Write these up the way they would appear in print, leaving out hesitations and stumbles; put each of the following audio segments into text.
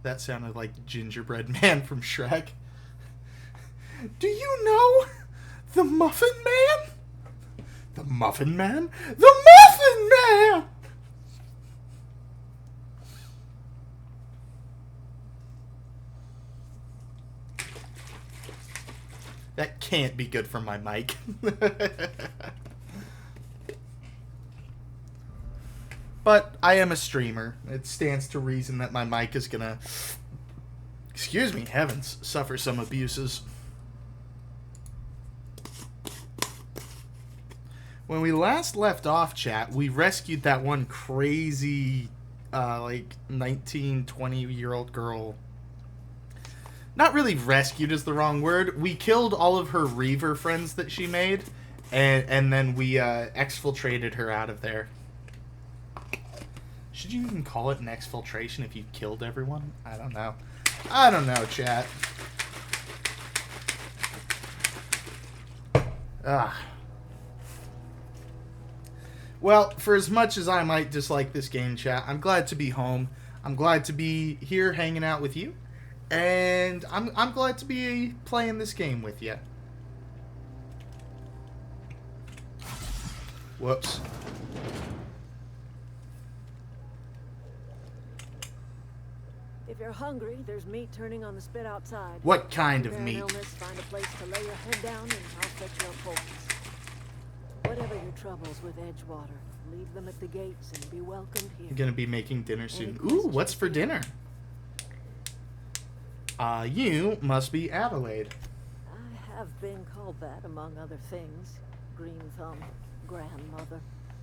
That sounded like Gingerbread Man from Shrek. Do you know the Muffin Man? The Muffin Man? The Muffin Man! That can't be good for my mic. But I am a streamer. It stands to reason that my mic is gonna, excuse me, heavens, suffer some abuses. When we last left off, chat, we rescued that one crazy, like, 19, 20-year-old girl. Not really rescued is the wrong word. We killed all of her Reaver friends that she made, and then we exfiltrated her out of there. Should you even call it an exfiltration if you killed everyone? I don't know. I don't know, chat. Ugh. Well, for as much as I might dislike this game, chat, I'm glad to be home. I'm glad to be here hanging out with you. And I'm glad to be playing this game with you. Whoops. If you're hungry, there's meat turning on the spit outside. What kind of meat? Illness, find a place to lay your head down and I'll fetch your poultice. Whatever your troubles with Edgewater, leave them at the gates and be welcomed here. I'm gonna be making dinner soon. Ooh, what's for dinner? You must be Adelaide. I have been called that, among other things. Green Thumb, grandmother,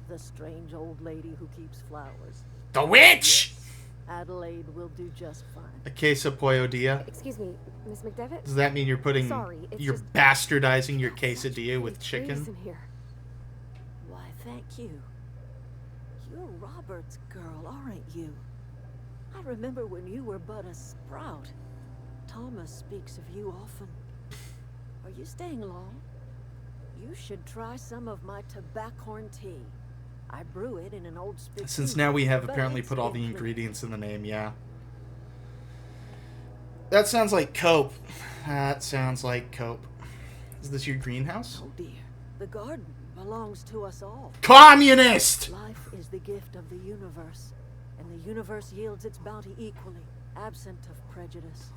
the strange old lady who keeps flowers. The witch! Yes, Adelaide will do just fine. A queso pollo dia. Excuse me, Miss McDevitt? Does that mean you're putting... Sorry, you're just bastardizing your quesadilla with trees chicken? in here. Why, thank you. You're Robert's girl, aren't you? I remember when you were but a sprout. Thomas speaks of you often. Are you staying long? You should try some of my tobaccorn tea. I brew it in an old spittoon. Since now we have but apparently it's put all the been ingredients in the name, yeah. That sounds like cope. That sounds like cope. Is this your greenhouse? Oh dear, the garden belongs to us all. Communist! Life is the gift of the universe, and the universe yields its bounty equally, absent of prejudice.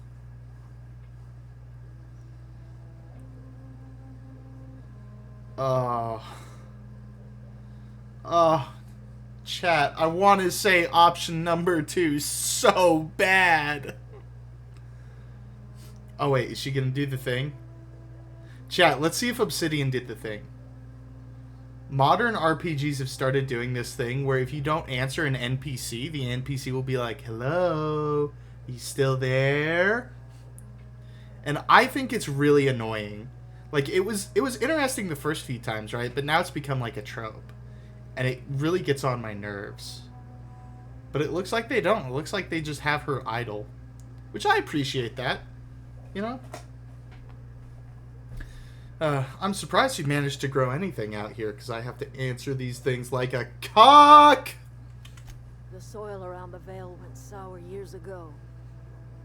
Chat, I want to say option number 2 so bad. Oh wait, is she gonna do the thing? Chat, let's see if Obsidian did the thing. Modern RPGs have started doing this thing where if you don't answer an NPC, the NPC will be like, hello, you still there? And I think it's really annoying. Like, it was interesting the first few times, right? But now it's become like a trope. And it really gets on my nerves. But it looks like they don't. It looks like they just have her idle. Which I appreciate that. You know? I'm surprised you managed to grow anything out here, because I have to answer these things like a cock! The soil around the Vale went sour years ago,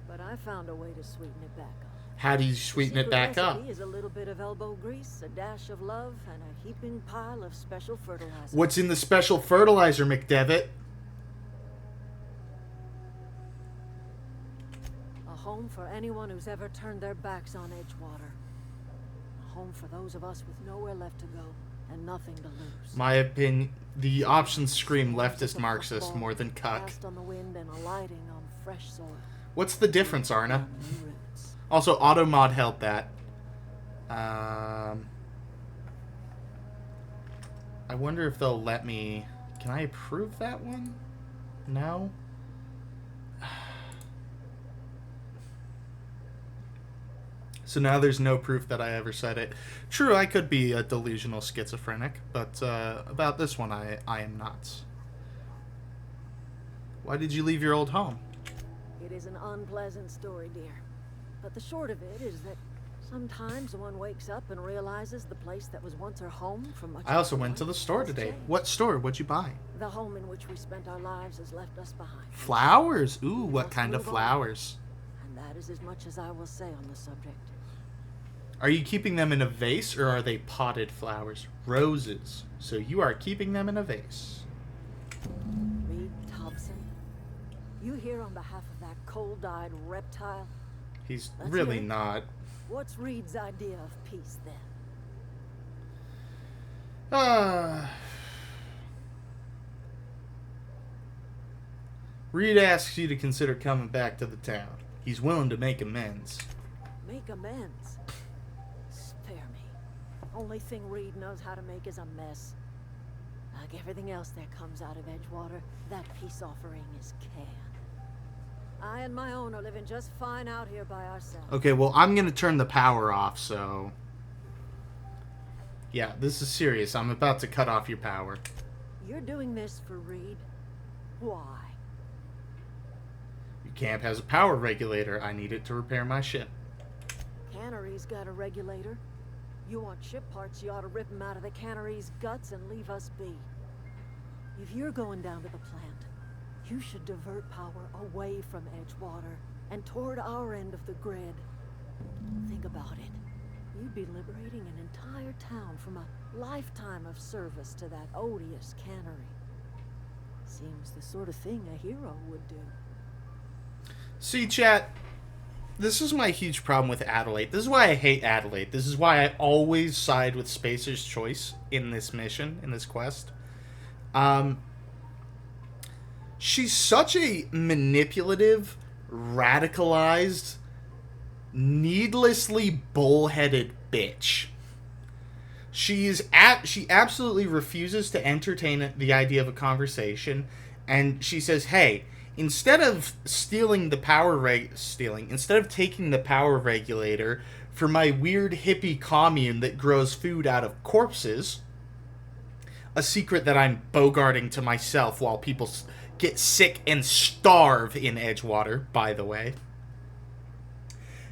but I found a way to sweeten it back up. How do you sweeten it back up? Is a little bit of elbow grease, a dash of love, and a heaping pile of special fertilizer. What's in the special fertilizer, McDevitt? A home for anyone who's ever turned their backs on Edgewater. A home for those of us with nowhere left to go and nothing to lose. My opinion, the options scream leftist Marxist more than cuck. Cast on the wind and alighting on fresh soil. What's the difference, Arna? New roots. Also, Automod held that. I wonder if they'll let me... Can I approve that one? No? So now there's no proof that I ever said it. True, I could be a delusional schizophrenic, but about this one I am not. Why did you leave your old home? It is an unpleasant story, dear. But the short of it is that Sometimes one wakes up and realizes the place that was once her home for much I also of her went to the life store has today. changed. What store? What'd you buy? The home in which we spent our lives has left us behind. Flowers. Ooh, We what must kind of move on. flowers? And that is as much as I will say on the subject. Are you keeping them in a vase or are they potted flowers? Roses. So you are keeping them in a vase. Reed Thompson, you here on behalf of that cold-eyed reptile? He's Let's really hear it. not. What's Reed's idea of peace then? Reed asks you to consider coming back to the town. He's willing to make amends. Make amends. Spare me. Only thing Reed knows how to make is a mess. Like everything else that comes out of Edgewater, that peace offering is can. I and my own are living just fine out here by ourselves. Okay, well, I'm going to turn the power off, so... Yeah, this is serious. I'm about to cut off your power. You're doing this for Reed? Why? Your camp has a power regulator. I need it to repair my ship. Cannery's got a regulator. You want ship parts, you ought to rip them out of the cannery's guts and leave us be. If you're going down to the plant, you should divert power away from Edgewater and toward our end of the grid. Think about it. You'd be liberating an entire town from a lifetime of service to that odious cannery. Seems the sort of thing a hero would do. See, chat, this is my huge problem with Adelaide. This is why I hate Adelaide. This is why I always side with Spacer's Choice in this mission, in this quest. She's such a manipulative, radicalized, needlessly bullheaded bitch. She absolutely refuses to entertain the idea of a conversation, and she says, "Hey, instead of taking the power regulator for my weird hippie commune that grows food out of corpses, a secret that I'm bogarting to myself while people get sick and starve in Edgewater, by the way.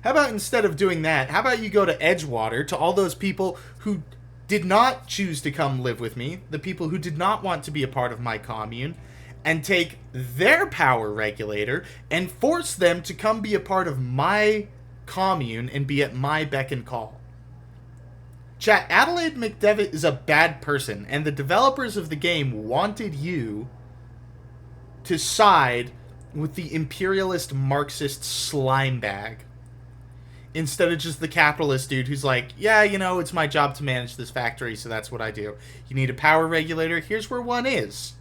How about instead of doing that, how about you go to Edgewater, to all those people who did not choose to come live with me, the people who did not want to be a part of my commune, and take their power regulator and force them to come be a part of my commune and be at my beck and call." Chat, Adelaide McDevitt is a bad person, and the developers of the game wanted you to side with the imperialist Marxist slime bag, instead of just the capitalist dude who's like, yeah, you know, it's my job to manage this factory, so that's what I do. You need a power regulator? Here's where one is.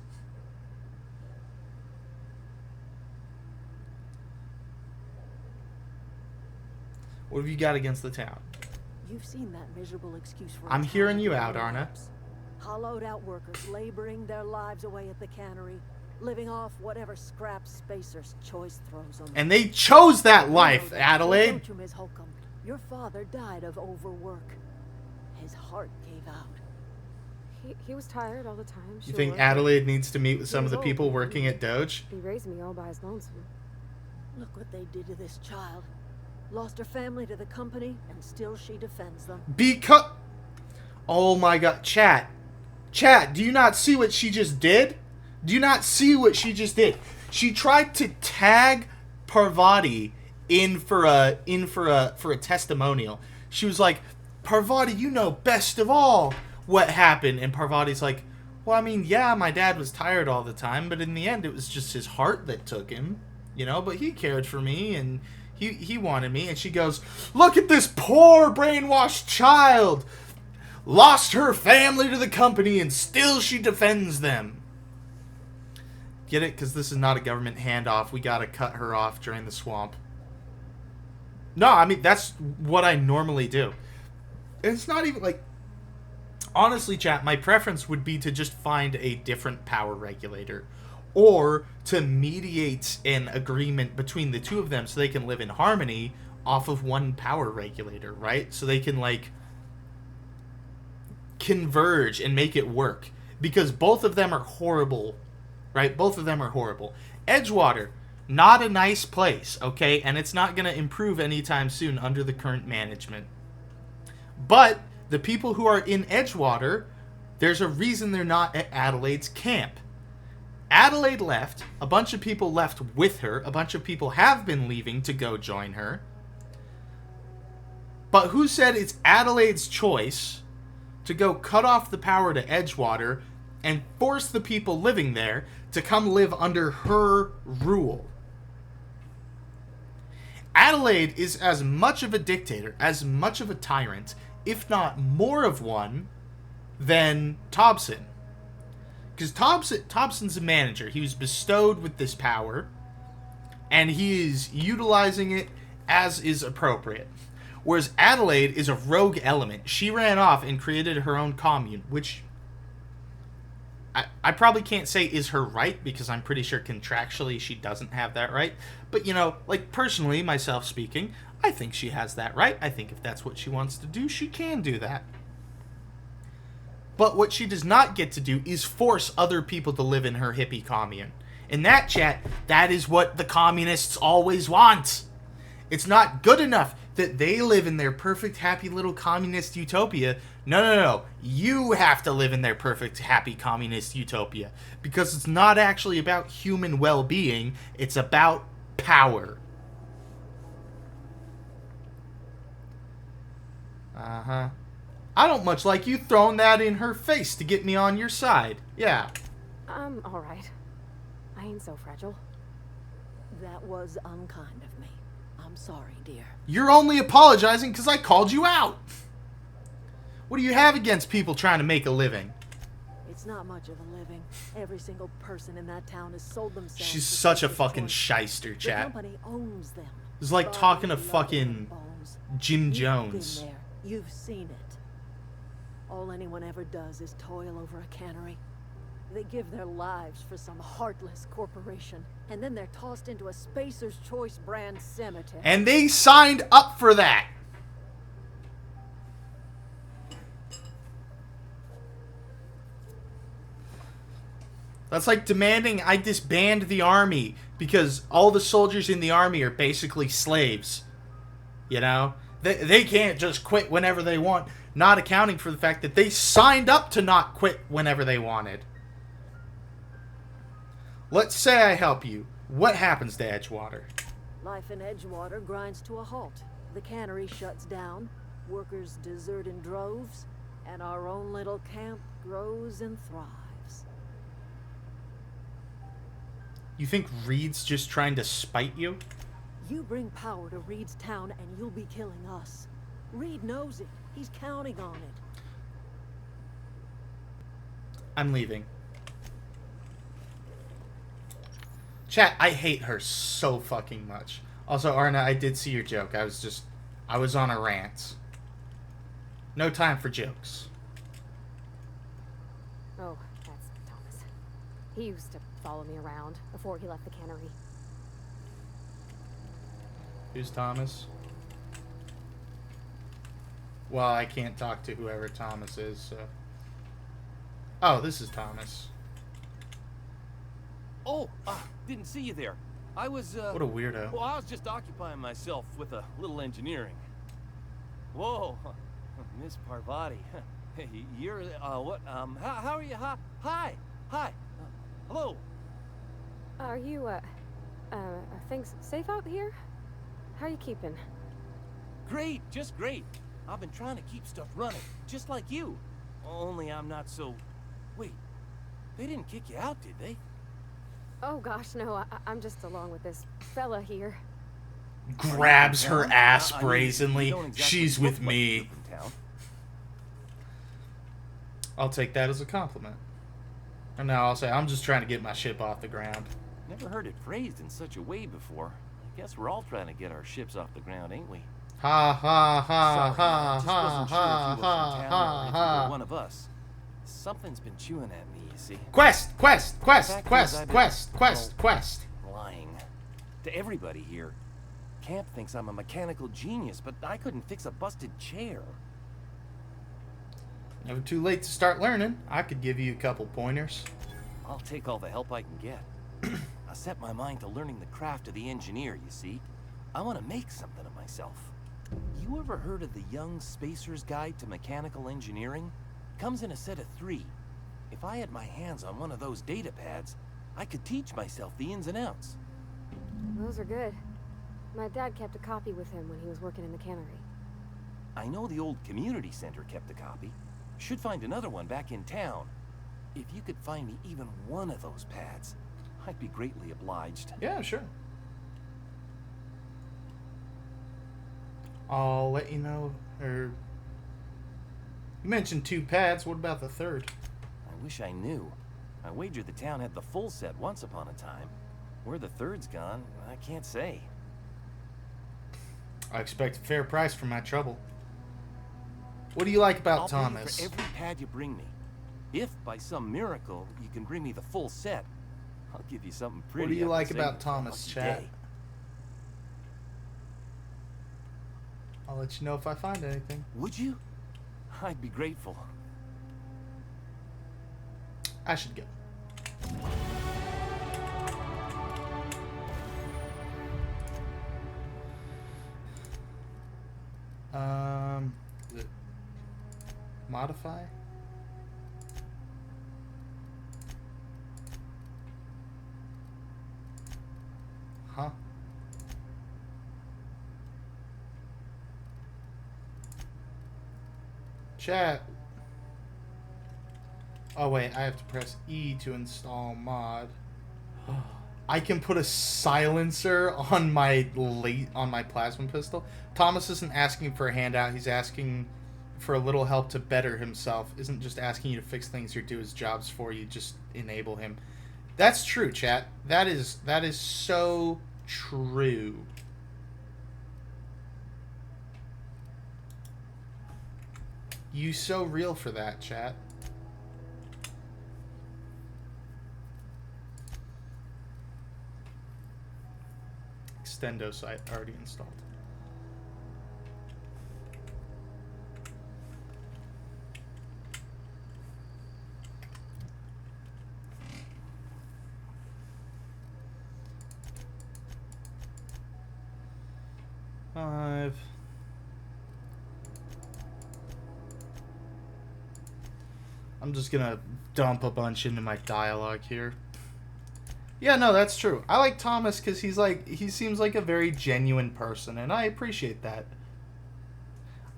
What have you got against the town? You've seen that miserable excuse for I'm a hearing town you of out, Arna. lowlifes. Hollowed out workers laboring their lives away at the cannery, living off whatever scraps Spacer's Choice throws on them. And they chose that You know life, that, Adelaide. Don't you, Miss Holcomb? Your father died of overwork. His heart gave out. He was tired all the time. You Sure, think but Adelaide needs to meet with some of the He was people old. working at Doge? He raised me all by his lonesome. Look what they did to this child. Lost her family to the company, and still she defends them. Because... Oh my god. Chat, do you not see what she just did? Do you not see what she just did? She tried to tag Parvati in for a testimonial. She was like, "Parvati, you know best of all what happened." And Parvati's like, "Well, I mean, yeah, my dad was tired all the time, but in the end it was just his heart that took him, you know, but he cared for me and he wanted me." And she goes, "Look at this poor brainwashed child. Lost her family to the company and still she defends them." Get it? Because this is not a government handoff. We gotta cut her off during the swamp. No, I mean, that's what I normally do. And it's not even like... Honestly, chat, my preference would be to just find a different power regulator. Or to mediate an agreement between the two of them so they can live in harmony off of one power regulator, right? So they can, like, converge and make it work. Because both of them are horrible, right? Both of them are horrible. Edgewater, not a nice place, okay? And it's not going to improve anytime soon under the current management. But the people who are in Edgewater, there's a reason they're not at Adelaide's camp. Adelaide left. A bunch of people left with her. A bunch of people have been leaving to go join her. But who said it's Adelaide's choice to go cut off the power to Edgewater and force the people living there to come live under her rule? Adelaide is as much of a dictator, as much of a tyrant, if not more of one, than Thompson. Because Thompson's a manager. He was bestowed with this power, and he is utilizing it as is appropriate. Whereas Adelaide is a rogue element. She ran off and created her own commune, which I probably can't say is her right, because I'm pretty sure contractually she doesn't have that right. But, you know, like, personally, myself speaking, I think she has that right. I think if that's what she wants to do, she can do that. But what she does not get to do is force other people to live in her hippie commune. In that, chat, that is what the communists always want. It's not good enough that they live in their perfect, happy little communist utopia. No. You have to live in their perfect, happy communist utopia. Because it's not actually about human well-being. It's about power. Uh-huh. I don't much like you throwing that in her face to get me on your side. Yeah. I'm alright. I ain't so fragile. That was unkind of me. I'm sorry, dear. You're only apologizing because I called you out. What do you have against people trying to make a living? It's not much of a living. Every single person in that town has sold themselves. She's such a fucking shyster, The chat. company owns them. It's like talking to fucking Jim You've Jones. been there. You've seen it. All anyone ever does is toil over a cannery. They give their lives for some heartless corporation, and then they're tossed into a Spacer's Choice brand cemetery. And they signed up for that. That's like demanding I disband the army because all the soldiers in the army are basically slaves. You know? They can't just quit whenever they want, not accounting for the fact that they signed up to not quit whenever they wanted. Let's say I help you. What happens to Edgewater? Life in Edgewater grinds to a halt. The cannery shuts down, workers desert in droves, and our own little camp grows and thrives. You think Reed's just trying to spite you? You bring power to Reed's town and you'll be killing us. Reed knows it. He's counting on it. I'm leaving. Chat, I hate her so fucking much. Also, Arna, I did see your joke. I was on a rant. No time for jokes. Oh, that's Thomas. He used to follow me around before he left the cannery. Who's Thomas? Well, I can't talk to whoever Thomas is, so... Oh, this is Thomas. Oh, didn't see you there. I was, What a weirdo. Well, I was just occupying myself with a little engineering. Whoa, Miss Parvati. Hey, you're, what, how are you? Hi. Hello. Are you, are things safe out here? How are you keeping? Great, just great. I've been trying to keep stuff running, just like you. Only I'm not so... Wait, they didn't kick you out, did they? Oh gosh, no, I'm just along with this fella here. Grabs her ass I mean, brazenly. you don't exactly She's look with like me. you're from town. I'll take that as a compliment. And now I'll say, I'm just trying to get my ship off the ground. Never heard it phrased in such a way before. I guess we're all trying to get our ships off the ground, ain't we? Ha ha ha Sorry, ha just ha wasn't sure ha if you were from ha town or ha if you were ha. one of us. Something's been chewing at me, you see. Quest! Lying. To everybody here. Camp thinks I'm a mechanical genius, but I couldn't fix a busted chair. Never too late to start learning. I could give you a couple pointers. I'll take all the help I can get. I set my mind to learning the craft of the engineer, you see. I want to make something of myself. you ever heard of the Young Spacer's Guide to Mechanical Engineering? Comes in a set of 3. If I had my hands on one of those data pads, I could teach myself the ins and outs. Those are good. My dad kept a copy with him when he was working in the cannery. I know the old community center kept a copy. Should find another one back in town. If you could find me even one of those pads, I'd be greatly obliged. Yeah, sure. I'll let you know. Or you mentioned 2 pads. What about the 3rd? I wish I knew. I wager the town had the full set once upon a time. Where the 3rd's gone, I can't say. I expect a fair price for my trouble. What do you like about I'll Thomas? pay for every pad you bring me. If, by some miracle, you can bring me the full set, I'll give you something pretty. What do you I like can about say for a Thomas, lucky chat? day. I'll let you know if I find anything. Would you? I'd be grateful. I should go. Is it modify? Huh? Chat. Oh wait, I have to press E to install mod. I can put a silencer on my plasma pistol. Thomas isn't asking for a handout. He's asking for a little help to better himself. Isn't just asking you to fix things or do his jobs for you. Just enable him. That's true, chat. That is so true. You so real for that, chat. Extendo site already installed. Five. I'm just gonna dump a bunch into my dialogue here. Yeah, no, that's true. I like Thomas because he seems like a very genuine person, and I appreciate that.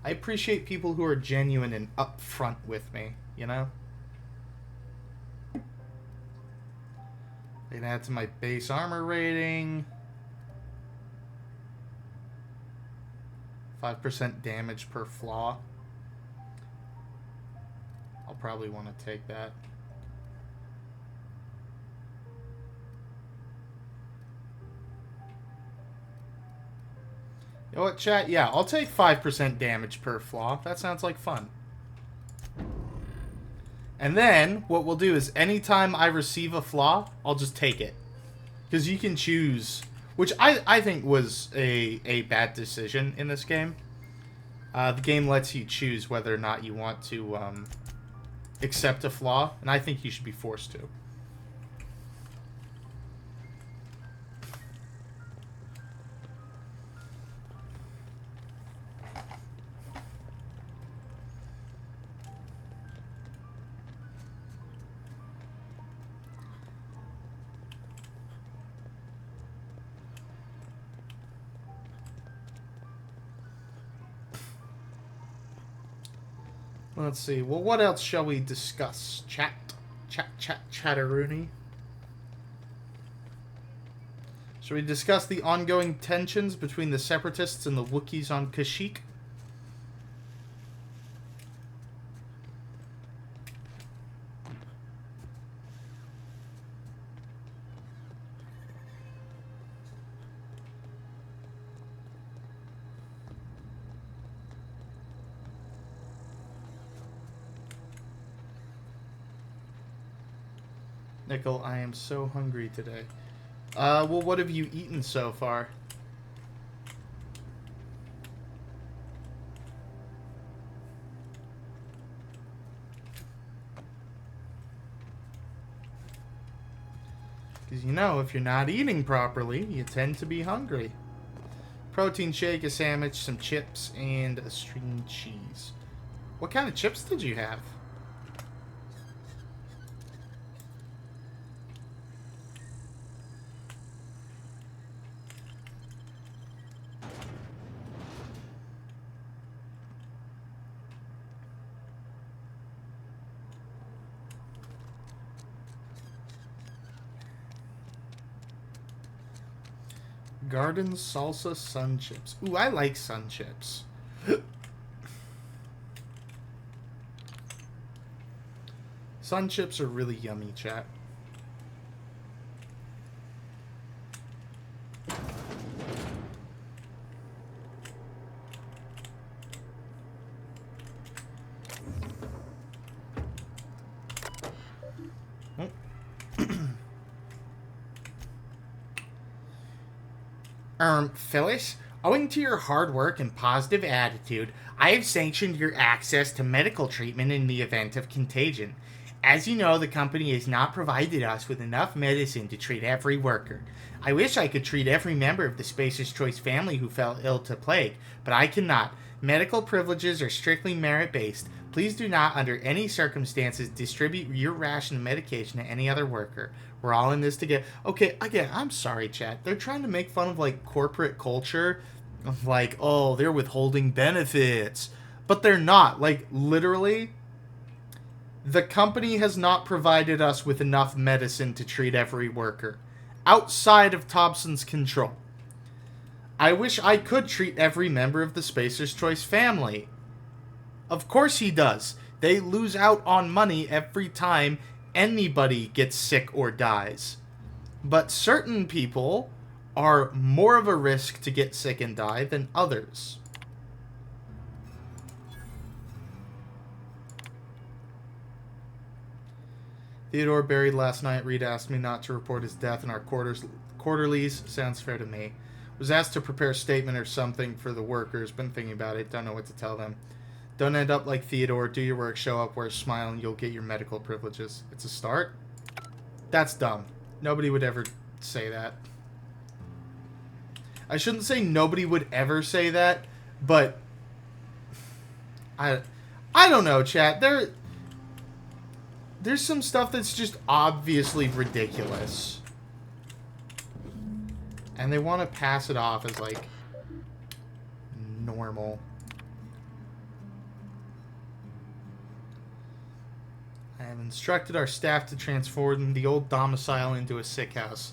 I appreciate people who are genuine and upfront with me, you know? They can add to my base armor rating. 5% damage per flaw. I'll probably want to take that. You know what, chat? Yeah, I'll take 5% damage per flaw. That sounds like fun. And then, what we'll do is, anytime I receive a flaw, I'll just take it. Because you can choose, which I think was a bad decision in this game. The game lets you choose whether or not you want to accept a flaw, and I think you should be forced to. Let's see. Well, what else shall we discuss? Chatteroony. Shall we discuss the ongoing tensions between the Separatists and the Wookiees on Kashyyyk? Nickel, I am so hungry today. Well, what have you eaten so far? Because, you know, if you're not eating properly, you tend to be hungry. Protein shake, a sandwich, some chips, and a string cheese. What kind of chips did you have? Garden salsa sun chips. Ooh, I like sun chips. Sun chips are really yummy, chat. Phyllis, owing to your hard work and positive attitude, I have sanctioned your access to medical treatment in the event of contagion. As you know, the company has not provided us with enough medicine to treat every worker. I wish I could treat every member of the Spacer's Choice family who fell ill to plague, but I cannot. Medical privileges are strictly merit-based. Please do not, under any circumstances, distribute your ration of medication to any other worker. We're all in this together. Okay, again, I'm sorry, chat. They're trying to make fun of, like, corporate culture. Of, like, oh, they're withholding benefits. But they're not. Like, literally, the company has not provided us with enough medicine to treat every worker. Outside of Thompson's control. I wish I could treat every member of the Spacer's Choice family. Of course he does. They lose out on money every time anybody gets sick or dies. But certain people are more of a risk to get sick and die than others. Theodore buried last night. Reed asked me not to report his death in our quarterlies. Sounds fair to me. Was asked to prepare a statement or something for the workers. Been thinking about it. Don't know what to tell them. Don't end up like Theodore. Do your work, show up, wear a smile, and you'll get your medical privileges. It's a start? That's dumb. Nobody would ever say that. I shouldn't say nobody would ever say that, but I don't know, chat. There's some stuff that's just obviously ridiculous. And they want to pass it off as, like, normal. I have instructed our staff to transform the old domicile into a sick house.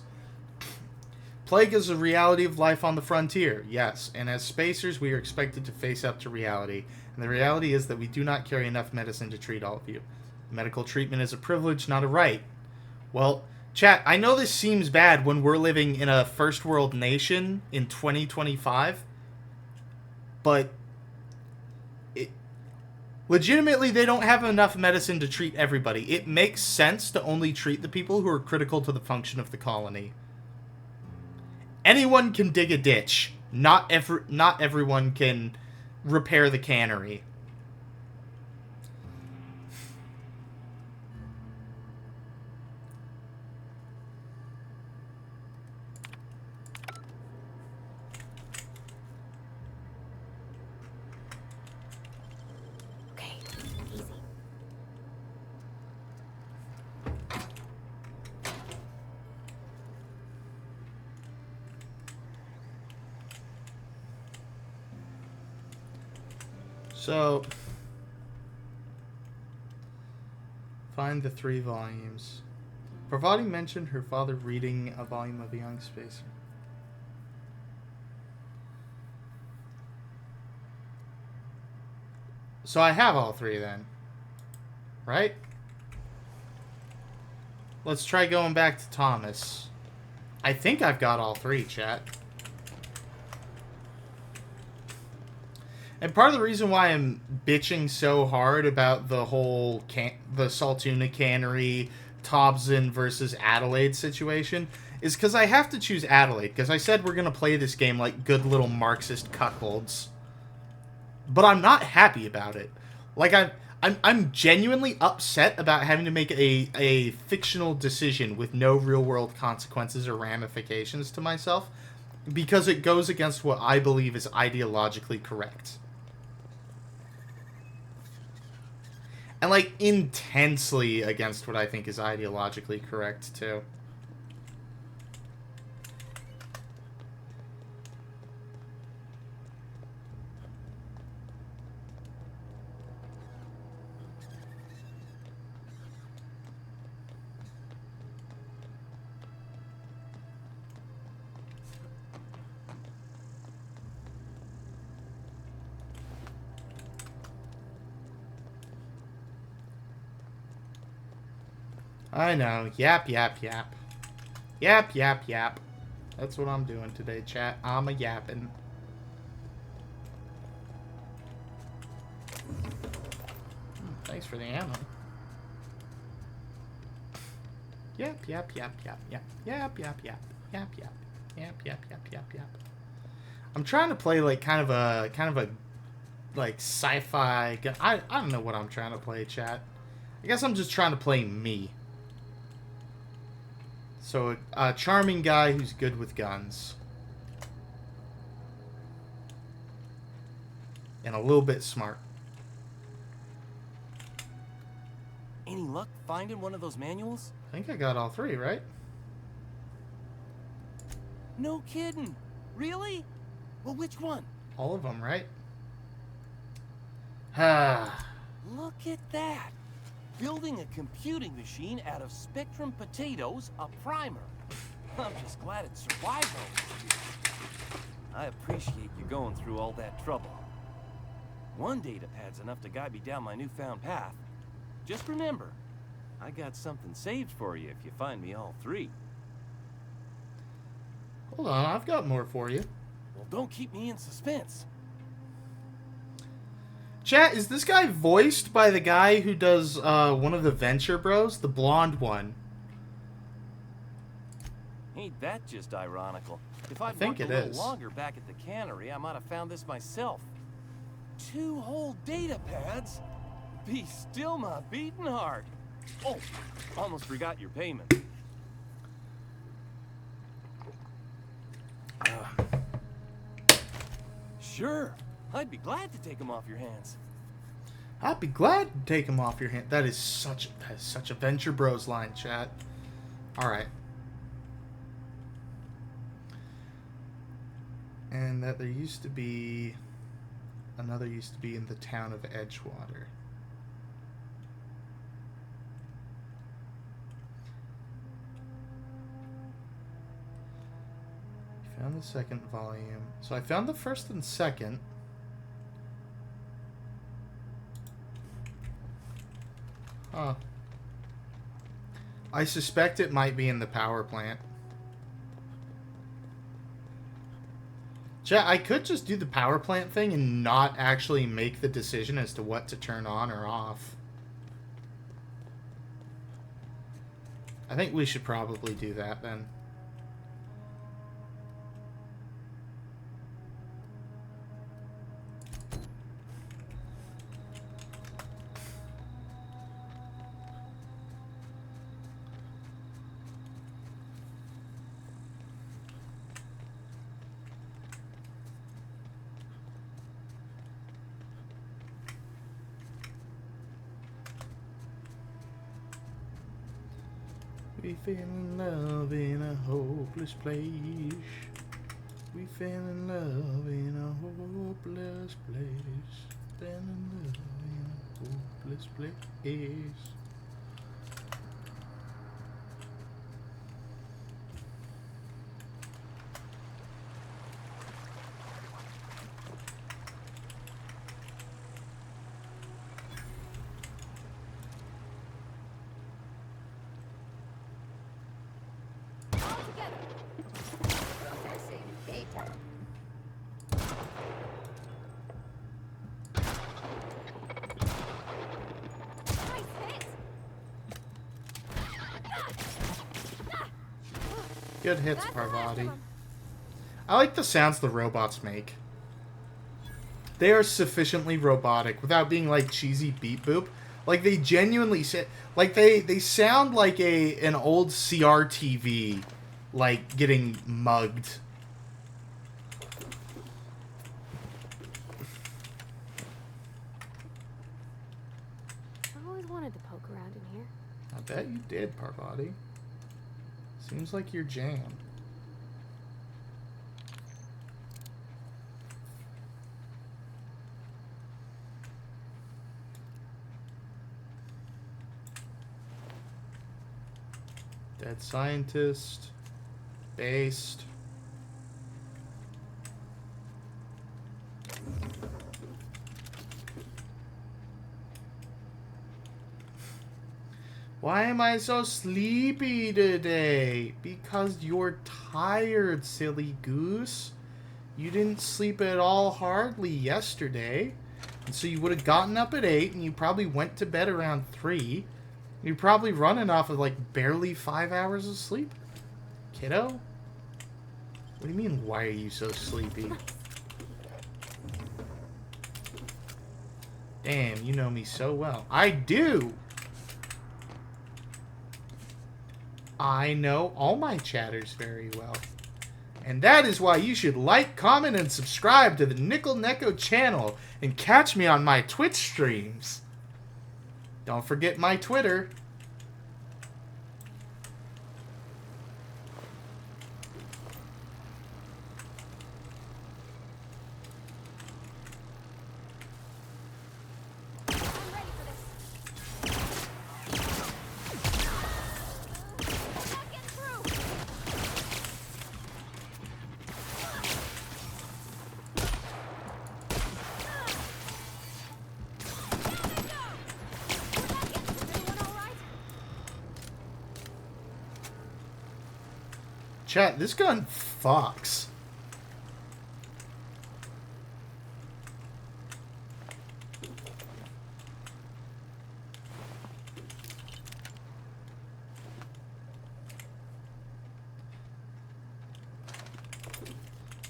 Plague is a reality of life on the frontier, yes, and as spacers we are expected to face up to reality. And the reality is that we do not carry enough medicine to treat all of you. Medical treatment is a privilege, not a right. Well, chat, I know this seems bad when we're living in a first world nation in 2025, but legitimately, they don't have enough medicine to treat everybody. It makes sense to only treat the people who are critical to the function of the colony. Anyone can dig a ditch. Not everyone can repair the cannery. So, find the 3 volumes. Parvati mentioned her father reading a volume of Young Spacer. So I have all 3 then. Right? Let's try going back to Thomas. I think I've got all 3, chat. And part of the reason why I'm bitching so hard about the whole the Saltuna Cannery, Thompson versus Adelaide situation is because I have to choose Adelaide, because I said we're going to play this game like good little Marxist cuckolds. But I'm not happy about it. Like, I'm genuinely upset about having to make a fictional decision with no real-world consequences or ramifications to myself. Because it goes against what I believe is ideologically correct. And, like, intensely against what I think is ideologically correct, too. I know. Yap, yap, yap. Yap, yap, yap. That's what I'm doing today, chat. I'm a yapping. Thanks for the ammo. Yap, yap, yap, yap, yap. Yap, yap, yap. Yap, yap. Yap, yap, yap, yap, yap. I'm trying to play, like, kind of a like, sci-fi... I don't know what I'm trying to play, chat. I guess I'm just trying to play me. So, a charming guy who's good with guns. And a little bit smart. Any luck finding one of those manuals? I think I got all three, right? No kidding. Really? Well, which one? All of them, right? Ah. Look at that. Building a computing machine out of Spectrum potatoes, a primer. I'm just glad it survived all these years. I appreciate you going through all that trouble. One data pad's enough to guide me down my newfound path. Just remember, I got something saved for you if you find me all three. Hold on, I've got more for you. Well, don't keep me in suspense. Chat, is this guy voiced by the guy who does one of the Venture Bros? The blonde one. Ain't that just ironical? If I'd think worked it a little is. longer back at the cannery, I might have found this myself. 2 whole data pads? Be still my beating heart. Oh, almost forgot your payment. Sure, I'd be glad to take them off your hands. I'd be glad to take him off your hand. That is such a Venture Bros line, chat. Alright. And that there used to be... Another used to be in the town of Edgewater. Found the second volume. So I found the first and second. Huh. I suspect it might be in the power plant. Chat, I could just do the power plant thing and not actually make the decision as to what to turn on or off. I think we should probably do that then. We fell in love in a hopeless place. We fell in love in a hopeless place. Fell in love in a hopeless place. Good hits, Parvati. I like the sounds the robots make. They are sufficiently robotic without being like cheesy beep boop. Like they genuinely like they sound like an old CRTV like getting mugged. wanted to poke around in here. I bet you did, Parvati. Seems like your jam. Dead scientist. Based. Why am I so sleepy today? Because you're tired, silly goose. You didn't sleep at all hardly yesterday. And so you would have gotten up at 8 and you probably went to bed around 3. You're probably running off of like barely 5 hours of sleep. Kiddo? What do you mean, why are you so sleepy? Damn, you know me so well. I do! I know all my chatters very well. And that is why you should like, comment, and subscribe to the Nickel Neko channel and catch me on my Twitch streams. Don't forget my Twitter. Chat, this gun fucks.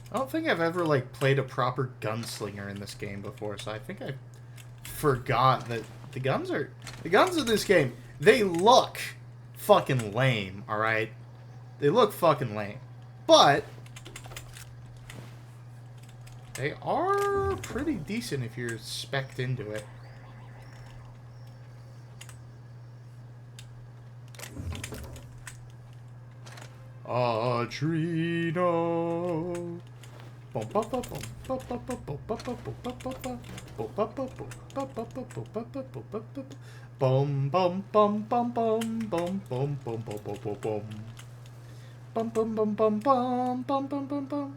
I don't think I've ever, like, played a proper gunslinger in this game before, so I think I forgot that the guns of this game, they look fucking lame, alright? They look fucking lame. But they are pretty decent if you're spec'd into it. Adreno. Bum bum bum bum bum bum bum bum bum bum bum bum. Bum bum bum bum bum bum bum bum bum.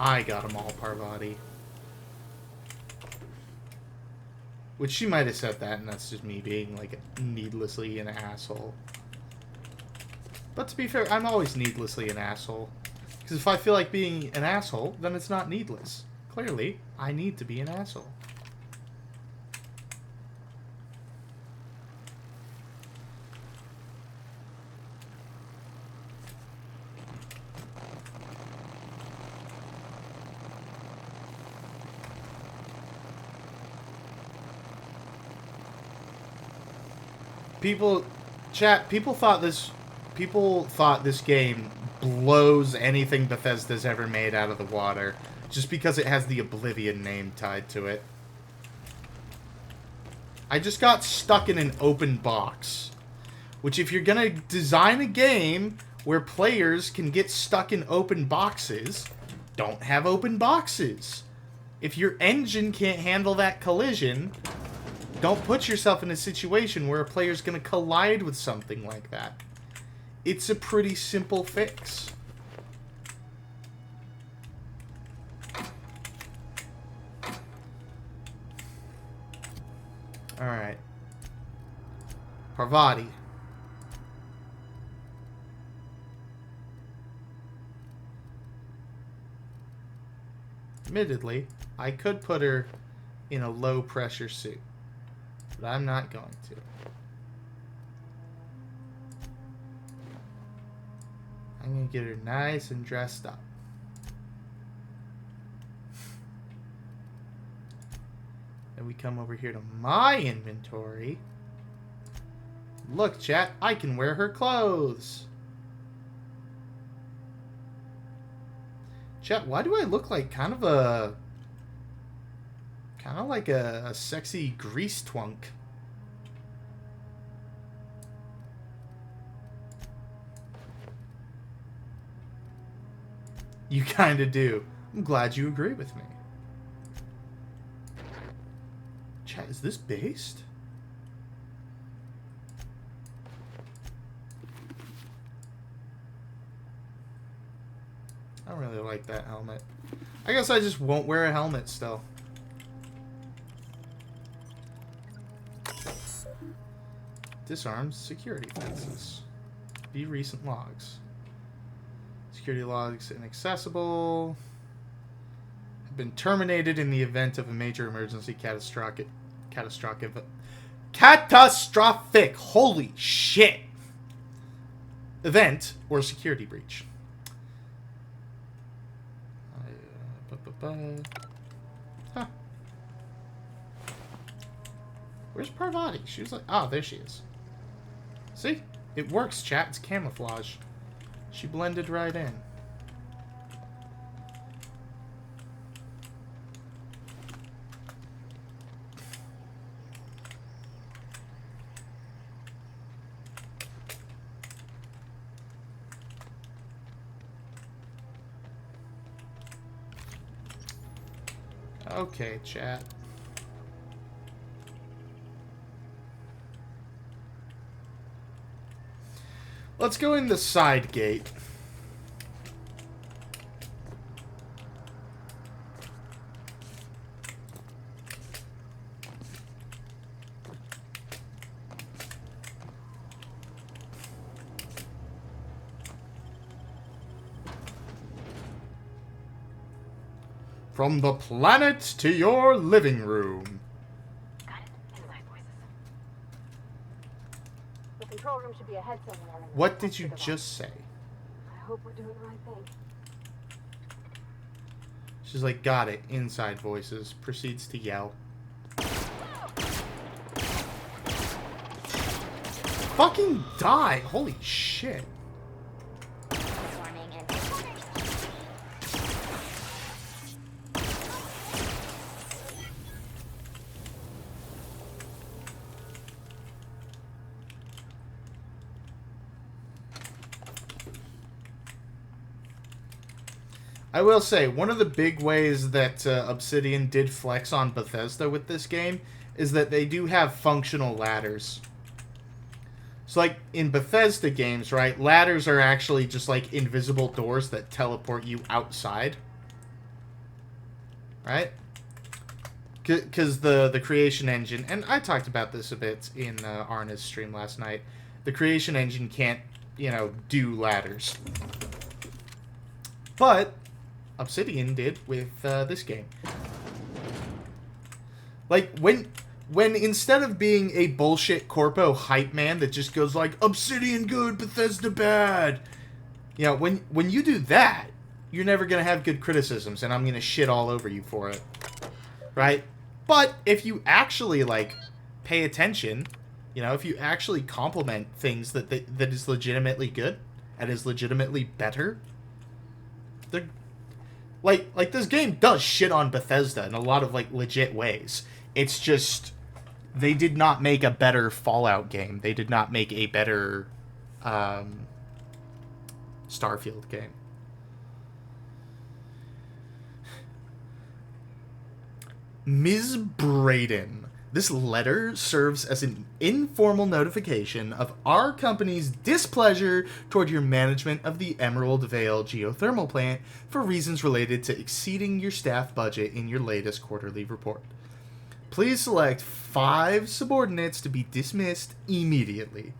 I got them all, Parvati. Which she might have said that, and that's just me being, like, needlessly an asshole. But to be fair, I'm always needlessly an asshole. Because if I feel like being an asshole, then it's not needless. Clearly, I need to be an asshole. People thought this game blows anything Bethesda's ever made out of the water just because it has the Oblivion name tied to it. I just got stuck in an open box. Which, if you're gonna design a game where players can get stuck in open boxes, don't have open boxes. If your engine can't handle that collision, don't put yourself in a situation where a player's going to collide with something like that. It's a pretty simple fix. Alright. Parvati. Admittedly, I could put her in a low pressure suit. But I'm not going to. I'm going to get her nice and dressed up. Then we come over here to my inventory. Look, chat, I can wear her clothes. Chat, why do I look like kind of like a sexy grease twunk? You kind of do. I'm glad you agree with me. Chat, is this based? I don't really like that helmet. I guess I just won't wear a helmet still. Disarmed security fences. View recent logs. Security logs inaccessible. Have been terminated in the event of a major emergency catastrophic. Holy shit! Event or security breach. Huh. Where's Parvati? She was like, oh, there she is. See? It works, chat. It's camouflage. She blended right in. Okay, chat. Let's go in the side gate. From the planet to your living room. Got it. Insight voices. The control room should be ahead somewhere. What did you just say? I hope we're doing the right thing. She's like, got it. Inside voices. Proceeds to yell. Fucking die. Holy shit. I will say, one of the big ways that Obsidian did flex on Bethesda with this game is that they do have functional ladders. So, like, in Bethesda games, right, ladders are actually just, like, invisible doors that teleport you outside. Right? Because the creation engine, and I talked about this a bit in Arna's stream last night, the creation engine can't, you know, do ladders. But Obsidian did with this game. Like, when instead of being a bullshit corpo hype man that just goes like, Obsidian good, Bethesda bad, you know, when you do that, you're never going to have good criticisms, and I'm going to shit all over you for it. Right? But if you actually, like, pay attention, you know, if you actually compliment things that is legitimately good, and is legitimately better, they're... Like, this game does shit on Bethesda in a lot of, like, legit ways. It's just, they did not make a better Fallout game. They did not make a better, Starfield game. Ms. Braden. This letter serves as an informal notification of our company's displeasure toward your management of the Emerald Vale geothermal plant for reasons related to exceeding your staff budget in your latest quarterly report. Please select 5 subordinates to be dismissed immediately.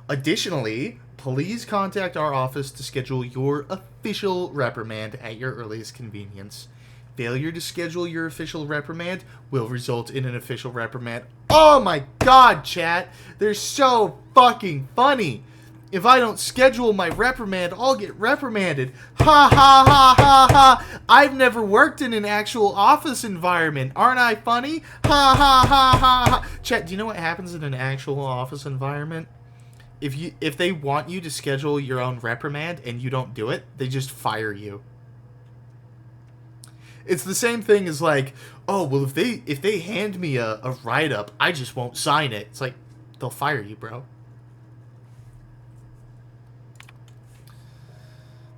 Additionally, please contact our office to schedule your official reprimand at your earliest convenience. Failure to schedule your official reprimand will result in an official reprimand. Oh my god, chat! They're so fucking funny! If I don't schedule my reprimand, I'll get reprimanded. Ha ha ha ha ha! I've never worked in an actual office environment. Aren't I funny? Ha ha ha ha ha! Chat, do you know what happens in an actual office environment? if they want you to schedule your own reprimand and you don't do it, they just fire you. It's the same thing as like, oh well, if they hand me a write up, I just won't sign it. It's like they'll fire you, bro.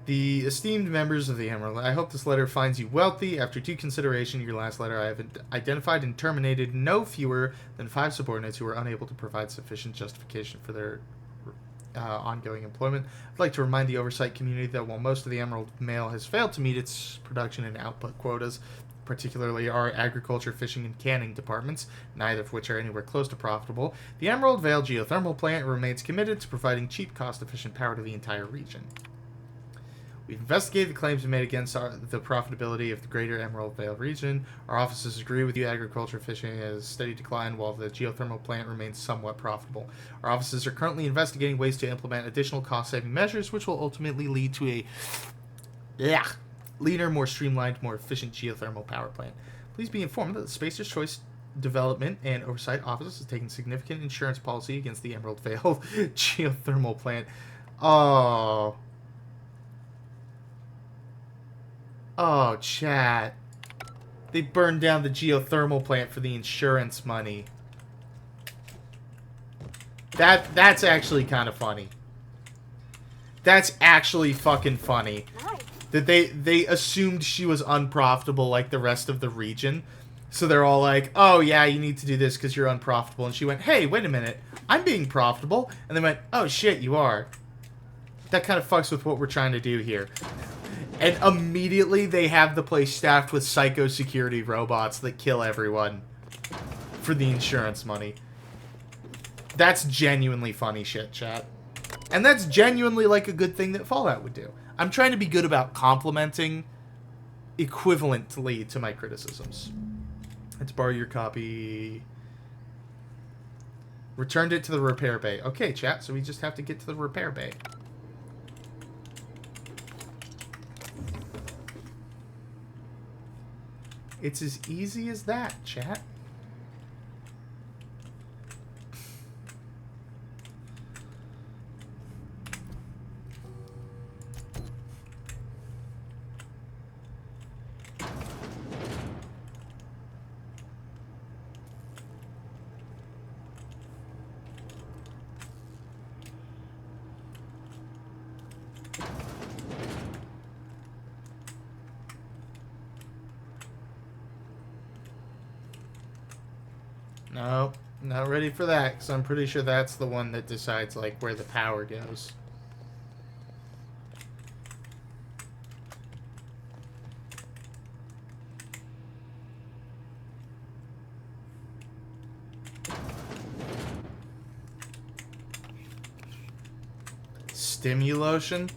The esteemed members of the Emerald, I hope this letter finds you wealthy. After due consideration of your last letter, I have identified and terminated no fewer than 5 subordinates who were unable to provide sufficient justification for their ongoing employment. I'd like to remind the oversight community that while most of the Emerald Mail has failed to meet its production and output quotas, particularly our agriculture, fishing, and canning departments, neither of which are anywhere close to profitable, the Emerald Vale geothermal plant remains committed to providing cheap, cost-efficient power to the entire region. We've investigated the claims made against the profitability of the greater Emerald Vale region. Our offices agree with you. Agriculture fishing has steady decline while the geothermal plant remains somewhat profitable. Our offices are currently investigating ways to implement additional cost-saving measures, which will ultimately lead to a leaner, more streamlined, more efficient geothermal power plant. Please be informed that the Spacer's Choice Development and Oversight Office is taking significant insurance policy against the Emerald Vale geothermal plant. Oh, chat. They burned down the geothermal plant for the insurance money. That's actually kind of funny. That's actually fucking funny. That they assumed she was unprofitable like the rest of the region. So they're all like, oh yeah, you need to do this because you're unprofitable. And she went, hey, wait a minute. I'm being profitable. And they went, oh shit, you are. That kind of fucks with what we're trying to do here. And immediately they have the place staffed with psycho security robots that kill everyone for the insurance money. That's genuinely funny shit, chat. And that's genuinely like a good thing that Fallout would do. I'm trying to be good about complimenting equivalently to my criticisms. Let's borrow your copy. Returned it to the repair bay. Okay, chat, so we just have to get to the repair bay. It's as easy as that, chat. No, not ready for that, because I'm pretty sure that's the one that decides, like, where the power goes. Stimulotion?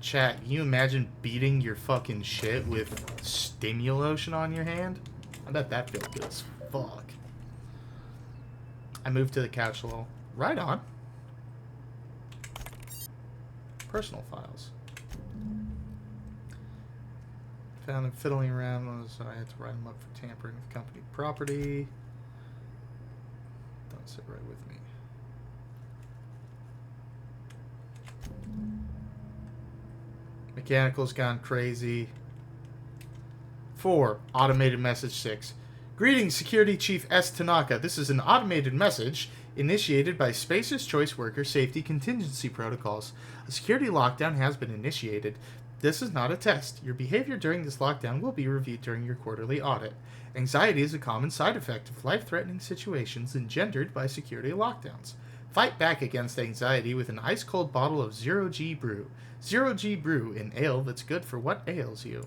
Chat, can you imagine beating your fucking shit with stimulotion on your hand? I bet that feels good as fuck. I moved to the couch a little. Right on. Personal files. Found him fiddling around, so I had to write him up for tampering with company property. Don't sit right with me. Mechanical's gone crazy. 4. Automated message 6. Greetings, Security Chief S. Tanaka. This is an automated message initiated by Spacer's Choice Worker Safety Contingency Protocols. A security lockdown has been initiated. This is not a test. Your behavior during this lockdown will be reviewed during your quarterly audit. Anxiety is a common side effect of life-threatening situations engendered by security lockdowns. Fight back against anxiety with an ice-cold bottle of Zero-G Brew. Zero-G Brew, an ale that's good for what ails you.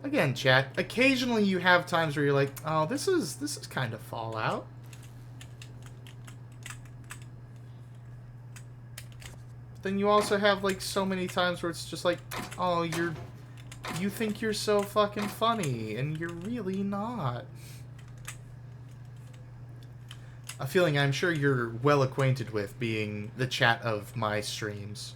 Again, chat, occasionally you have times where you're like, oh, this is kind of Fallout. But then you also have, like, so many times where it's just like, oh, you think you're so fucking funny, and you're really not. A feeling I'm sure you're well acquainted with, being the chat of my streams.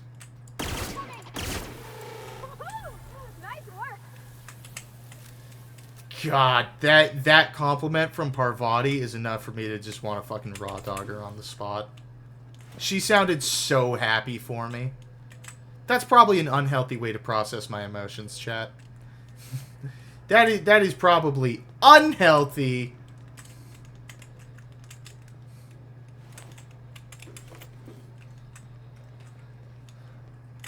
God, that compliment from Parvati is enough for me to just want to fucking raw dog her on the spot. She sounded so happy for me. That's probably an unhealthy way to process my emotions, chat. That is probably unhealthy.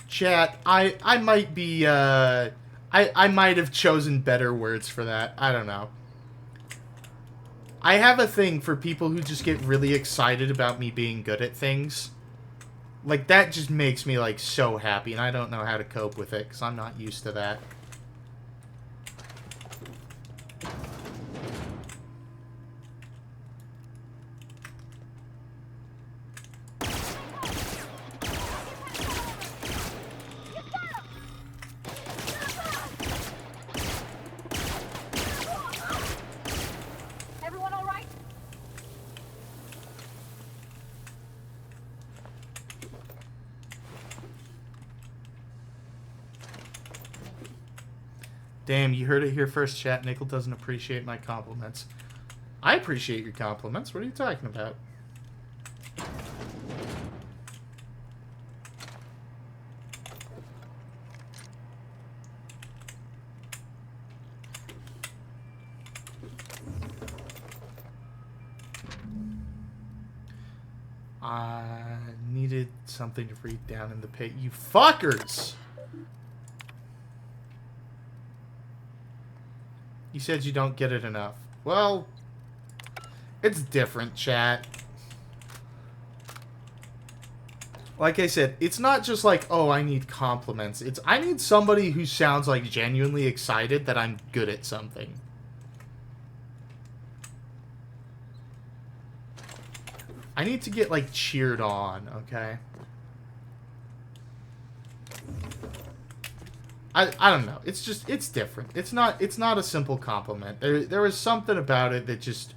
Chat, I might be, I might have chosen better words for that. I don't know. I have a thing for people who just get really excited about me being good at things. Like, that just makes me, like, so happy, and I don't know how to cope with it, because I'm not used to that. Everyone all right? Damn, you heard it here first, chat. Nickel doesn't appreciate my compliments. I appreciate your compliments. What are you talking about? I needed something to read down in the pit. You fuckers! You said you don't get it enough. Well, it's different, chat. Like I said, it's not just like, oh, I need compliments. It's, I need somebody who sounds like genuinely excited that I'm good at something. I need to get, like, cheered on, okay? I don't know. It's just, it's different. It's not a simple compliment. There was something about it that just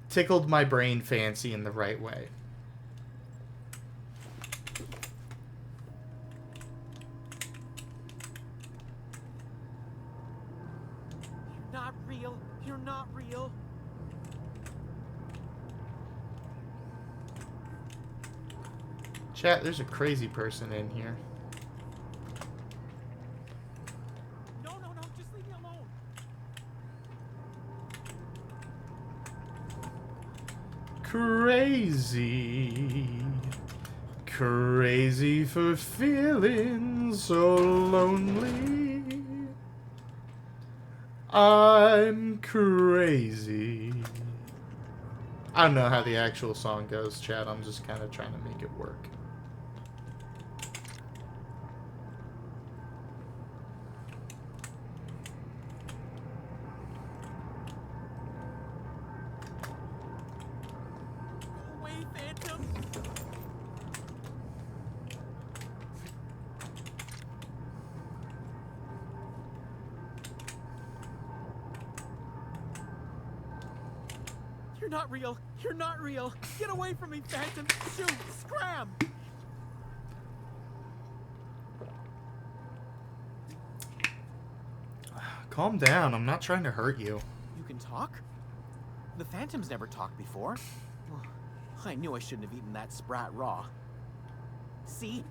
tickled my brain fancy in the right way. You're not real. You're not real. Chat, there's a crazy person in here. No, just leave me alone. Crazy. Crazy for feeling so lonely. I'm crazy. I don't know how the actual song goes, chat. I'm just kind of trying to make it work. Go away, Phantom. You're not real. You're not real. Get away from me, Phantom. Shoot. Scram. Calm down. I'm not trying to hurt you. You can talk? The Phantom's never talked before. Well, I knew I shouldn't have eaten that sprat raw. See,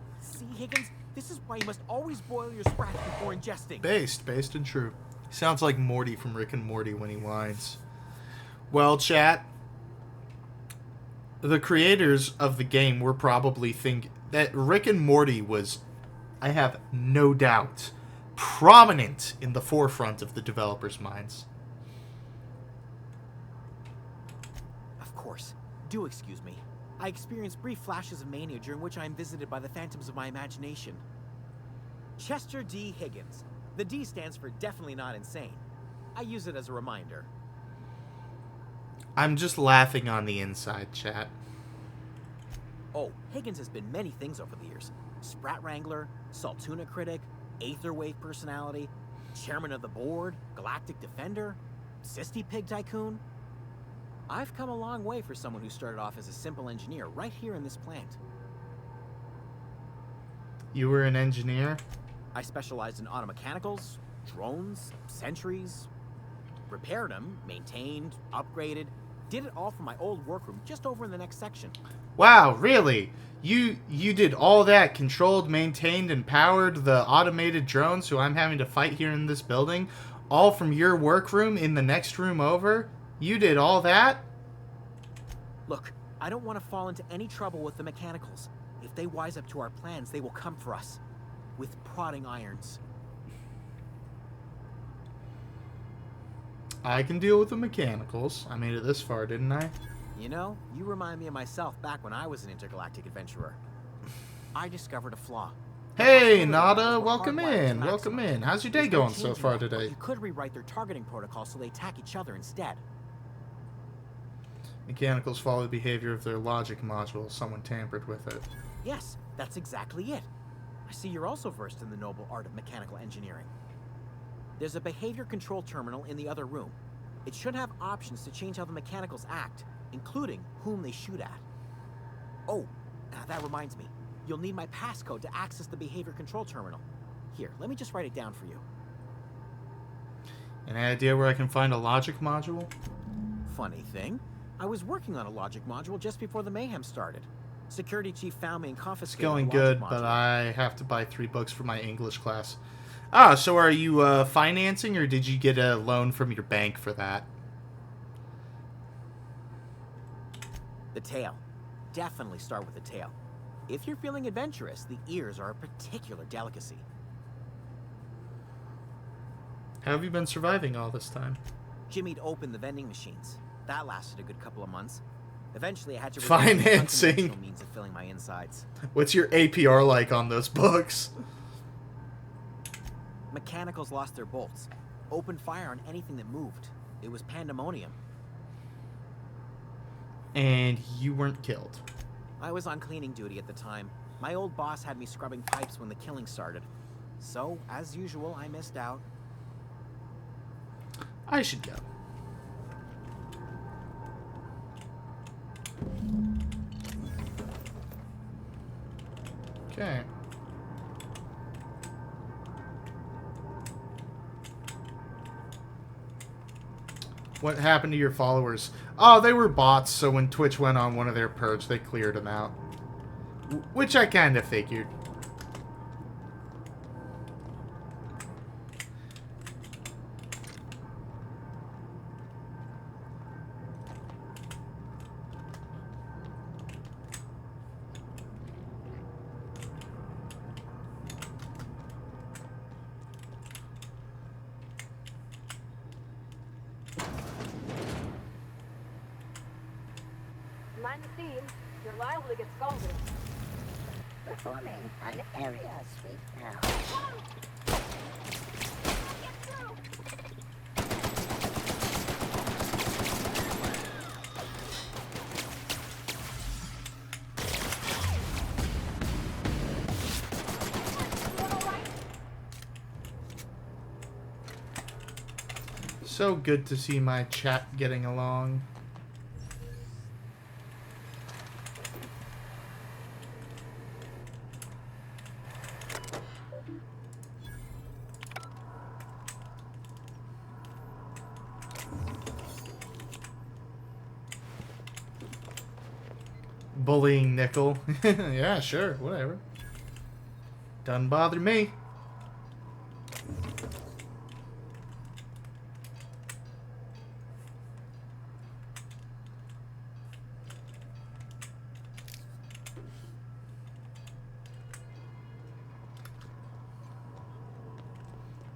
Higgins? This is why you must always boil your sprats before ingesting. Based and true. Sounds like Morty from Rick and Morty when he whines. Well, chat, the creators of the game were probably thinking that Rick and Morty was, I have no doubt, prominent in the forefront of the developers' minds. Of course. Do excuse me. I experience brief flashes of mania during which I am visited by the phantoms of my imagination. Chester D. Higgins. The D stands for definitely not insane. I use it as a reminder. I'm just laughing on the inside, chat. Oh, Higgins has been many things over the years. Sprat Wrangler, Saltuna Critic, Aetherwave Personality, Chairman of the Board, Galactic Defender, Sisty Pig Tycoon. I've come a long way for someone who started off as a simple engineer right here in this plant. You were an engineer? I specialized in automechanicals, drones, sentries, repaired them, maintained, upgraded, Did it all from my old workroom just over in the next section. Wow, really? You did all that, controlled, maintained, and powered the automated drones who I'm having to fight here in this building, all from your workroom in the next room over? You did all that? Look, I don't want to fall into any trouble with the mechanicals. If they wise up to our plans, they will come for us. With prodding irons. I can deal with the mechanicals. I made it this far, didn't I? You know, you remind me of myself back when I was an intergalactic adventurer. I discovered a flaw. Hey, Nada, welcome in. Welcome in. How's your day There's no going so changing far that, but today? You could rewrite their targeting protocol so they attack each other instead. Mechanicals follow the behavior of their logic module. Someone tampered with it. Yes, that's exactly it. I see you're also versed in the noble art of mechanical engineering. There's a behavior control terminal in the other room. It should have options to change how the mechanicals act, including whom they shoot at. Oh, that reminds me. You'll need my passcode to access the behavior control terminal. Here, let me just write it down for you. Any idea where I can find a logic module? Funny thing, I was working on a logic module just before the mayhem started. Security chief found me and It's confiscated going the logic good, module. but I have to buy 3 books for my English class. Ah, so are you financing, or did you get a loan from your bank for that? The tail. Definitely start with the tail. If you're feeling adventurous, the ears are a particular delicacy. How have you been surviving all this time? Jimmy'd opened the vending machines. That lasted a good couple of months. Eventually, I had to Financing. unconventional means of filling my insides. What's your APR like on those books? Mechanicals lost their bolts. Opened fire on anything that moved. It was pandemonium. And you weren't killed. I was on cleaning duty at the time. My old boss had me scrubbing pipes when the killing started. So, as usual, I missed out. I should go. Okay. What happened to your followers? Oh, they were bots, so when Twitch went on one of their purge, they cleared them out. Which I kind of figured. Mind the theme. You're liable to get scolded. Performing an area sweep now. So good to see my chat getting along. Bullying Nickel. Yeah, sure, whatever. Doesn't bother me.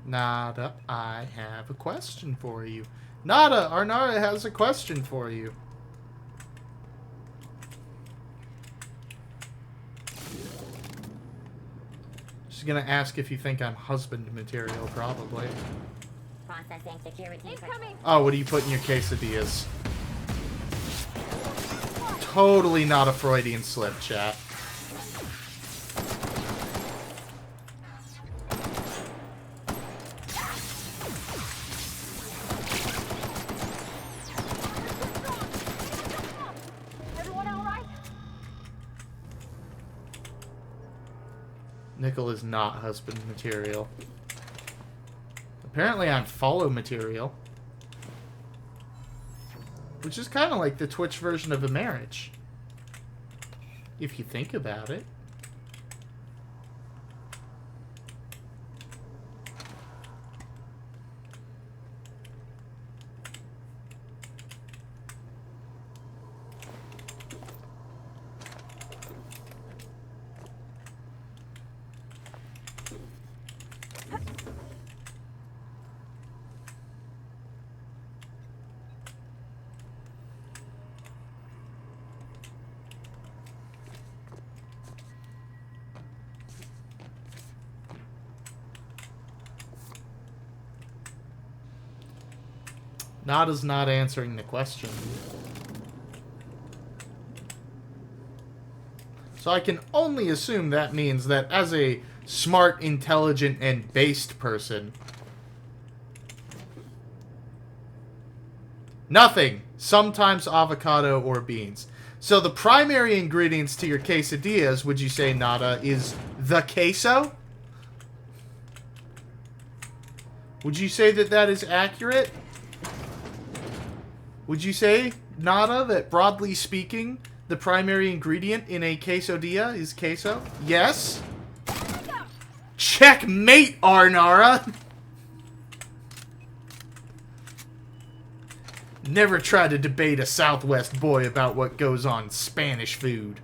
Nada, I have a question for you. Nada, Arnara has a question for you. She's gonna ask if you think I'm husband material, probably. Processing security. Incoming! Oh, what do you put in your quesadillas? Totally not a Freudian slip, chat. Everyone alright? Nickel is not husband material. Apparently I'm follow material. Which is kind of like the Twitch version of a marriage. If you think about it. Nada's not answering the question. So I can only assume that means that as a smart, intelligent, and based person... Nothing. Sometimes avocado or beans. So the primary ingredients to your quesadillas, would you say, Nada, is the queso? Would you say that that is accurate? Would you say, Nada, that broadly speaking, the primary ingredient in a quesadilla is queso? Yes? Checkmate, Arnara! Never try to debate a Southwest boy about what goes on Spanish food.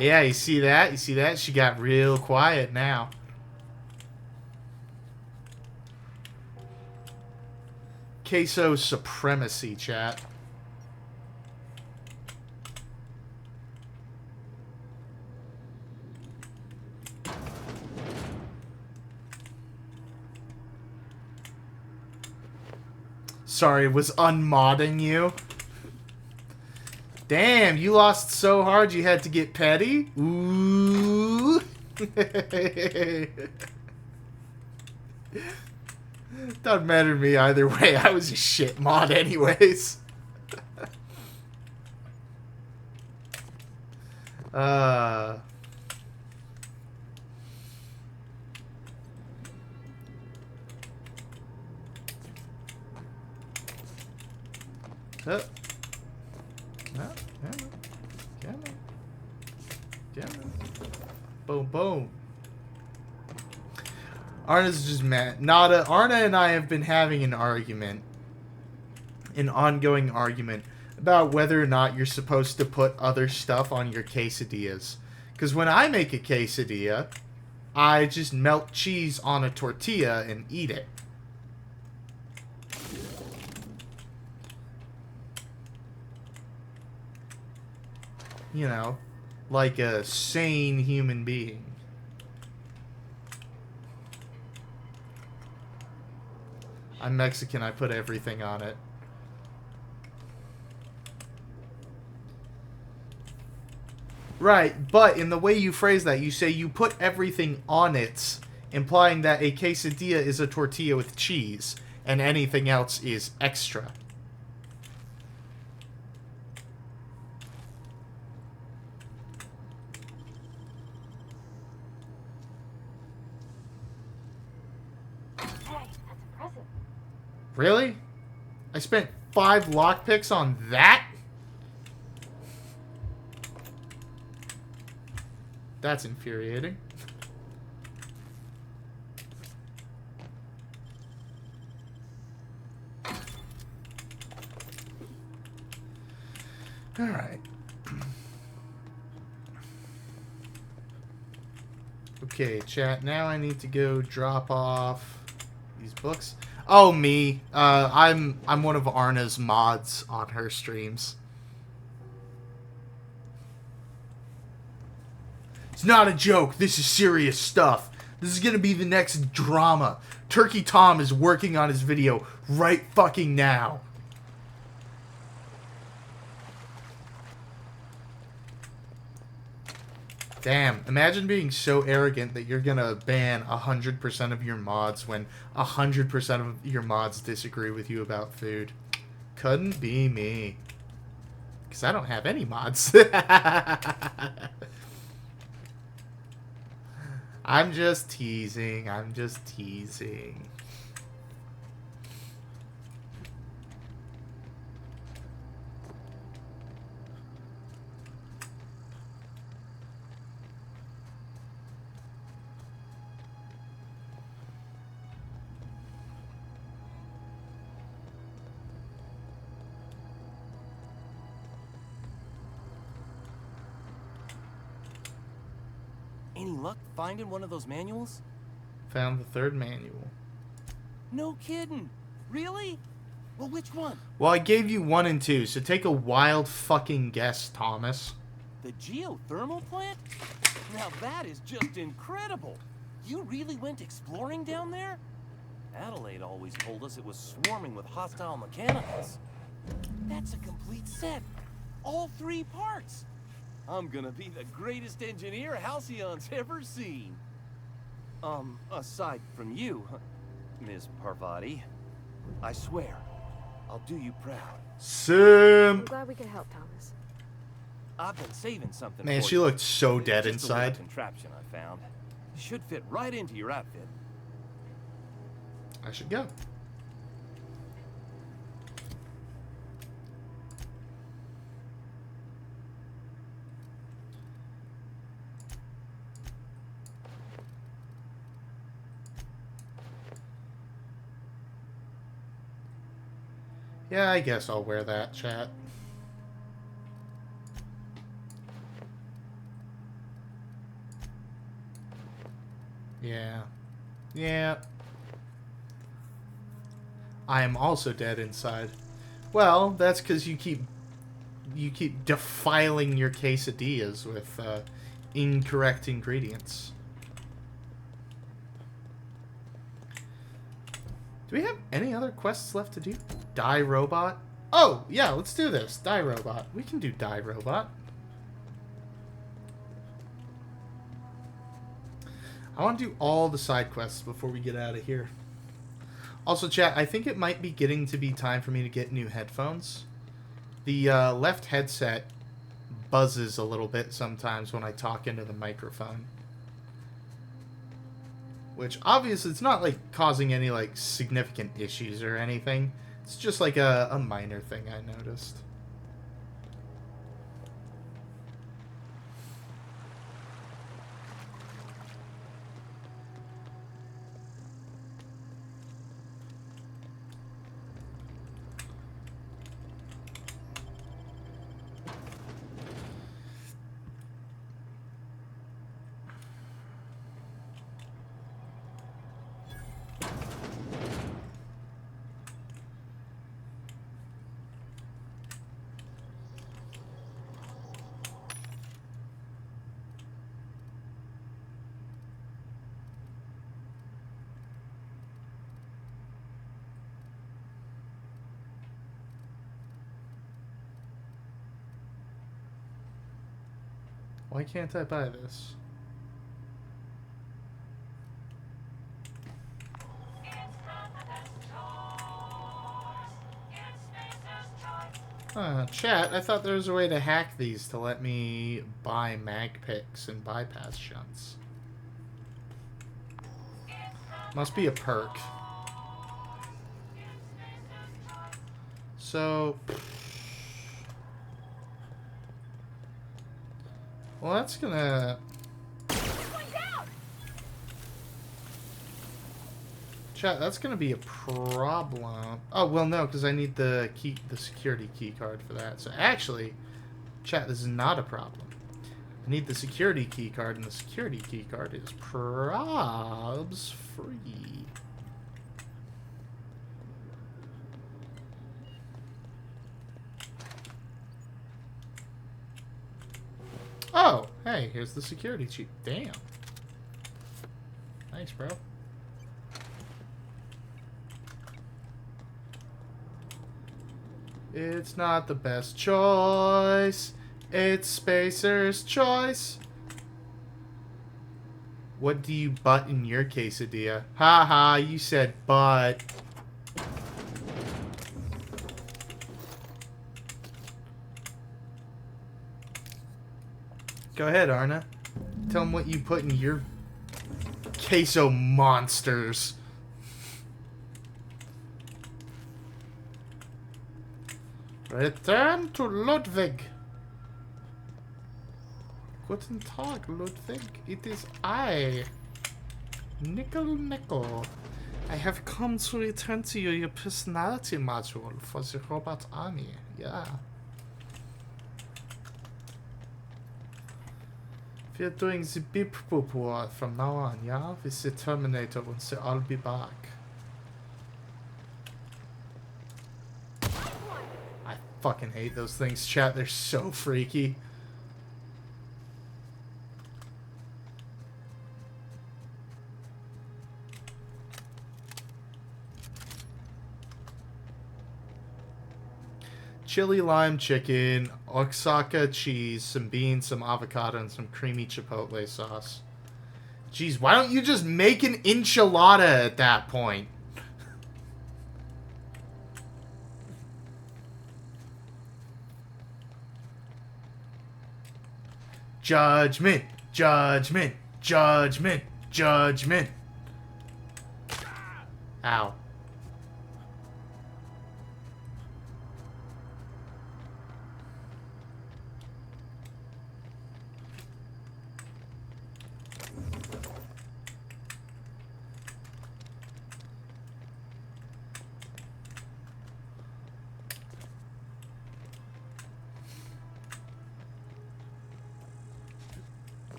Yeah, you see that? You see that? She got real quiet now. Queso supremacy, chat. Sorry, was unmodding you? Damn, you lost so hard you had to get petty? Ooh. Doesn't matter to me either way. I was a shit mod anyways. Oh. Boom, boom. Arna's just mad. Nada, Arna and I have been having an argument. An ongoing argument about whether or not you're supposed to put other stuff on your quesadillas. Because when I make a quesadilla, I just melt cheese on a tortilla and eat it. You know, like a sane human being. I'm Mexican, I put everything on it. Right, but in the way you phrase that, you say you put everything on it, implying that a quesadilla is a tortilla with cheese, and anything else is extra. Really? I spent 5 lockpicks on that? That's infuriating. Alright. Okay, chat. Now I need to go drop off these books. Oh, me. I'm one of Arna's mods on her streams. It's not a joke. This is serious stuff. This is gonna be the next drama. Turkey Tom is working on his video right fucking now. Damn, imagine being so arrogant that you're gonna ban 100% of your mods when 100% of your mods disagree with you about food. Couldn't be me. Because I don't have any mods. I'm just teasing. I'm just teasing. Any luck finding one of those manuals? Found the third manual. No kidding. Really? Well, which one? Well, I gave you 1 and 2, so take a wild fucking guess, Thomas. The geothermal plant? Now that is just incredible. You really went exploring down there? Adelaide always told us it was swarming with hostile mechanicals. That's a complete set. All 3 parts. I'm gonna be the greatest engineer Halcyon's ever seen. Aside from you, Ms. Parvati, I swear, I'll do you proud. I'm Simp. glad we could help, Thomas. I've been saving something Man, for she you. looked so dead Just a little inside. contraption I found. Should fit right into your outfit. I should go. Yeah, I guess I'll wear that, chat. Yeah. Yeah. I am also dead inside. Well, that's because you keep defiling your quesadillas with incorrect ingredients. Do we have any other quests left to do? Die Robot? Oh, yeah, let's do this. Die Robot. We can do Die Robot. I want to do all the side quests before we get out of here. Also, chat, I think it might be getting to be time for me to get new headphones. The left headset buzzes a little bit sometimes when I talk into the microphone. Which, obviously, it's not, like, causing any, like, significant issues or anything. It's just, like, a minor thing I noticed. Why can't I buy this? Chat, I thought there was a way to hack these to let me buy mag picks and bypass shunts. Must be a perk. So... well, that's gonna... chat, that's gonna be a problem. Oh, well, no, because I need the security key card for that. So actually, chat, this is not a problem. I need the security key card, and the security key card is probs free. Oh, hey, here's the security cheat. Damn. Thanks, bro. It's not the best choice. It's Spacer's choice. What do you butt in your quesadilla? Ha ha, you said butt. Go ahead, Arna. Tell them what you put in your queso monsters. Return to Ludwig. Guten Tag, Ludwig. It is I, Nickel. I have come to return to you your personality module for the robot army. Yeah. We're doing the beep boop war from now on, yeah? With the Terminator and the I'll be back. I fucking hate those things, chat. They're so freaky. Chili lime chicken, Oaxaca cheese, some beans, some avocado, and some creamy chipotle sauce. Jeez, why don't you just make an enchilada at that point? Judgment, judgment, judgment, judgment. Ow.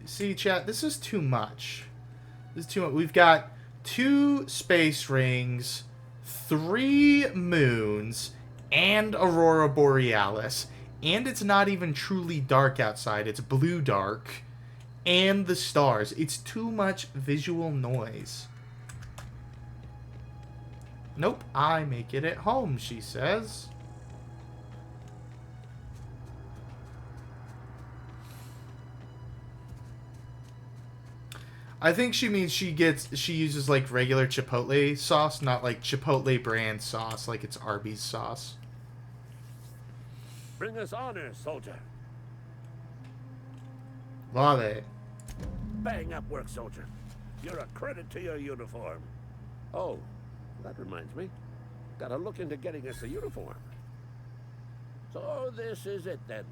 See, chat, this is too much. This is too much. We've got 2 space rings, 3 moons, and Aurora Borealis. And it's not even truly dark outside. It's blue dark. And the stars. It's too much visual noise. Nope, I make it at home, she says. I think she means she uses like regular Chipotle sauce, not like Chipotle brand sauce, like it's Arby's sauce. Bring us honor, soldier. Love it. Bang up work, soldier. You're a credit to your uniform. Oh, that reminds me. Gotta look into getting us a uniform. So this is it then.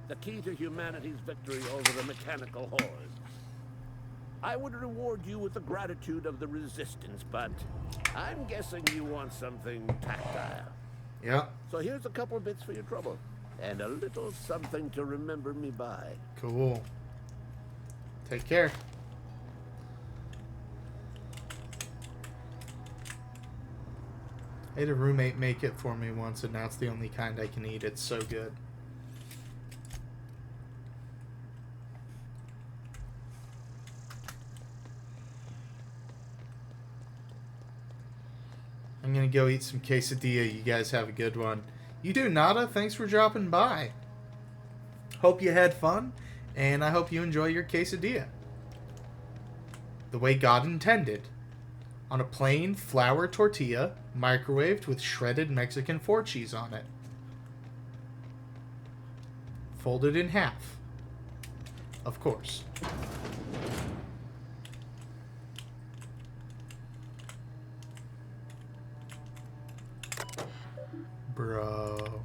The key to humanity's victory over the mechanical horde. I would reward you with the gratitude of the resistance, but I'm guessing you want something tactile. Yeah. So here's a couple bits for your trouble, and a little something to remember me by. Cool. Take care. I had a roommate make it for me once, and now it's the only kind I can eat. It's so good. I'm gonna go eat some quesadilla. You guys have a good one. You too, Nada. Thanks for dropping by. Hope you had fun, and I hope you enjoy your quesadilla. The way God intended. On a plain flour tortilla, microwaved with shredded Mexican 4 cheese on it. Folded in half. Of course. Bro.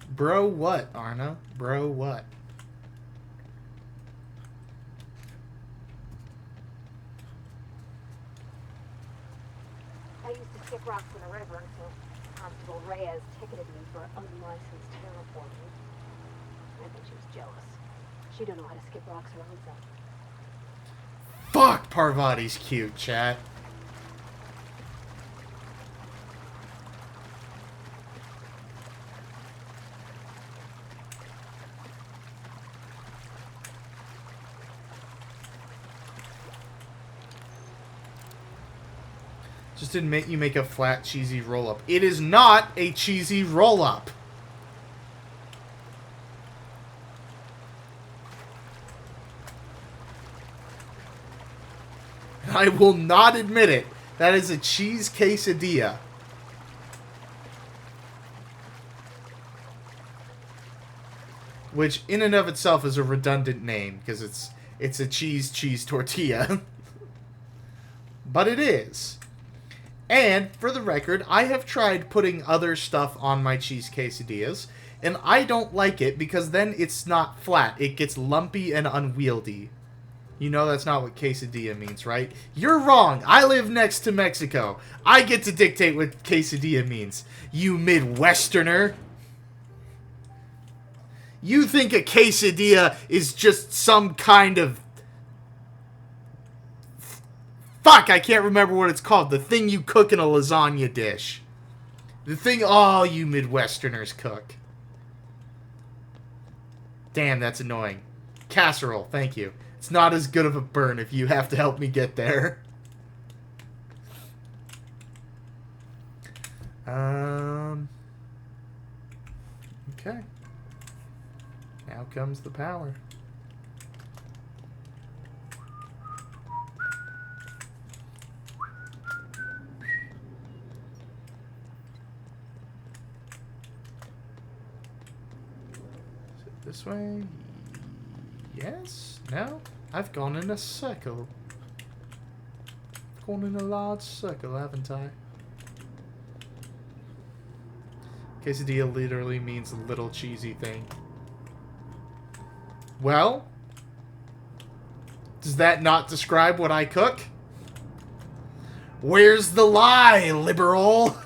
Bro what, Arna? Bro what? I used to skip rocks in the river until Constable Reyes ticketed me for unlicensed terraforming. I think she was jealous. She don't know how to skip rocks her own self. Fuck, Parvati's cute, chat. Just admit you make a flat, cheesy roll-up. It is not a cheesy roll-up. I will not admit it. That is a cheese quesadilla. Which, in and of itself, is a redundant name, because it's a cheese tortilla. But it is. And, for the record, I have tried putting other stuff on my cheese quesadillas, and I don't like it, because then it's not flat. It gets lumpy and unwieldy. You know that's not what quesadilla means, right? You're wrong. I live next to Mexico. I get to dictate what quesadilla means. You Midwesterner. You think a quesadilla is just some kind of... Fuck, I can't remember what it's called. The thing you cook in a lasagna dish. The thing all you Midwesterners cook. Damn, that's annoying. Casserole, thank you. It's not as good of a burn if you have to help me get there. Okay. Now comes the power. Is it this way? Yes? No? I've gone in a circle. I've gone in a large circle, haven't I? Quesadilla literally means little cheesy thing. Well? Does that not describe what I cook? Where's the lie, liberal?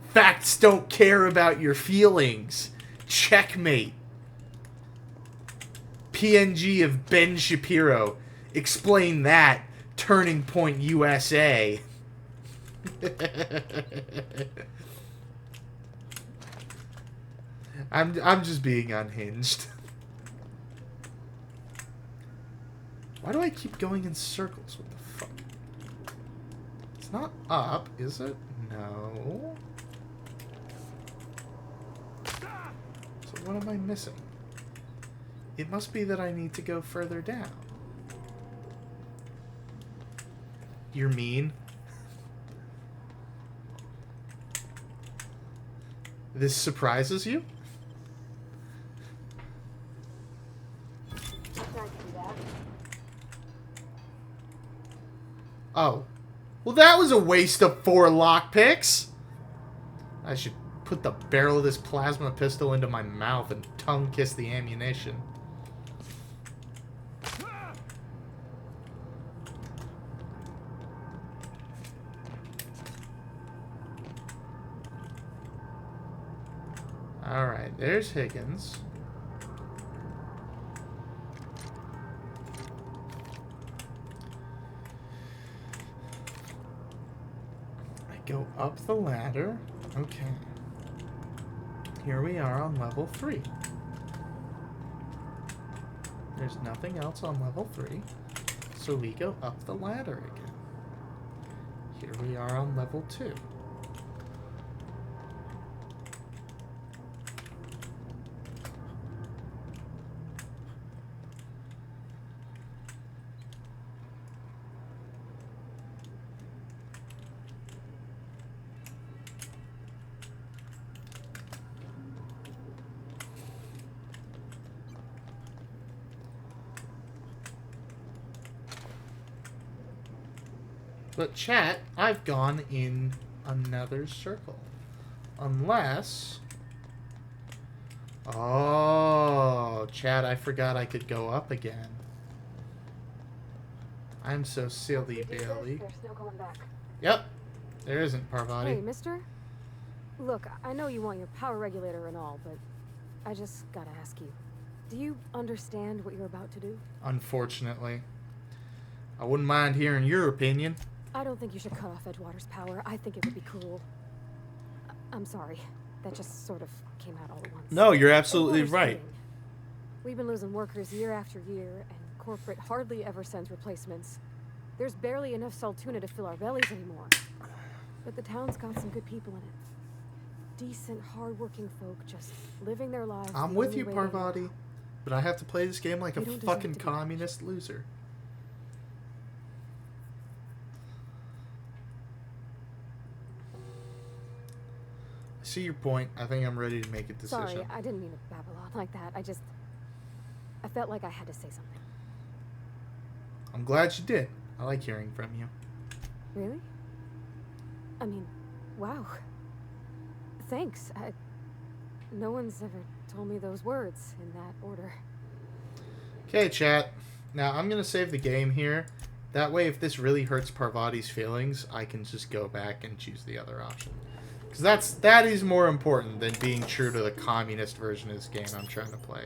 Facts don't care about your feelings. Checkmate. PNG of Ben Shapiro. Explain that. Turning Point USA. I'm just being unhinged. Why do I keep going in circles? What the fuck? It's not up, is it? No. So what am I missing? It must be that I need to go further down. You're mean. This surprises you? Oh. Well, that was a waste of 4 lockpicks. I should put the barrel of this plasma pistol into my mouth and tongue kiss the ammunition. Alright, there's Higgins. I go up the ladder. Okay. Here we are on level 3. There's nothing else on level 3. So we go up the ladder again. Here we are on level 2. But chat, I've gone in another circle. Unless... Oh, chat, I forgot I could go up again. I'm so silly, Bailey. There's no going back. Yep, there isn't, Parvati. Hey, mister? Look, I know you want your power regulator and all, but I just gotta ask you. Do you understand what you're about to do? Unfortunately. I wouldn't mind hearing your opinion. I don't think you should cut off Edgewater's power. I think it would be cruel. I'm sorry. That just sort of came out all at once. No, you're absolutely Edgewater's right. kidding. We've been losing workers year after year, and corporate hardly ever sends replacements. There's barely enough Saltuna to fill our bellies anymore. But the town's got some good people in it. Decent, hard-working folk just living their lives. I'm the with only you, way they know Parvati, how. but I have to play this game like a They don't deserve fucking to be communist loser. I see your point. I think I'm ready to make a decision. Sorry, I didn't mean to babble on like that. I felt like I had to say something. I'm glad you did. I like hearing from you. Really? I mean, wow. Thanks. No one's ever told me those words in that order. Okay, chat. Now, I'm going to save the game here. That way, if this really hurts Parvati's feelings, I can just go back and choose the other option. Because that is more important than being true to the communist version of this game I'm trying to play.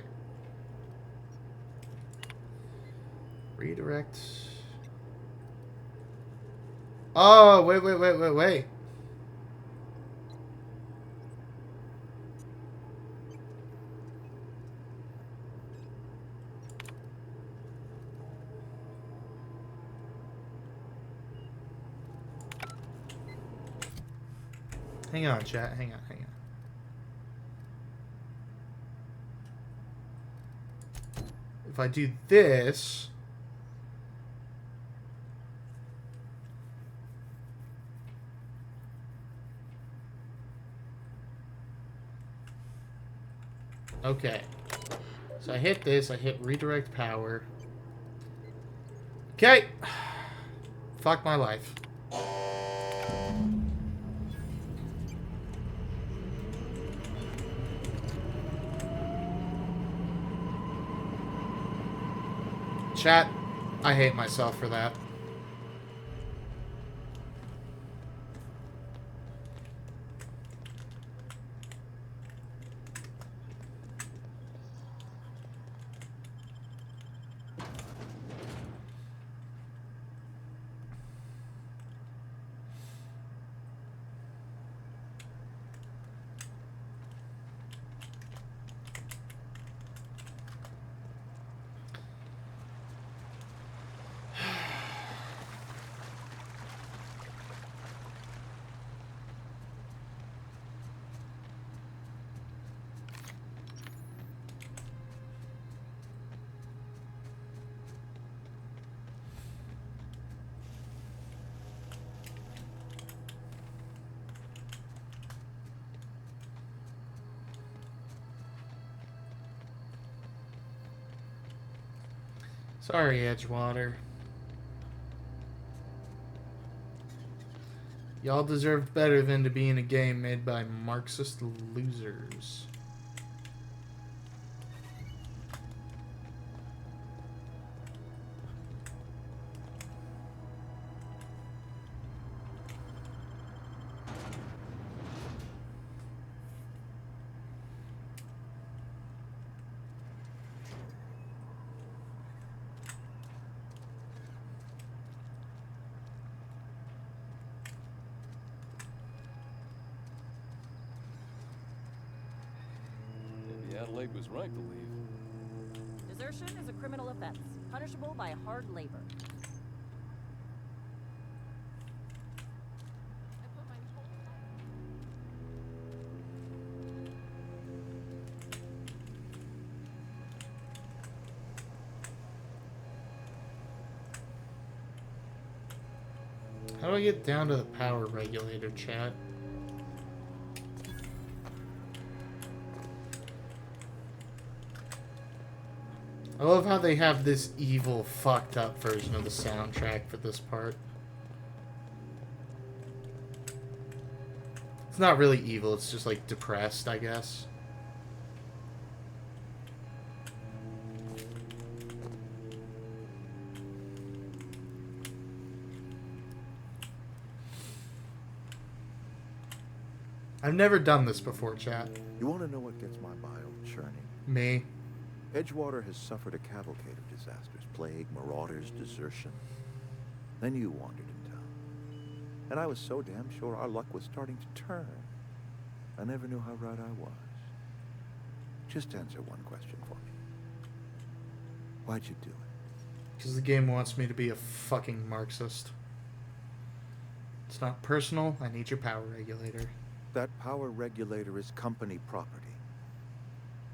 Redirect. Oh, wait. Hang on, chat. Hang on. If I do this... Okay. So I hit this, I hit redirect power. Okay. Fuck my life. Chat, I hate myself for that. Sorry, Edgewater. Y'all deserved better than to be in a game made by Marxist losers. Maybe Adelaide was right to leave. Desertion is a criminal offense, punishable by hard labor. How do I get down to the power regulator, chat? I love how they have this evil, fucked up version of the soundtrack for this part. It's not really evil, it's just like depressed, I guess. I've never done this before, chat. You want to know what gets my bile churning? Me. Edgewater has suffered a cavalcade of disasters. Plague, marauders, desertion. Then you wandered in town. And I was so damn sure our luck was starting to turn. I never knew how right I was. Just answer one question for me. Why'd you do it? Because the game wants me to be a fucking Marxist. It's not personal. I need your power regulator. That power regulator is company property.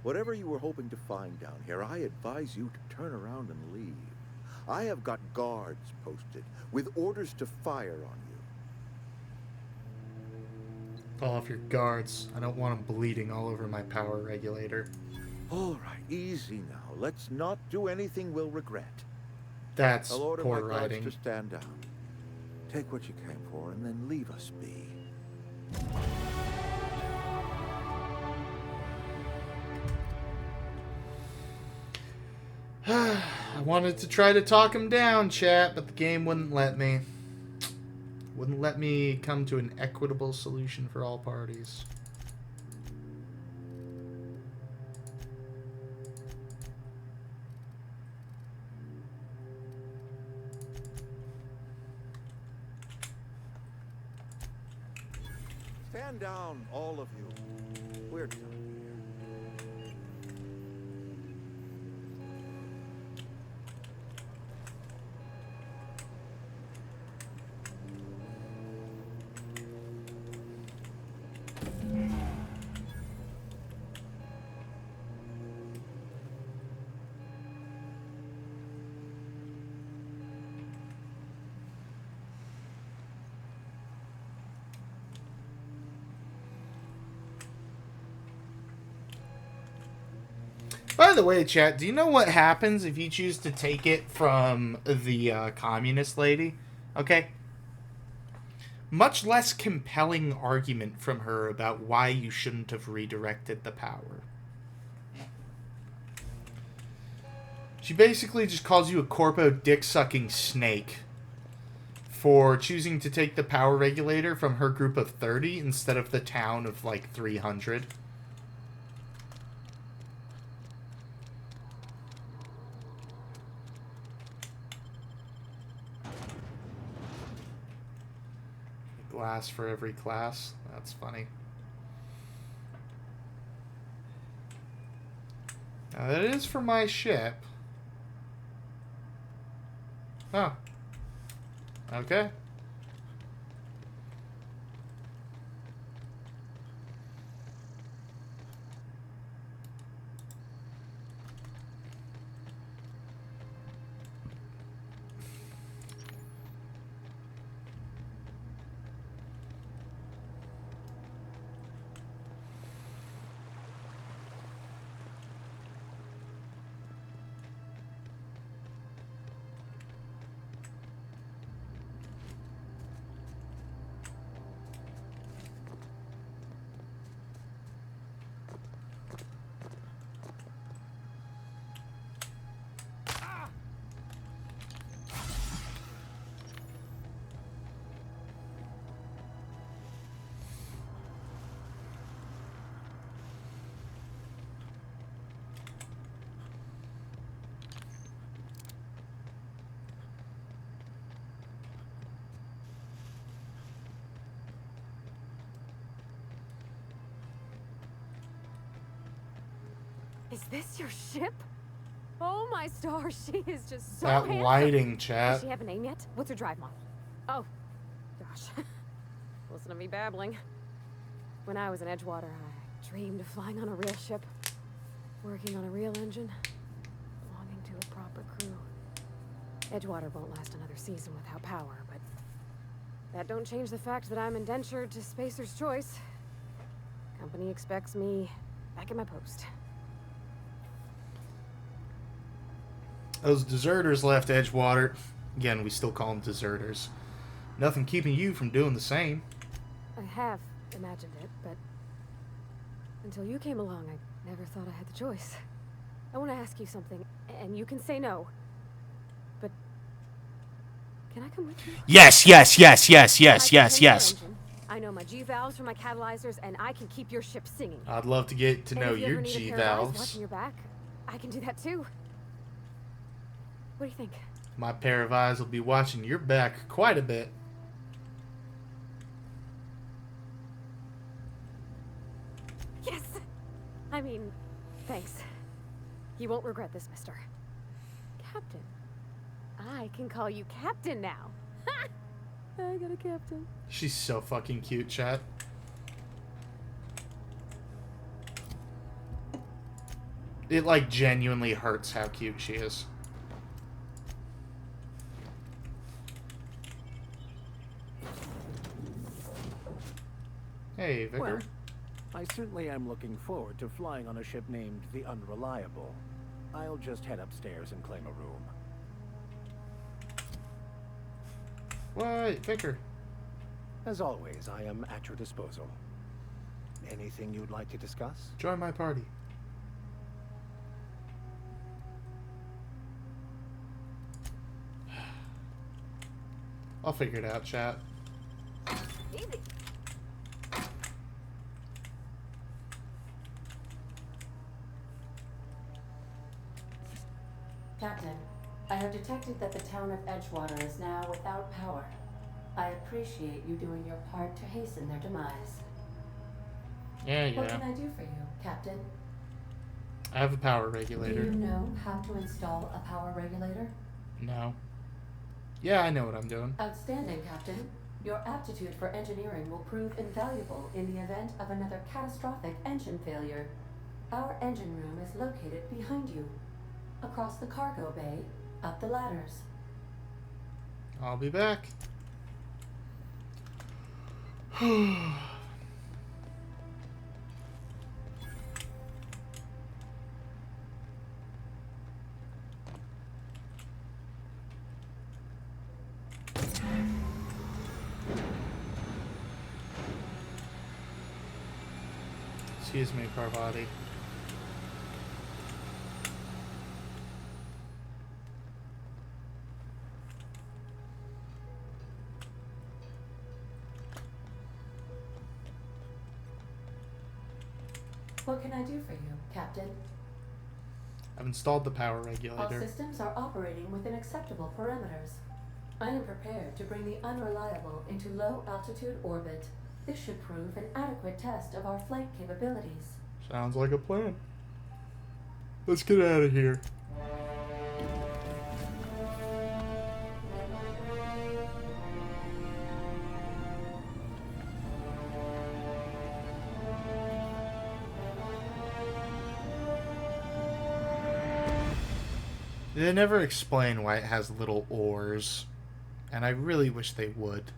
Whatever you were hoping to find down here, I advise you to turn around and leave. I have got guards posted with orders to fire on you. Call off your guards. I don't want them bleeding all over my power regulator. All right, easy now. Let's not do anything we'll regret. That's I'll order poor my guards writing. to stand down. Take what you came for and then leave us be. I wanted to try to talk him down, chat, but the game wouldn't let me. Wouldn't let me come to an equitable solution for all parties. Stand down, all of you. We're done here. By the way, chat, do you know what happens if you choose to take it from the communist lady? Okay. Much less compelling argument from her about why you shouldn't have redirected the power. She basically just calls you a corpo dick-sucking snake for choosing to take the power regulator from her group of 30 instead of the town of like 300. Glass for every class. That's funny. Now that is for my ship. Oh. Okay. Is this your ship? Oh my stars, she is just so That handsome. lighting, Does chat. she have a name yet? What's her drive model? Oh, gosh. Listen to me babbling. When I was in Edgewater, I dreamed of flying on a real ship, working on a real engine, belonging to a proper crew. Edgewater won't last another season without power, but that don't change the fact that I'm indentured to Spacer's Choice. Company expects me back at my post. Those deserters left Edgewater. Again, we still call them deserters. Nothing keeping you from doing the same. I have imagined it, but until you came along, I never thought I had the choice. I want to ask you something, and you can say no, but can I come with you? Yes, yes, yes, yes, I yes, can yes, tend your yes. engine. I know my G-valves from my catalyzers, and I can keep your ship singing. I'd love to get to And know if you your ever need a pair of eyes G-valves. watching your back, I can do that too. What do you think? My pair of eyes will be watching your back quite a bit. Yes! I mean, thanks. You won't regret this, mister. Captain, I can call you Captain now. Ha! I got a captain. She's so fucking cute, chat. It, like, genuinely hurts how cute she is. Hey, Vicar. Well, I certainly am looking forward to flying on a ship named the Unreliable. I'll just head upstairs and claim a room. What? Vicar? As always, I am at your disposal. Anything you'd like to discuss? Join my party. I'll figure it out, chat. Easy. Captain, I have detected that the town of Edgewater is now without power. I appreciate you doing your part to hasten their demise. Yeah. What can I do for you, Captain? I have a power Do regulator. you know how to install a power regulator? No. Yeah, I know what I'm doing. Outstanding, Captain. Your aptitude for engineering will prove invaluable in the event of another catastrophic engine failure. Our engine room is located behind you. Across the cargo bay, up the ladders. I'll be back. Excuse me, Parvati. What can I do for you, Captain? I've installed the power All regulator. systems are operating within acceptable parameters. I am prepared to bring the Unreliable into low-altitude orbit. This should prove an adequate test of our flight capabilities. Sounds like a plan. Let's get out of here. They never explain why it has little oars, and I really wish they would.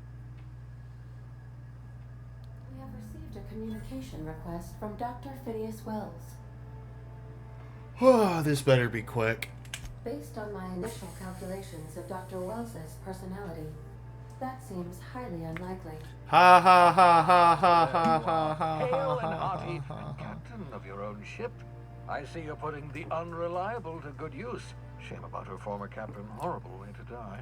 We have received a communication request from Dr. Phineas Wells. Oh, this better be quick. Based on my initial calculations of Dr. Wells's personality, that seems highly unlikely. Ha ha ha ha ha ha ha ha Hail ha and hearty, ha. captain of your own ship. I see you're putting the Unreliable to good use. Shame about her former captain. Horrible way to die.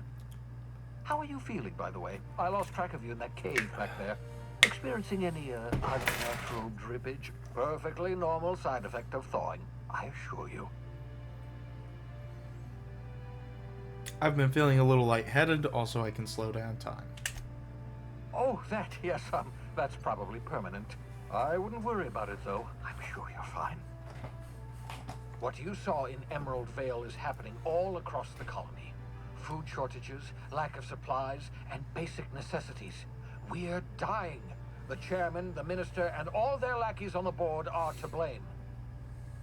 How are you feeling, by the way? I lost track of you in that cave back there. Experiencing any unnatural drippage? Perfectly normal side effect of thawing, I assure you. I've been feeling a little lightheaded, also I can slow down time. Oh, that, yes, that's probably permanent. I wouldn't worry about it, though. I'm sure you're fine. What you saw in Emerald Vale is happening all across the colony. Food shortages, lack of supplies, and basic necessities. We're dying. The chairman, the minister, and all their lackeys on the board are to blame.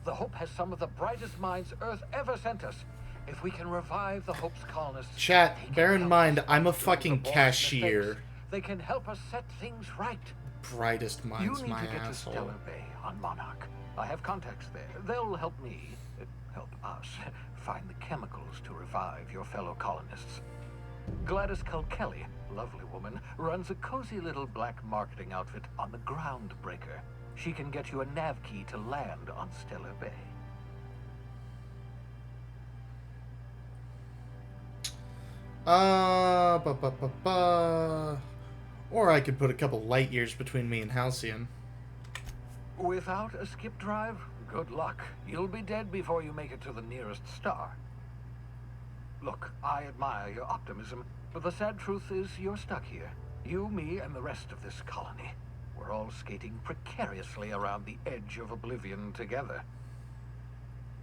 The Hope has some of the brightest minds Earth ever sent us. If we can revive the Hope's colonists... Chat, bear in mind, I'm a fucking the board's cashier. mistakes, they can help us set things right. Brightest minds, You need my to get asshole. to Stellar Bay on Monarch. I have contacts there. They'll help me, help us, find the chemicals to revive your fellow colonists. Gladys Kilkelly, lovely woman, runs a cozy little black marketing outfit on the Groundbreaker. She can get you a nav key to land on Stellar Bay. Or I could put a couple light years between me and Halcyon. Without a skip drive, good luck. You'll be dead before you make it to the nearest star. Look, I admire your optimism, but the sad truth is you're stuck here. You, me, and the rest of this colony. We're all skating precariously around the edge of oblivion together.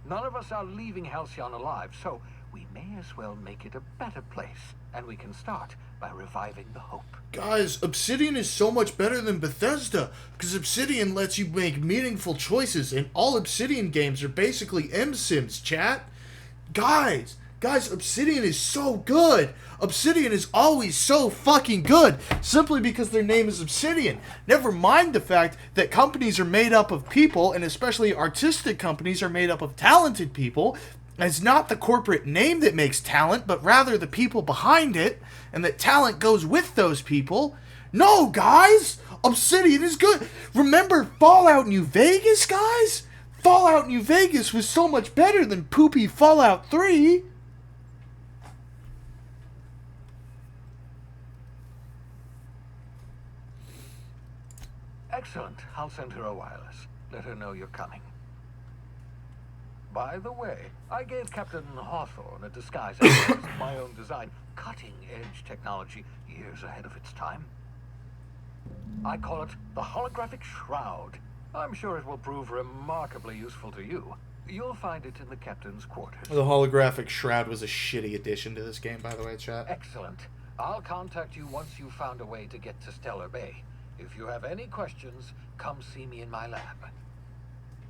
None of us are leaving Halcyon alive, so we may as well make it a better place, and we can start by reviving the hope. Guys, Obsidian is so much better than Bethesda, because Obsidian lets you make meaningful choices, and all Obsidian games are basically M-Sims, chat. Guys, Obsidian is so good. Obsidian is always so fucking good, simply because their name is Obsidian. Never mind the fact that companies are made up of people, and especially artistic companies are made up of talented people. It's not the corporate name that makes talent, but rather the people behind it, and that talent goes with those people. No, guys! Obsidian is good. Remember Fallout New Vegas, guys? Fallout New Vegas was so much better than poopy Fallout 3. Excellent. I'll send her a wireless. Let her know you're coming. By the way, I gave Captain Hawthorne a disguise of my own design. Cutting-edge technology, years ahead of its time. I call it the holographic shroud. I'm sure it will prove remarkably useful to you. You'll find it in the captain's quarters. The holographic shroud was a shitty addition to this game, by the way, chat. Excellent. I'll contact you once you've found a way to get to Stellar Bay. If you have any questions, come see me in my lab.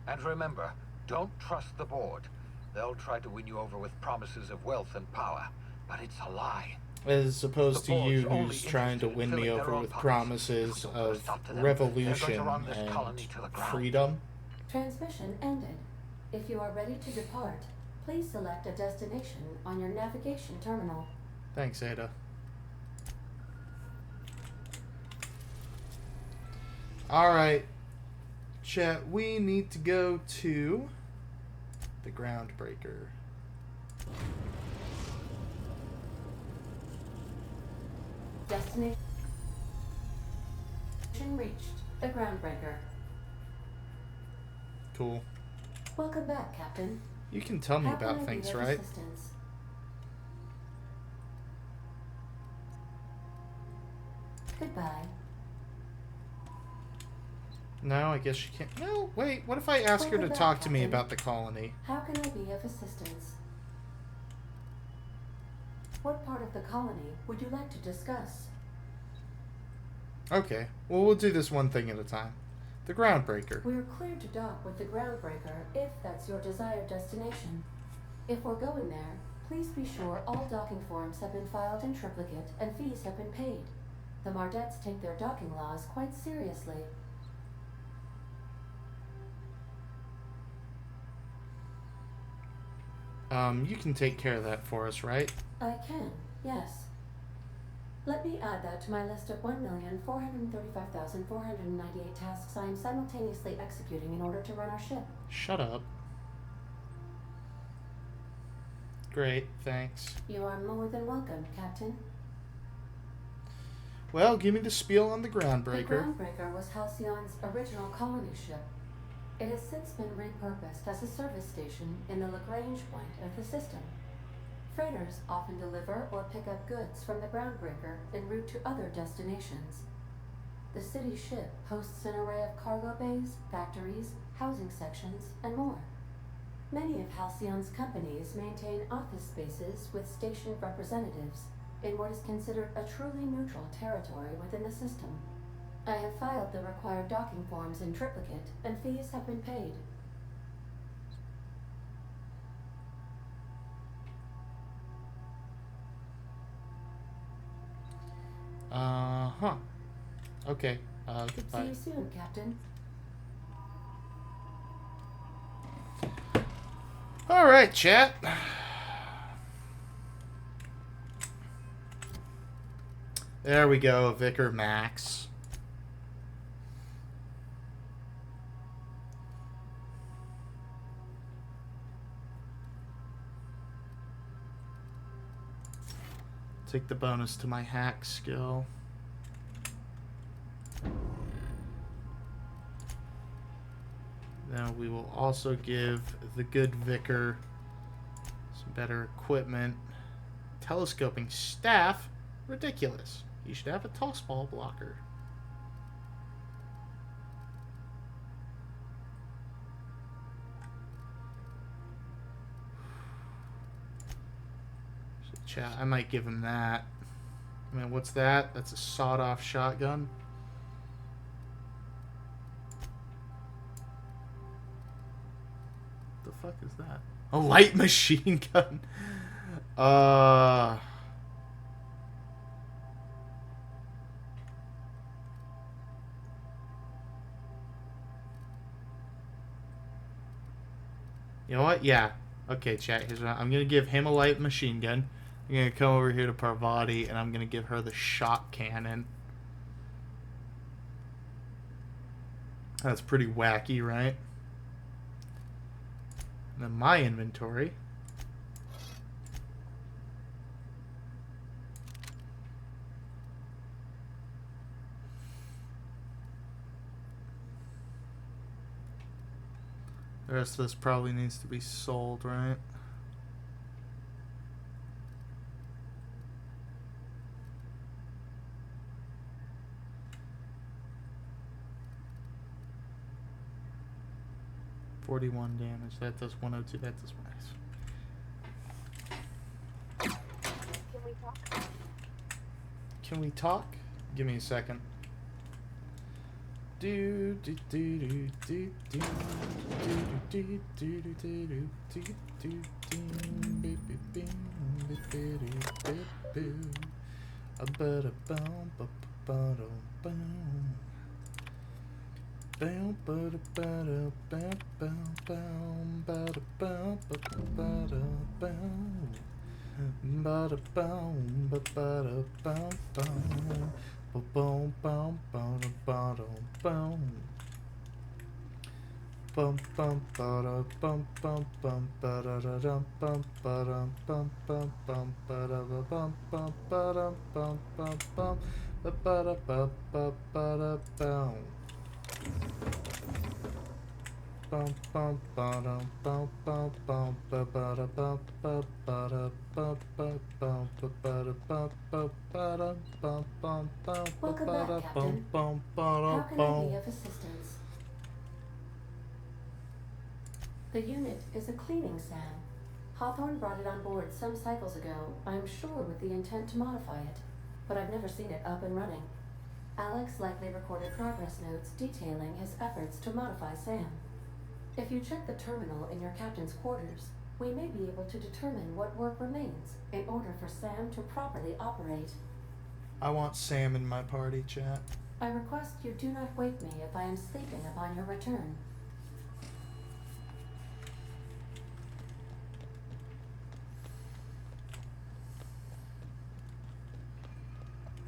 And remember, don't trust the board. They'll try to win you over with promises of wealth and power, but it's a lie. As opposed to you who's trying to win me over with promises of revolution and freedom. Transmission ended. If you are ready to depart, please select a destination on your navigation terminal. Thanks, Ada. Alright, chat, we need to go to the Groundbreaker. Destination reached. The Groundbreaker. Cool. Welcome back, Captain. You can tell me How can about I be things, of right? assistance? Goodbye. No, I guess you can't. No, wait, what if I ask her to talk to me about the colony? How can I be of assistance? What part of the colony would you like to discuss? Okay, well, we'll do this one thing at a time. The Groundbreaker. We're cleared to dock with the Groundbreaker if that's your desired destination. If we're going there, please be sure all docking forms have been filed in triplicate and fees have been paid. The Mardettes take their docking laws quite seriously. You can take care of that for us, right? I can, yes. Let me add that to my list of 1,435,498 tasks I am simultaneously executing in order to run our ship. Shut up. Great, thanks. You are more than welcome, Captain. Well, give me the spiel on the Groundbreaker. The Groundbreaker was Halcyon's original colony ship. It has since been repurposed as a service station in the Lagrange point of the system. Freighters often deliver or pick up goods from the Groundbreaker en route to other destinations. The city ship hosts an array of cargo bays, factories, housing sections, and more. Many of Halcyon's companies maintain office spaces with station representatives in what is considered a truly neutral territory within the system. I have filed the required docking forms in triplicate, and fees have been paid. Uh-huh. Okay, goodbye. See you soon, Captain. Alright, chat. There we go, Vicar Max. Take the bonus to my hack skill. Now we will also give the good vicar some better equipment. Telescoping staff? Ridiculous. You should have a toss ball blocker. Chat, I might give him that. I mean, what's that? That's a sawed-off shotgun. The fuck is that? A light machine gun. You know what? Yeah. Okay, chat. Here's what I'm gonna give him a light machine gun. I'm gonna come over here to Parvati and I'm gonna give her the shot cannon. That's pretty wacky, right? And then my inventory. The rest of this probably needs to be sold, right? $41 damage. That does 102. That does nice. Can we talk? Can we talk? Give me a second. Do do do do do do do do do do do do Bum bum ba bum bum bum ba da dum bum ba dum bum bum bum ba da bum bum ba dum bum bum bum ba da ba da bum. Bum bum ba dum bum bum bum ba da bum ba da bum bum bum ba da bum ba da bum bum bum Welcome ba da back, bum Captain. bum ba da How can I bum. be of assistance? The unit is a cleaning SAM. Hawthorne brought it on board some cycles ago, I'm sure with the intent to modify it, but I've never seen it up and running. Alex likely recorded progress notes detailing his efforts to modify SAM. If you check the terminal in your captain's quarters, we may be able to determine what work remains in order for SAM to properly operate. I want Sam in my party, chat. I request you do not wake me if I am sleeping upon your return.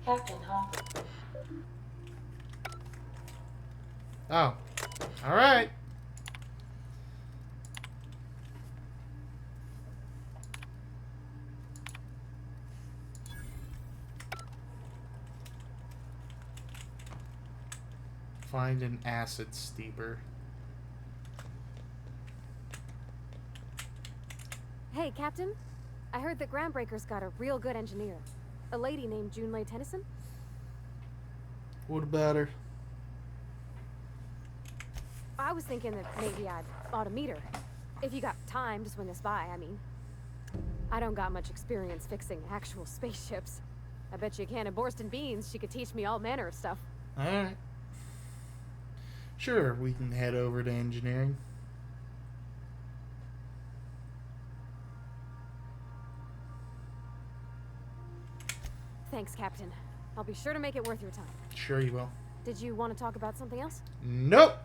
Captain Hawthorne. Oh. Alright. Find an acid steeper. Hey, Captain. I heard that Groundbreaker's got a real good engineer. A lady named Junlei Tennyson? What about her? I was thinking that maybe I ought to meet her. If you got time to swing us by, I mean. I don't got much experience fixing actual spaceships. I bet you a can of Borston beans she could teach me all manner of stuff. Alright. Sure, we can head over to engineering. Thanks, Captain. I'll be sure to make it worth your time. Sure you will. Did you want to talk about something else? Nope.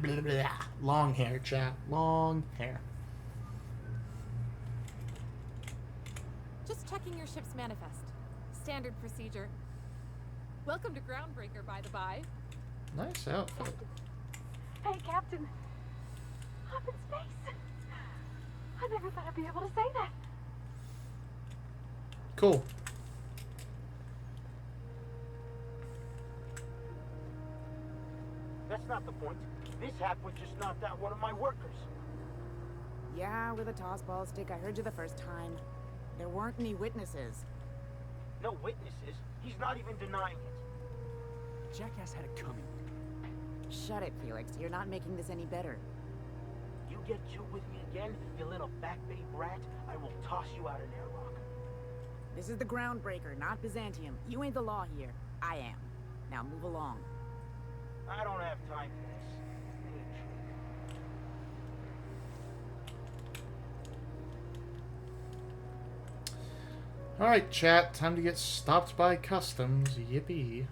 Blah, blah, blah. Long hair, chat. Long hair. Just checking your ship's manifest. Standard procedure. Welcome to Groundbreaker, by the by. Nice outfit. Hey, Captain. I'm in space. I never thought I'd be able to say that. Cool. That's not the point. This hack was just knocked out one of my workers. Yeah, with a tossball stick. I heard you the first time. There weren't any witnesses. No witnesses? He's not even denying it. Jackass had it coming. Shut it, Felix. You're not making this any better. You get two with me again, you little backbait brat, I will toss you out an airlock. This is the Groundbreaker, not Byzantium. You ain't the law here. I am. Now move along. I don't have time for this. Alright, chat. Time to get stopped by customs. Yippee.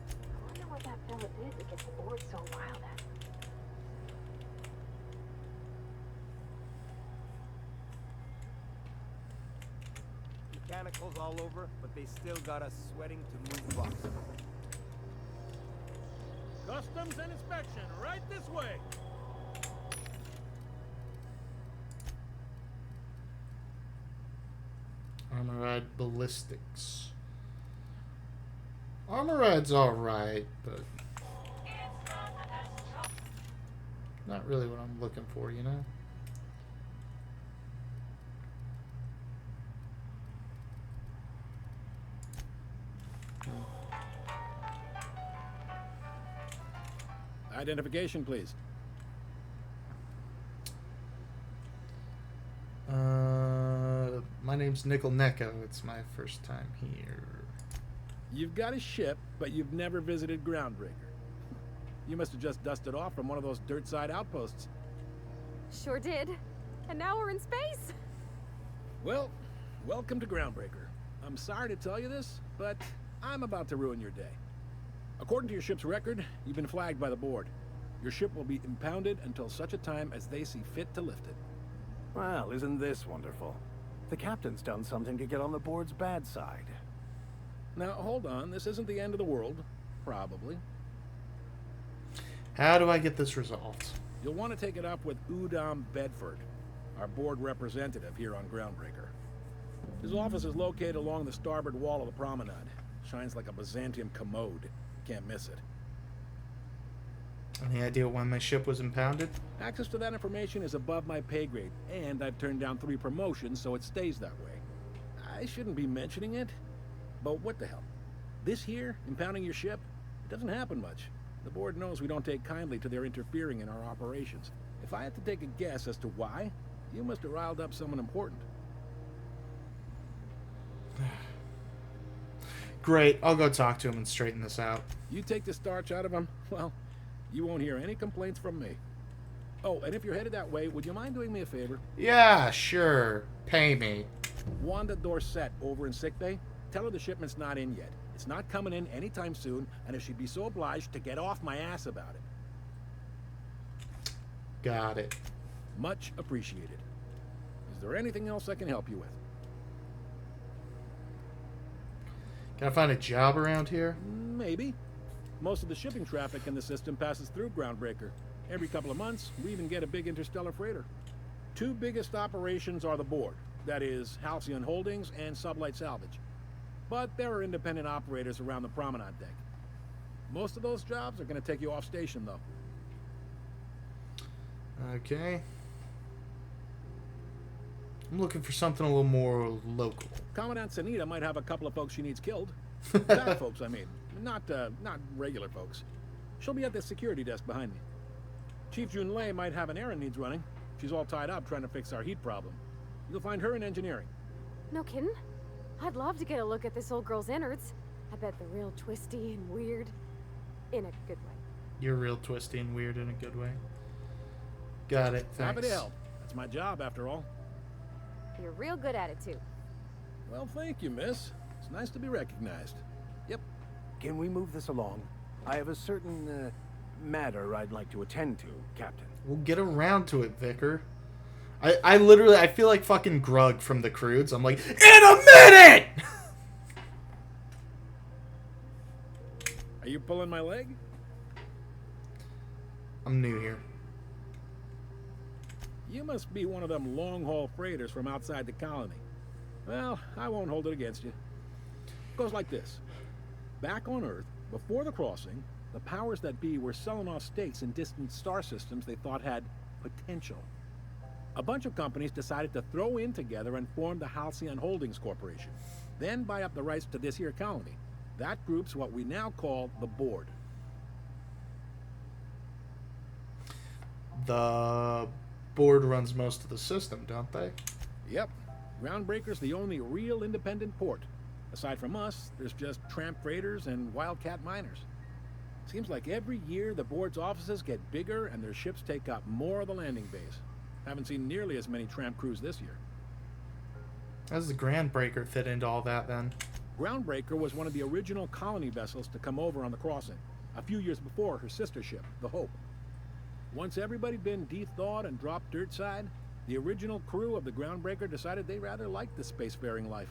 I wonder what that fella did to get the board so wild at. Mechanicals all over, but they still got us sweating to move boxes. Customs and inspection, right this way. Armoride ballistics. Armoride's alright, but not really what I'm looking for, you know? Identification, please. My name's Nickel Necco. It's my first time here. You've got a ship, but you've never visited Groundbreaker. You must have just dusted off from one of those dirt-side outposts. Sure did. And now we're in space. Well, welcome to Groundbreaker. I'm sorry to tell you this, but I'm about to ruin your day. According to your ship's record, you've been flagged by the board. Your ship will be impounded until such a time as they see fit to lift it. Well, isn't this wonderful? The captain's done something to get on the board's bad side. Now, hold on. This isn't the end of the world. Probably. How do I get this resolved? You'll want to take it up with Udom Bedford, our board representative here on Groundbreaker. His office is located along the starboard wall of the promenade. Shines like a Byzantium commode. Can't miss it. Any idea when my ship was impounded? Access to that information is above my pay grade, and I've turned down 3 promotions, so it stays that way. I shouldn't be mentioning it, but what the hell? This here, impounding your ship, it doesn't happen much. The board knows we don't take kindly to their interfering in our operations. If I had to take a guess as to why, you must have riled up someone important. Great, I'll go talk to him and straighten this out. You take the starch out of him, well, you won't hear any complaints from me. Oh, and if you're headed that way, would you mind doing me a favor? Yeah, sure. Pay me. Wanda Dorset over in sickbay, tell her the shipment's not in yet. It's not coming in anytime soon, and if she'd be so obliged to get off my ass about it. Got it. Much appreciated. Is there anything else I can help you with? Can I find a job around here? Maybe. Most of the shipping traffic in the system passes through Groundbreaker. Every couple of months, we even get a big interstellar freighter. 2 biggest operations are the board. That is, Halcyon Holdings and Sublight Salvage. But there are independent operators around the promenade deck. Most of those jobs are going to take you off station, though. Okay. I'm looking for something a little more local. Commandant Sanita might have a couple of folks she needs killed. Bad folks, I mean. Not regular folks. She'll be at the security desk behind me. Chief Jun Lei might have an errand needs running. She's all tied up trying to fix our heat problem. You'll find her in engineering. No kidding? I'd love to get a look at this old girl's innards. I bet they're real twisty and weird. In a good way. You're real twisty and weird in a good way. Got it, thanks. Happy to help. That's my job, after all. You're real good at it, too. Well, thank you, miss. It's nice to be recognized. Yep. Can we move this along? I have a certain, matter I'd like to attend to, Captain. We'll get around to it, Vicar. I literally, I feel like fucking Grug from the Croods. I'm like, in a minute! Are you pulling my leg? I'm new here. You must be one of them long-haul freighters from outside the colony. Well, I won't hold it against you. Goes like this. Back on Earth, before the crossing, the powers that be were selling off stakes in distant star systems they thought had potential. A bunch of companies decided to throw in together and form the Halcyon Holdings Corporation, then buy up the rights to this here colony. That group's what we now call the Board. The Board runs most of the system, don't they? Yep. Groundbreaker's the only real independent port. Aside from us, there's just tramp freighters and wildcat miners. Seems like every year the Board's offices get bigger and their ships take up more of the landing base. Haven't seen nearly as many tramp crews this year. How does the Groundbreaker fit into all that then? Groundbreaker was one of the original colony vessels to come over on the crossing, a few years before her sister ship, the Hope. Once everybody'd been de-thawed and dropped dirt side, the original crew of the Groundbreaker decided they rather liked the spacefaring life.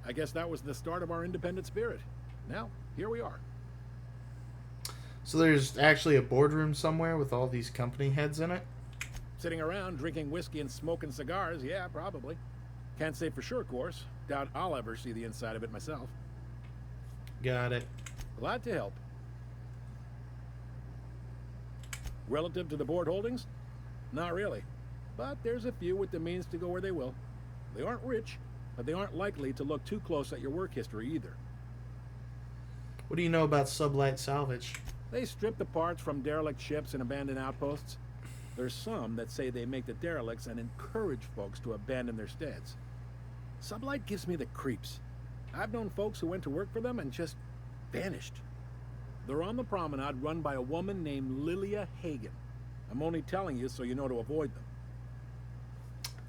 I guess that was the start of our independent spirit. Now, here we are. So there's actually a boardroom somewhere with all these company heads in it? Sitting around drinking whiskey and smoking cigars, yeah, probably. Can't say for sure, of course. Doubt I'll ever see the inside of it myself. Got it. Glad to help. Relative to the Board holdings? Not really. But there's a few with the means to go where they will. They aren't rich, but they aren't likely to look too close at your work history either. What do you know about sublight salvage? They strip the parts from derelict ships and abandoned outposts. There's some that say they make the derelicts and encourage folks to abandon their steads. Sublight gives me the creeps. I've known folks who went to work for them and just vanished. They're on the promenade run by a woman named Lilia Hagen. I'm only telling you so you know to avoid them.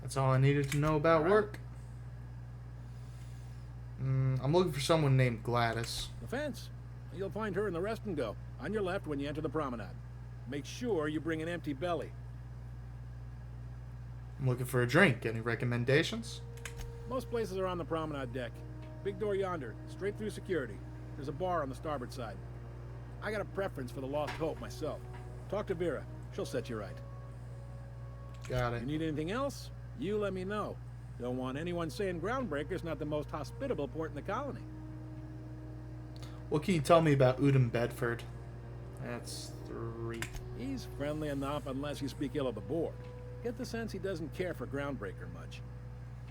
That's all I needed to know about work. I'm looking for someone named Gladys. The fence. You'll find her in the rest and go, on your left when you enter the promenade. Make sure you bring an empty belly. I'm looking for a drink. Any recommendations? Most places are on the promenade deck. Big door yonder, straight through security. There's a bar on the starboard side. I got a preference for the Lost Hope myself. Talk to Vera. She'll set you right. Got it. You need anything else? You let me know. Don't want anyone saying Groundbreaker's not the most hospitable port in the colony. What can you tell me about Udom Bedford? That's 3. He's friendly enough unless you speak ill of the Board. Get the sense he doesn't care for Groundbreaker much.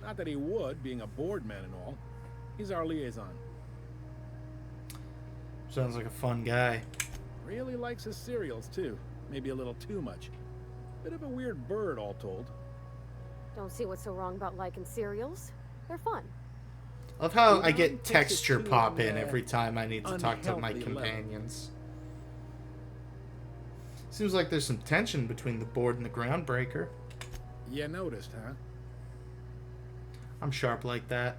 Not that he would, being a Board man and all. He's our liaison. Sounds like a fun guy. Really likes his cereals, too. Maybe a little too much. Bit of a weird bird, all told. Don't see what's so wrong about liking cereals. They're fun. Love how I get texture pop in every time I need to talk to my unhealthy companions. Seems like there's some tension between the Board and the Groundbreaker. You noticed, huh? I'm sharp like that.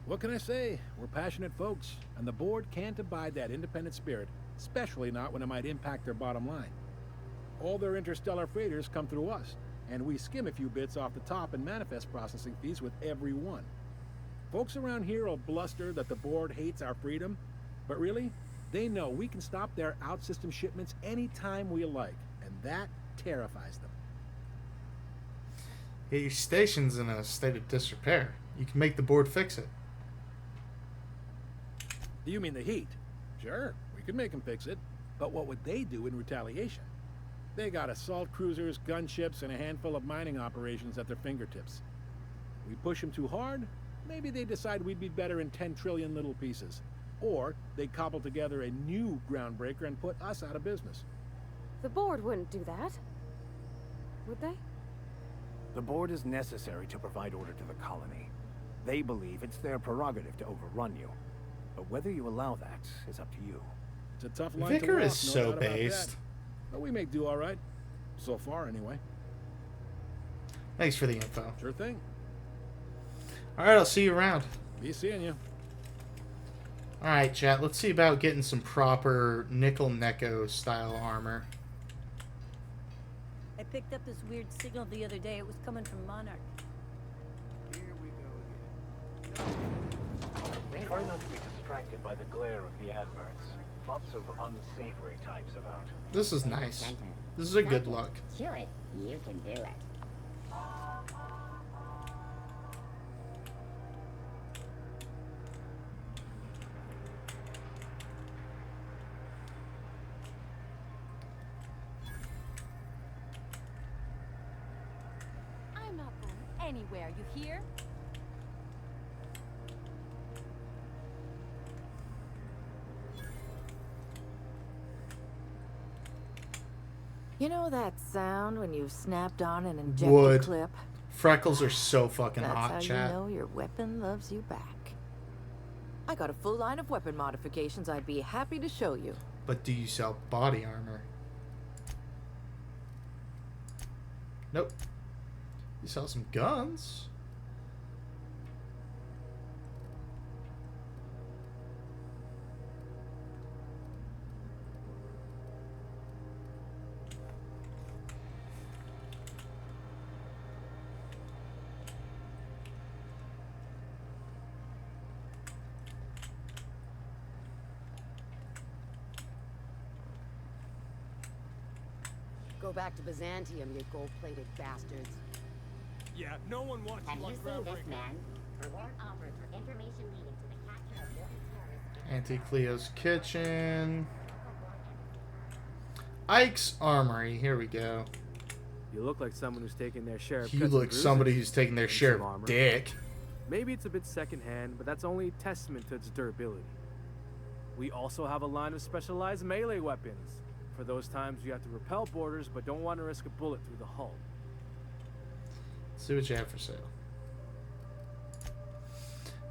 What can I say? We're passionate folks, and the Board can't abide that independent spirit, especially not when it might impact their bottom line. All their interstellar freighters come through us, and we skim a few bits off the top and manifest processing fees with every one. Folks around here will bluster that the Board hates our freedom, but really, they know we can stop their out-system shipments anytime we like, and that terrifies them. Yeah, your station's in a state of disrepair. You can make the Board fix it. You mean the heat? Sure, we could make them fix it, but what would they do in retaliation? They got assault cruisers, gunships, and a handful of mining operations at their fingertips. We push them too hard, maybe they decide we'd be better in 10 trillion little pieces. Or they'd cobble together a new Groundbreaker and put us out of business. The Board wouldn't do that. Would they? The Board is necessary to provide order to the colony. They believe it's their prerogative to overrun you. But whether you allow that is up to you. It's a tough line Vicar to walk, is so no doubt about based. that. But we make do all right. So far, anyway. Thanks for the info. Sure thing. Alright, I'll see you around. Be seeing you. Alright, chat. Let's see about getting some proper Nickel Neko style armor. I picked up this weird signal the other day. It was coming from Monarch. Here we go again. Try not to be distracted by the glare of the adverts. Lots of unsavory types about. This is nice. This is a good look. Do it. You can do it. anywhere, you hear? You know that sound when you've snapped on an injector Wood. clip? Freckles are so fucking That's hot, how chat. you know your weapon loves you back. I got a full line of weapon modifications I'd be happy to show you. But do you sell body armor? Nope. You sell some guns? Go back to Byzantium, you gold-plated bastards. Yeah, no one wants Have you you like seen Ground this Breaker. man? Reward offered for information leading to the capture of wanted terrorists. Auntie Cleo's kitchen. Ike's Armory. Here we go. You look like someone who's taking their share of You cuts look and bruises somebody who's taking their and share some of armor. dick. Maybe it's a bit secondhand, but that's only testament to its durability. We also have a line of specialized melee weapons. For those times you have to repel boarders but don't want to risk a bullet through the hull. See what you have for sale.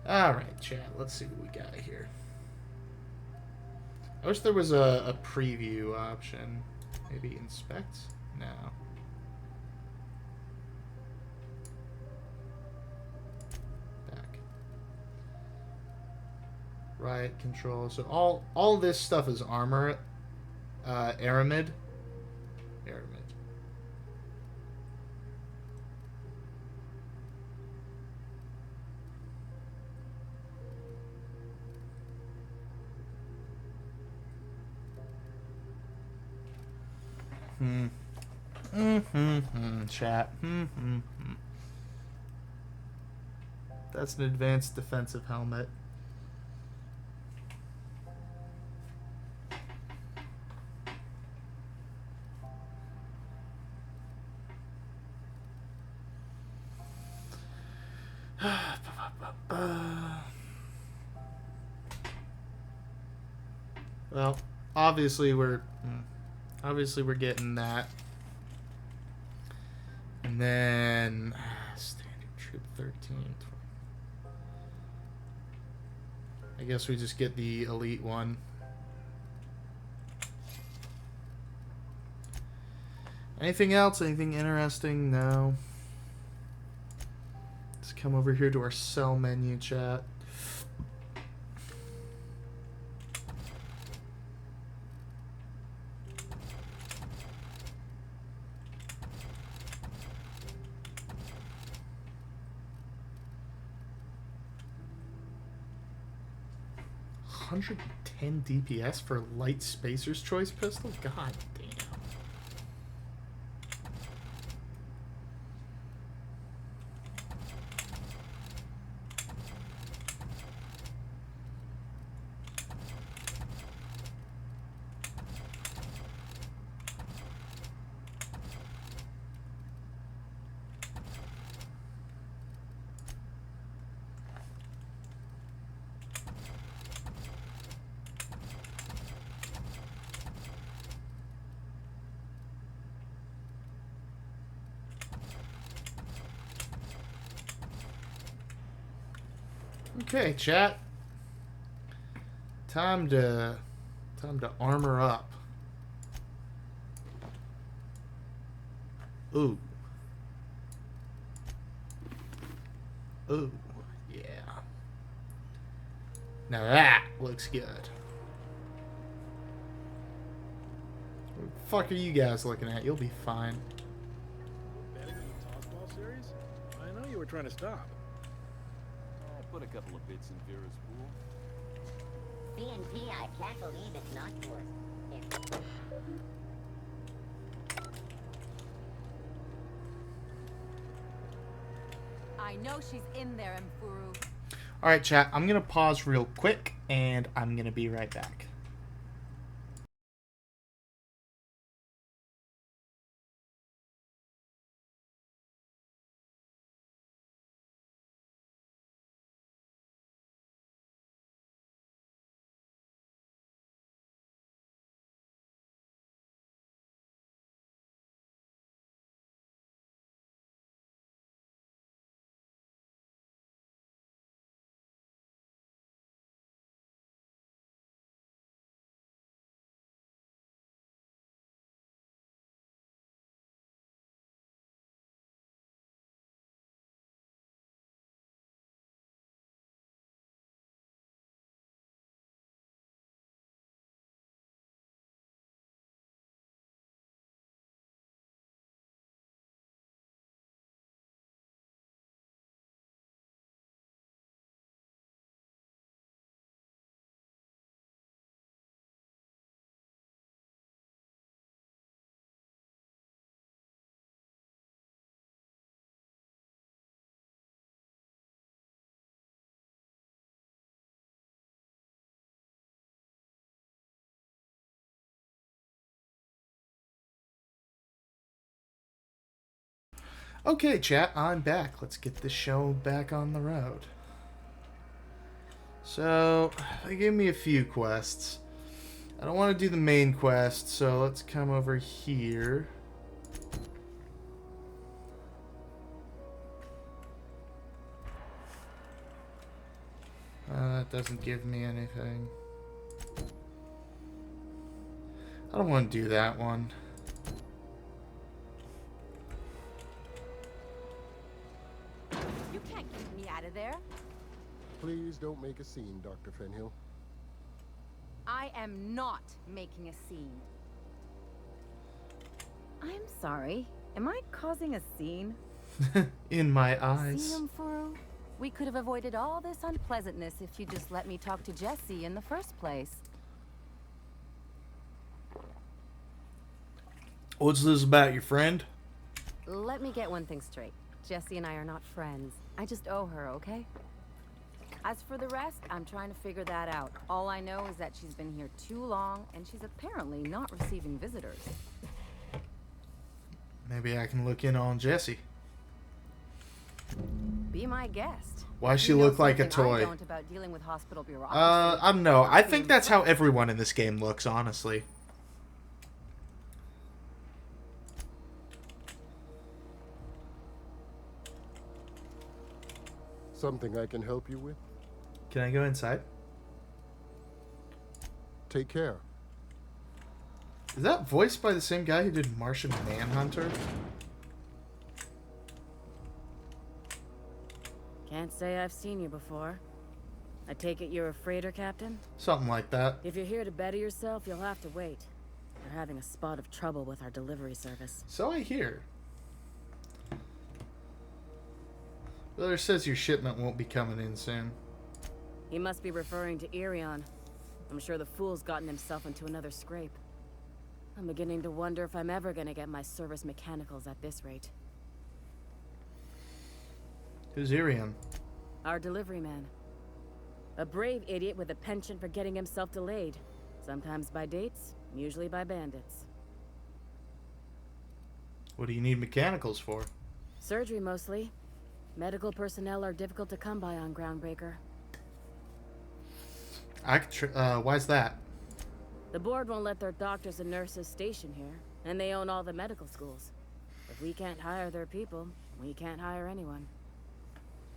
Alright, chat. Let's see what we got here. I wish there was a preview option. Maybe inspect? No. Back. Riot control. So all this stuff is armor. Aramid. Aramid. Chat. That's an advanced defensive helmet. Well, obviously we're getting that. And then standard troop 13. I guess we just get the elite one. Anything else? Anything interesting? No. Let's come over here to our sell menu, chat. $110 DPS for light spacer's choice pistol? God damn. Okay, chat. Time to armor up. Ooh. Ooh, yeah. Now that looks good. What the fuck are you guys looking at? You'll be fine. Betting on the Tossball series? I know you were trying to stop. I put a couple of bits in Vera's pool. CNP, I can't believe it's not yours. I know she's in there, Mfuru. Alright, chat. I'm going to pause real quick, and I'm going to be right back. Okay, chat, I'm back. Let's get this show back on the road. So, they gave me a few quests. I don't want to do the main quest, so let's come over here. That doesn't give me anything. I don't want to do that one. You can't keep me out of there. Please don't make a scene, Dr. Fenhill. I am not making a scene. I'm sorry. Am I causing a scene? In my eyes. See, Furu? We could have avoided all this unpleasantness if you just let me talk to Jesse in the first place. What's this about, your friend? Let me get one thing straight. Jesse and I are not friends. I just owe her, okay? As for the rest, I'm trying to figure that out. All I know is that she's been here too long, and she's apparently not receiving visitors. Maybe I can look in on Jesse. Be my guest. Why does she You know look like a something I toy? don't about dealing with hospital bureaucracy. I don't know. I think that's how everyone in this game looks, honestly. Something I can help you with? Can I go inside? Take care. Is that voiced by the same guy who did Martian Manhunter? Can't say I've seen you before. I take it you're a freighter captain? Something like that. If you're here to better yourself, you'll have to wait. We're having a spot of trouble with our delivery service. So I hear. Weather says your shipment won't be coming in soon. He must be referring to Irion. I'm sure the fool's gotten himself into another scrape. I'm beginning to wonder if I'm ever gonna get my service mechanicals at this rate. Who's Irion? Our delivery man. A brave idiot with a penchant for getting himself delayed. Sometimes by dates, usually by bandits. What do you need mechanicals for? Surgery mostly. Medical personnel are difficult to come by on Groundbreaker. Why's that? The board won't let their doctors and nurses station here, and they own all the medical schools. If we can't hire their people, we can't hire anyone.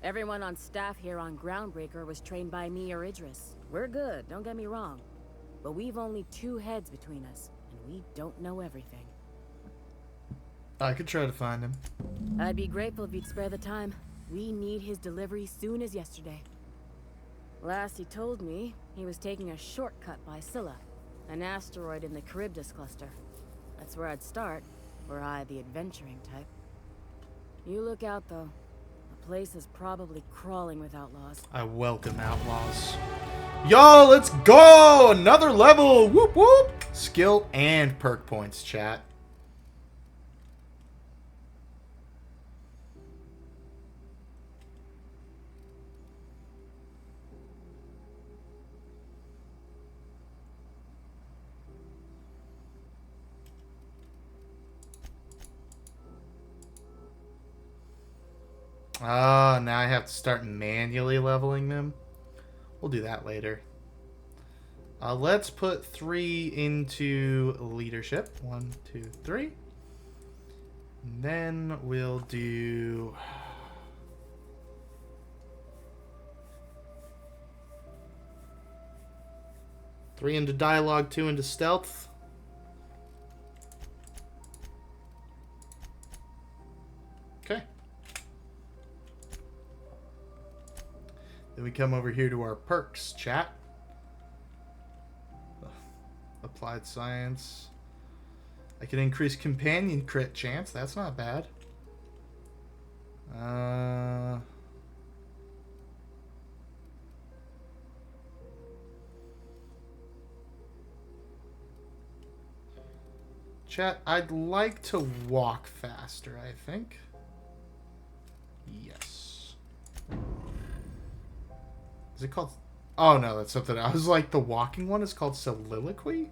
Everyone on staff here on Groundbreaker was trained by me or Idris. We're good, don't get me wrong. But we've only 2 heads between us, and we don't know everything. I could try to find him. I'd be grateful if you'd spare the time. We need his delivery soon as yesterday. Last he told me, he was taking a shortcut by Scylla, an asteroid in the Charybdis cluster. That's where I'd start, were I the adventuring type. You look out, though. The place is probably crawling with outlaws. I welcome outlaws. Y'all, let's go! Another level! Whoop whoop! Skill and perk points, chat. Ah, now I have to start manually leveling them. We'll do that later. Let's put 3 into leadership. 1, 2, 3. And then we'll do... Three into dialogue, 2 into stealth. Okay. Then we come over here to our perks, chat. Applied science. I can increase companion crit chance. That's not bad. Chat, I'd like to walk faster, I think. Yes. Is it called... Oh, no, that's something... I was like, the walking one is called soliloquy?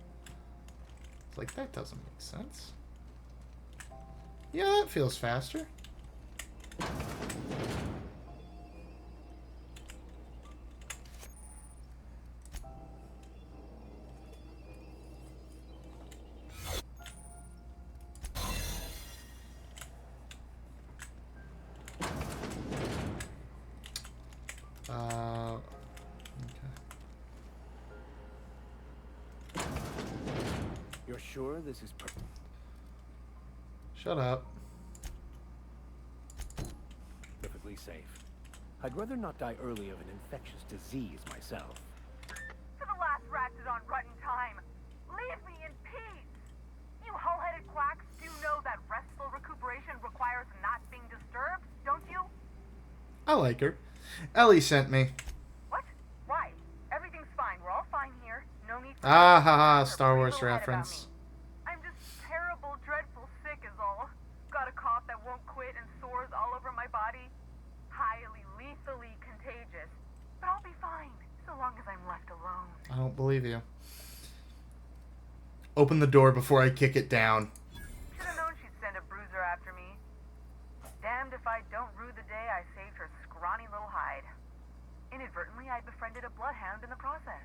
It's like, that doesn't make sense. Yeah, that feels faster. sure this is Shut up. perfectly safe. I'd rather not die early of an infectious disease myself. To the last ratchet on rotten time. Leave me in peace. You hull-headed quacks do know that restful recuperation requires not being disturbed, don't you? I like her. Ellie sent me. What? Why? Everything's fine. We're all fine here. No need for Ah ha ha, Star Wars reference. I'm just terrible, dreadful sick is all. Got a cough that won't quit and sores all over my body. Highly, lethally contagious. But I'll be fine, so long as I'm left alone. I don't believe you. Open the door before I kick it down. Should've known she'd send a bruiser after me. Damned if I don't rue the day I saved her scrawny little hide. Inadvertently, I befriended a bloodhound in the process.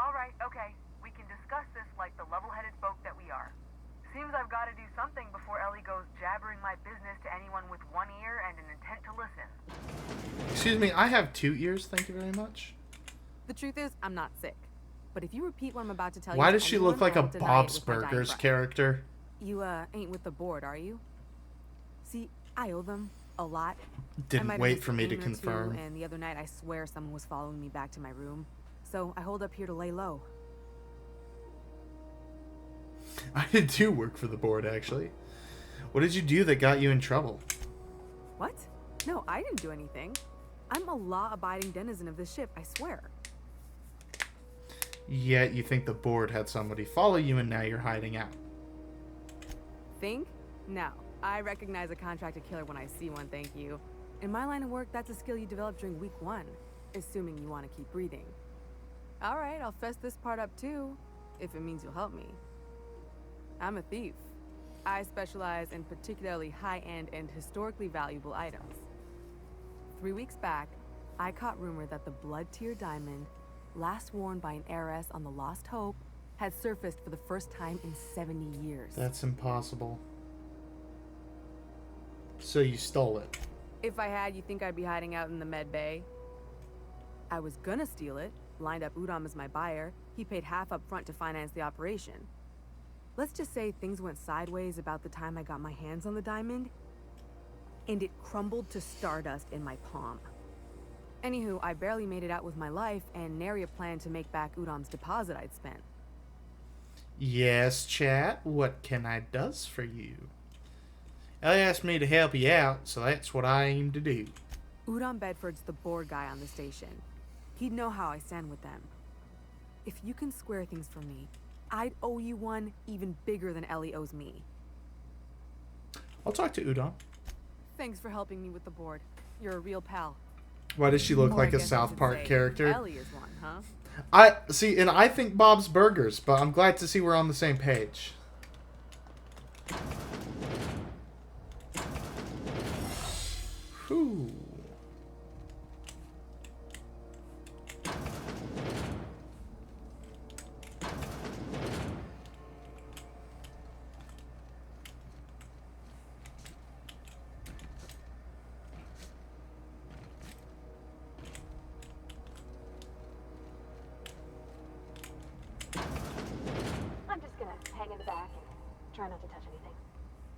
Alright, okay. We can discuss this like the level-headed folk that we are. Seems I've got to do something before Ellie goes jabbering my business to anyone with one ear and an intent to listen. Excuse me, I have 2 ears, thank you very much. The truth is, I'm not sick. But if you repeat what I'm about to tell you, Why does she anyone, look like I a won't deny it Bob's with my dying Burgers breath. character? You, ain't with the board, are you? See, I owe them a lot. Didn't I might have wait missed for a me to payment or two, confirm. And the other night, I swear someone was following me back to my room. So I hold up here to lay low. I did too work for the board, actually. What did you do that got you in trouble? What? No, I didn't do anything. I'm a law-abiding denizen of this ship, I swear. Yet you think the board had somebody follow you and now you're hiding out. Think? No. I recognize a contracted killer when I see one, thank you. In my line of work, that's a skill you develop during week 1, assuming you want to keep breathing. Alright, I'll fess this part up too, if it means you'll help me. I'm a thief. I specialize in particularly high-end and historically valuable items. 3 weeks back, I caught rumor that the blood-tier diamond, last worn by an heiress on the Lost Hope, had surfaced for the first time in 70 years. That's impossible. So you stole it. If I had, you think I'd be hiding out in the Med Bay? I was gonna steal it, lined up Udom as my buyer. He paid half up front to finance the operation. Let's just say things went sideways about the time I got my hands on the diamond, and it crumbled to stardust in my palm. Anywho, I barely made it out with my life, and nary a plan to make back Udom's deposit I'd spent. Yes, chat. What can I does for you? Ellie asked me to help you out, so that's what I aim to do. Udom Bedford's the board guy on the station. He'd know how I stand with them. If you can square things for me, I'd owe you one even bigger than Ellie owes me. I'll talk to Udom. Thanks for helping me with the board. You're a real pal. Why does she look Or I like a guess I South should Park say character? Ellie is one, huh? I see, and I think Bob's Burgers, but I'm glad to see we're on the same page. Whew. I'm just gonna hang in the back and try not to touch anything.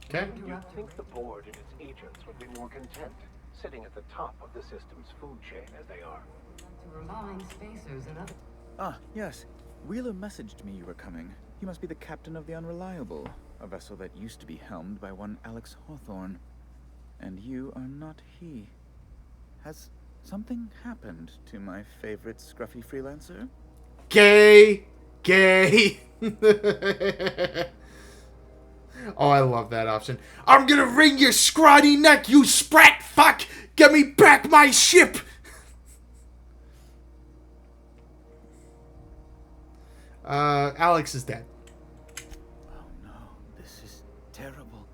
Okay. You'd think the board and its agents would be more content, sitting at the top of the system's food chain as they are. To remind spacers and other. Ah, yes. Wheeler messaged me you were coming. He must be the captain of the Unreliable, a vessel that used to be helmed by one Alex Hawthorne. And you are not he. Has something happened to my favorite scruffy freelancer? Gay! Gay! Oh, I love that option. I'm gonna wring your scrawny neck, you sprat fuck! Get me back my ship! Alex is dead. Oh no, this is terrible.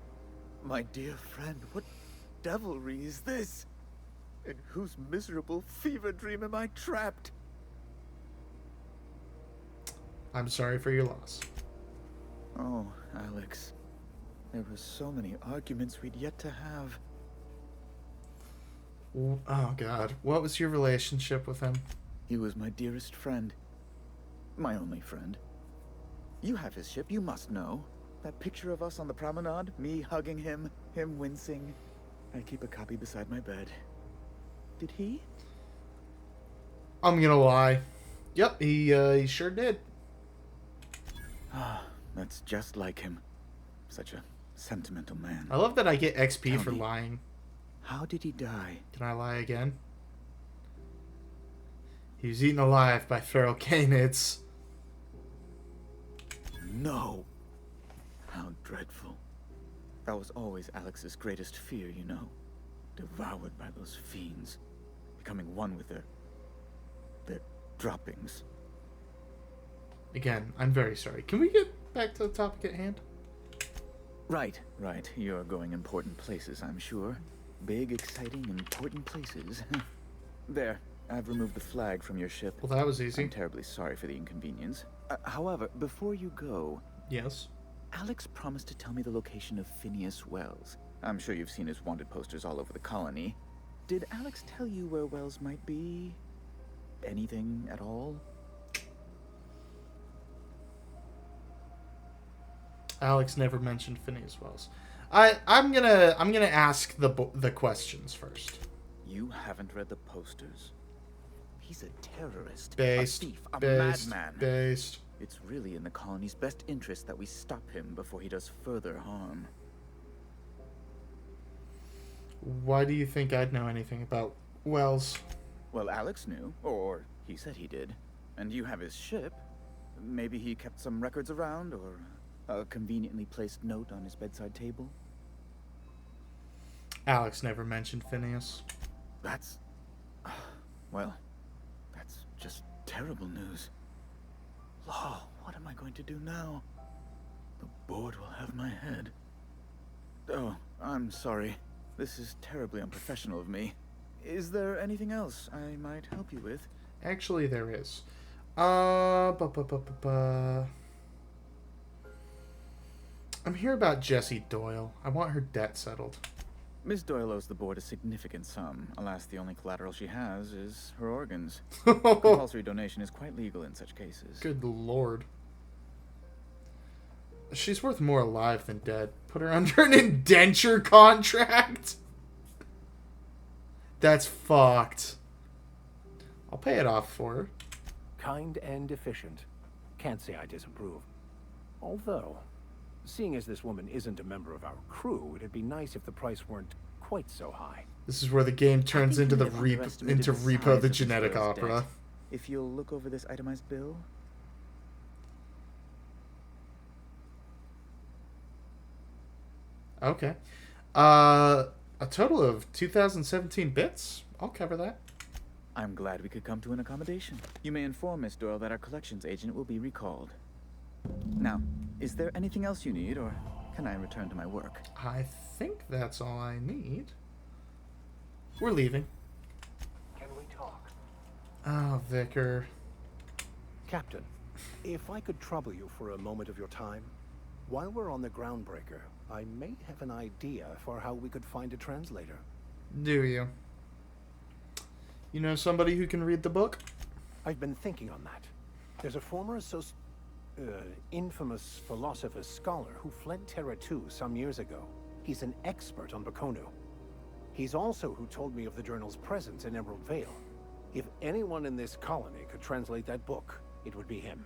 My dear friend, what devilry is this? In whose miserable fever dream am I trapped? I'm sorry for your loss. Oh, Alex. There were so many arguments we'd yet to have. Oh, God. What was your relationship with him? He was my dearest friend. My only friend. You have his ship, you must know. That picture of us on the promenade, me hugging him, him wincing. I keep a copy beside my bed. Did he? I'm gonna lie. Yep, he sure did. Ah, that's just like him. Such a sentimental man. I love that I get XP Tell for me, lying. how did he die? Can I lie again? He was eaten alive by feral canids. No. How dreadful. That was always Alex's greatest fear, you know. Devoured by those fiends. Becoming one with their droppings. Again, I'm very sorry. Can we get back to the topic at hand? Right. You're going important places, I'm sure. Big, exciting, important places. There, I've removed the flag from your ship. Well, that was easy. I'm terribly sorry for the inconvenience. However, before you go... Yes? Alex promised to tell me the location of Phineas Wells. I'm sure you've seen his wanted posters all over the colony. Did Alex tell you where Wells might be? Anything at all? Alex never mentioned Phineas Wells. I'm gonna ask the questions first. You haven't read the posters. He's a terrorist, Based, a thief, a based, madman. Based. It's really in the colony's best interest that we stop him before he does further harm. Why do you think I'd know anything about Wells? Well, Alex knew, or he said he did. And you have his ship. Maybe he kept some records around, or a conveniently placed note on his bedside table. Alex never mentioned Phineas. That's... well, that's just terrible news. Law, what am I going to do now? The board will have my head. Oh, I'm sorry. This is terribly unprofessional of me. Is there anything else I might help you with? Actually, there is. I'm here about Jessie Doyle. I want her debt settled. Miss Doyle owes the board a significant sum. Alas, the only collateral she has is her organs. Compulsory donation is quite legal in such cases. Good lord. She's worth more alive than dead. Put her under an indenture contract? That's fucked. I'll pay it off for her. Kind and efficient. Can't say I disapprove. Although, seeing as this woman isn't a member of our crew, it'd be nice if the price weren't quite so high. This is where the game turns into the Underestimated Repo size the of Genetic this girl's Opera. debt. If you'll look over this itemized bill. Okay. A total of 2017 bits? I'll cover that. I'm glad we could come to an accommodation. You may inform Miss Doyle that our collections agent will be recalled. Now, is there anything else you need, or can I return to my work? I think that's all I need. We're leaving. Can we talk? Oh, Vicar. Captain, if I could trouble you for a moment of your time, while we're on the groundbreaker, I may have an idea for how we could find a translator. Do you? You know somebody who can read the book? I've been thinking on that. There's a former infamous philosopher scholar who fled Terra 2 some years ago. He's an expert on Commune. He's also who told me of the journal's presence in Emerald Vale. If anyone in this colony could translate that book, it would be him.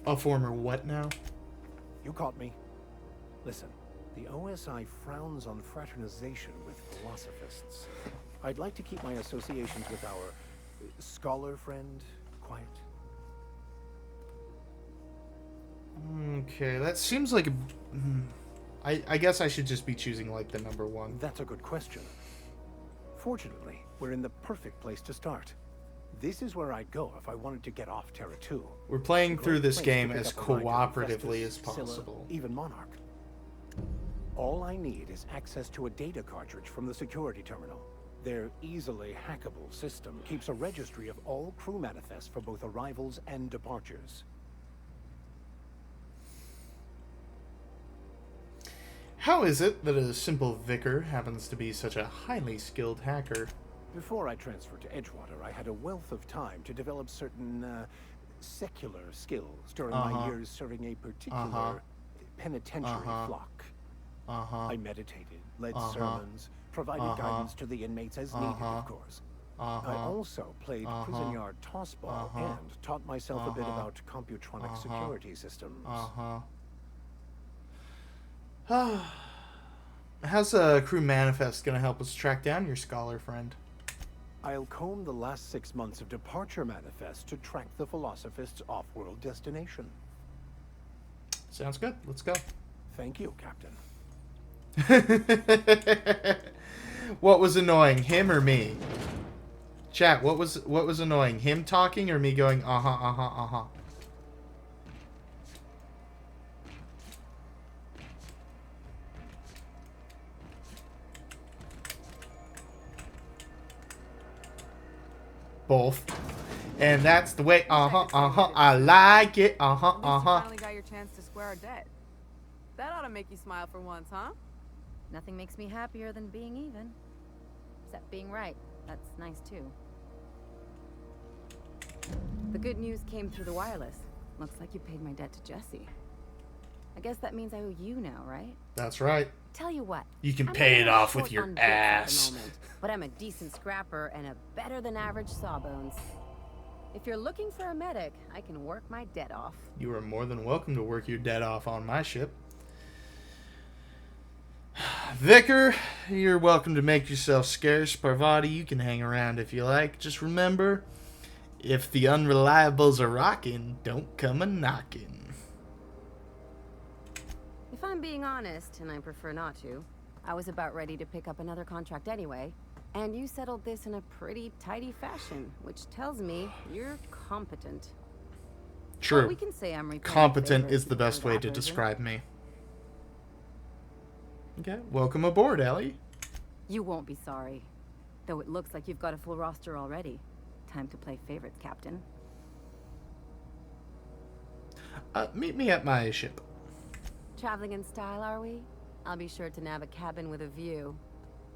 A former what now? You caught me. Listen, the OSI frowns on fraternization with philosophists. I'd like to keep my associations with our scholar friend quiet. Okay, that seems like I guess I should just be choosing like the number one. That's a good question. Fortunately, we're in the perfect place to start. This is where I'd go if I wanted to get off Terra 2. We're playing through this Great place game to pick as up a ride to cooperatively Festus, as possible. Scylla, even Monarch. All I need is access to a data cartridge from the security terminal. Their easily hackable system keeps a registry of all crew manifests for both arrivals and departures. How is it that a simple vicar happens to be such a highly skilled hacker? Before I transferred to Edgewater, I had a wealth of time to develop certain secular skills during my years serving a particular penitentiary flock. I meditated, led sermons, provided guidance to the inmates as needed, of course. I also played prison yard tossball and taught myself a bit about computronic security systems. How's a crew manifest gonna help us track down your scholar friend? I'll comb the last 6 months of departure manifest to track the Philosophist's off-world destination. Sounds good. Let's go. Thank you, Captain. What was annoying, him or me? Chat, what was annoying? Him talking or me going Both. And that's the way, I like it, At least you finally got your chance to square our debt. That ought to make you smile for once, huh? Nothing makes me happier than being even. Except being right. That's nice too. The good news came through the wireless. Looks like you paid my debt to Jesse. I guess that means I owe you now, right? That's right. Tell you what. You can I'm pay a it little off with short your on bits at the ass. moment, but I'm a decent scrapper and a better than average sawbones. If you're looking for a medic, I can work my debt off. You are more than welcome to work your debt off on my ship. Vicar, you're welcome to make yourself scarce. Parvati, you can hang around if you like. Just remember, if the unreliables are rocking, don't come a knocking. If I'm being honest, and I prefer not to, I was about ready to pick up another contract anyway, and you settled this in a pretty tidy fashion, which tells me you're competent. True. Well, we can say I'm repaying Competent favors is the best for way that to version. describe me. Okay, welcome aboard, Ellie. You won't be sorry. Though it looks like you've got a full roster already. Time to play favorites, Captain. Meet me at my ship. Traveling in style, are we? I'll be sure to nab a cabin with a view.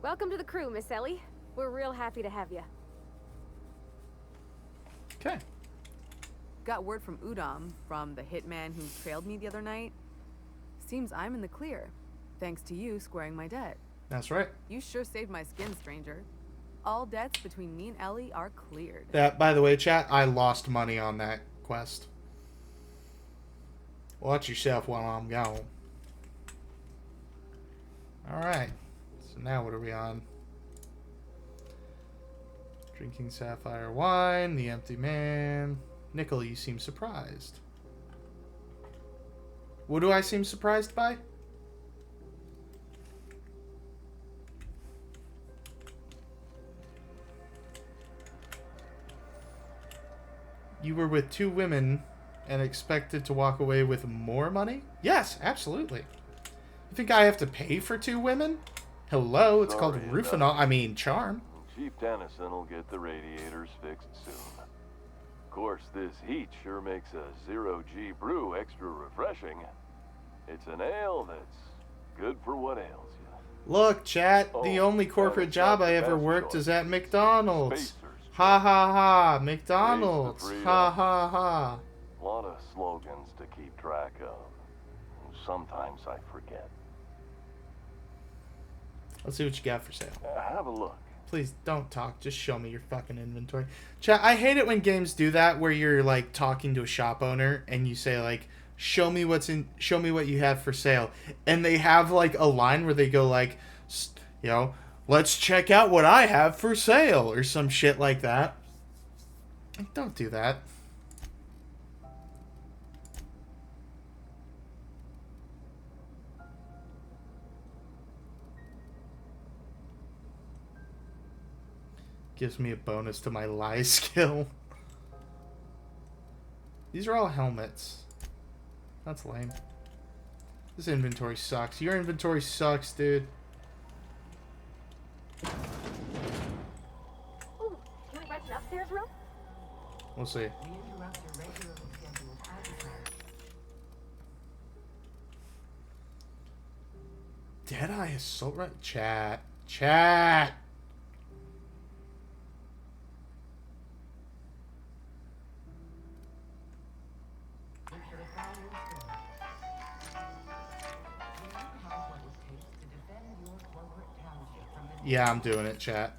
Welcome to the crew, Miss Ellie. We're real happy to have you. Okay. Got word from Udom, from the hitman who trailed me the other night. Seems I'm in the clear, thanks to you squaring my debt. That's right. You sure saved my skin, stranger. All debts between me and Ellie are cleared. That, by the way, chat, I lost money on that quest. Watch yourself while I'm gone. Alright. So now what are we on? Drinking sapphire wine, the empty man. Nickel, you seem surprised. What do I seem surprised by? You were with 2 women and expected to walk away with more money? Yes, absolutely. You think I have to pay for 2 women? Hello, it's called Rufinol. I mean, Charm. Chief Tennyson will get the radiators fixed soon. Of course, this heat sure makes a 0G brew extra refreshing. It's an ale that's good for what ails you. Look, chat, the only corporate job I ever worked is at McDonald's. Ha ha ha, McDonald's. Ha ha ha. A lot of slogans to keep track of. Sometimes I forget. Let's see what you got for sale. Have a look. Please don't talk. Just show me your fucking inventory. Chat, I hate it when games do that where you're like talking to a shop owner and you say like, show me what you have for sale. And they have like a line where they go like, you know, let's check out what I have for sale or some shit like that. Like, don't do that. Gives me a bonus to my lie skill. These are all helmets. That's lame. This inventory sucks. Your inventory sucks, dude. Ooh, can we rent an upstairs room? We'll see. Deadeye Assault Rifle. Chat. Chat. Yeah, I'm doing it, chat.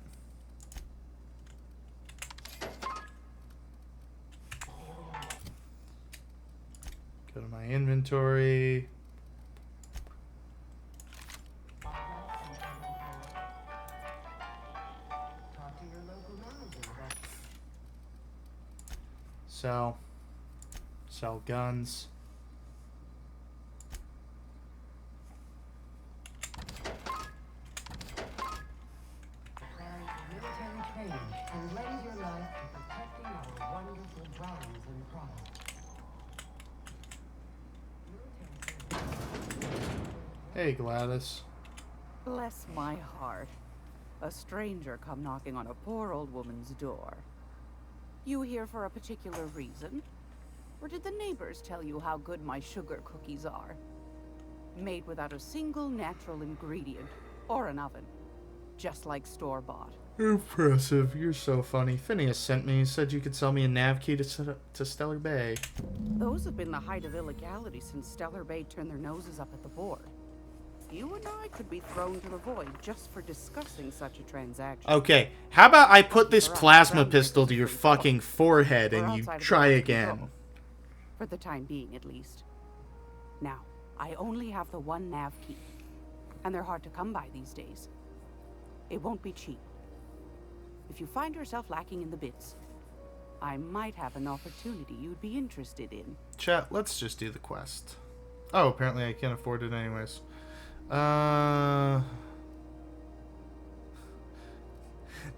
Go to my inventory. Sell guns. Military training and lend your life to protecting our wonderful brands and products. Hey, Gladys. Bless my heart. A stranger come knocking on a poor old woman's door. You here for a particular reason? Or did the neighbors tell you how good my sugar cookies are? Made without a single natural ingredient or an oven. Just like store-bought. Impressive. You're so funny. Phineas sent me. He said you could sell me a nav key to Stellar Bay. Those have been the height of illegality since Stellar Bay turned their noses up at the board. You and I could be thrown to the void just for discussing such a transaction. Okay, how about I put this plasma pistol to your fucking forehead and you try again? For the time being, at least. Now, I only have the one nav key. And they're hard to come by these days. It won't be cheap. If you find yourself lacking in the bits, I might have an opportunity you'd be interested in. Chat, let's just do the quest. Oh, apparently I can't afford it anyways. No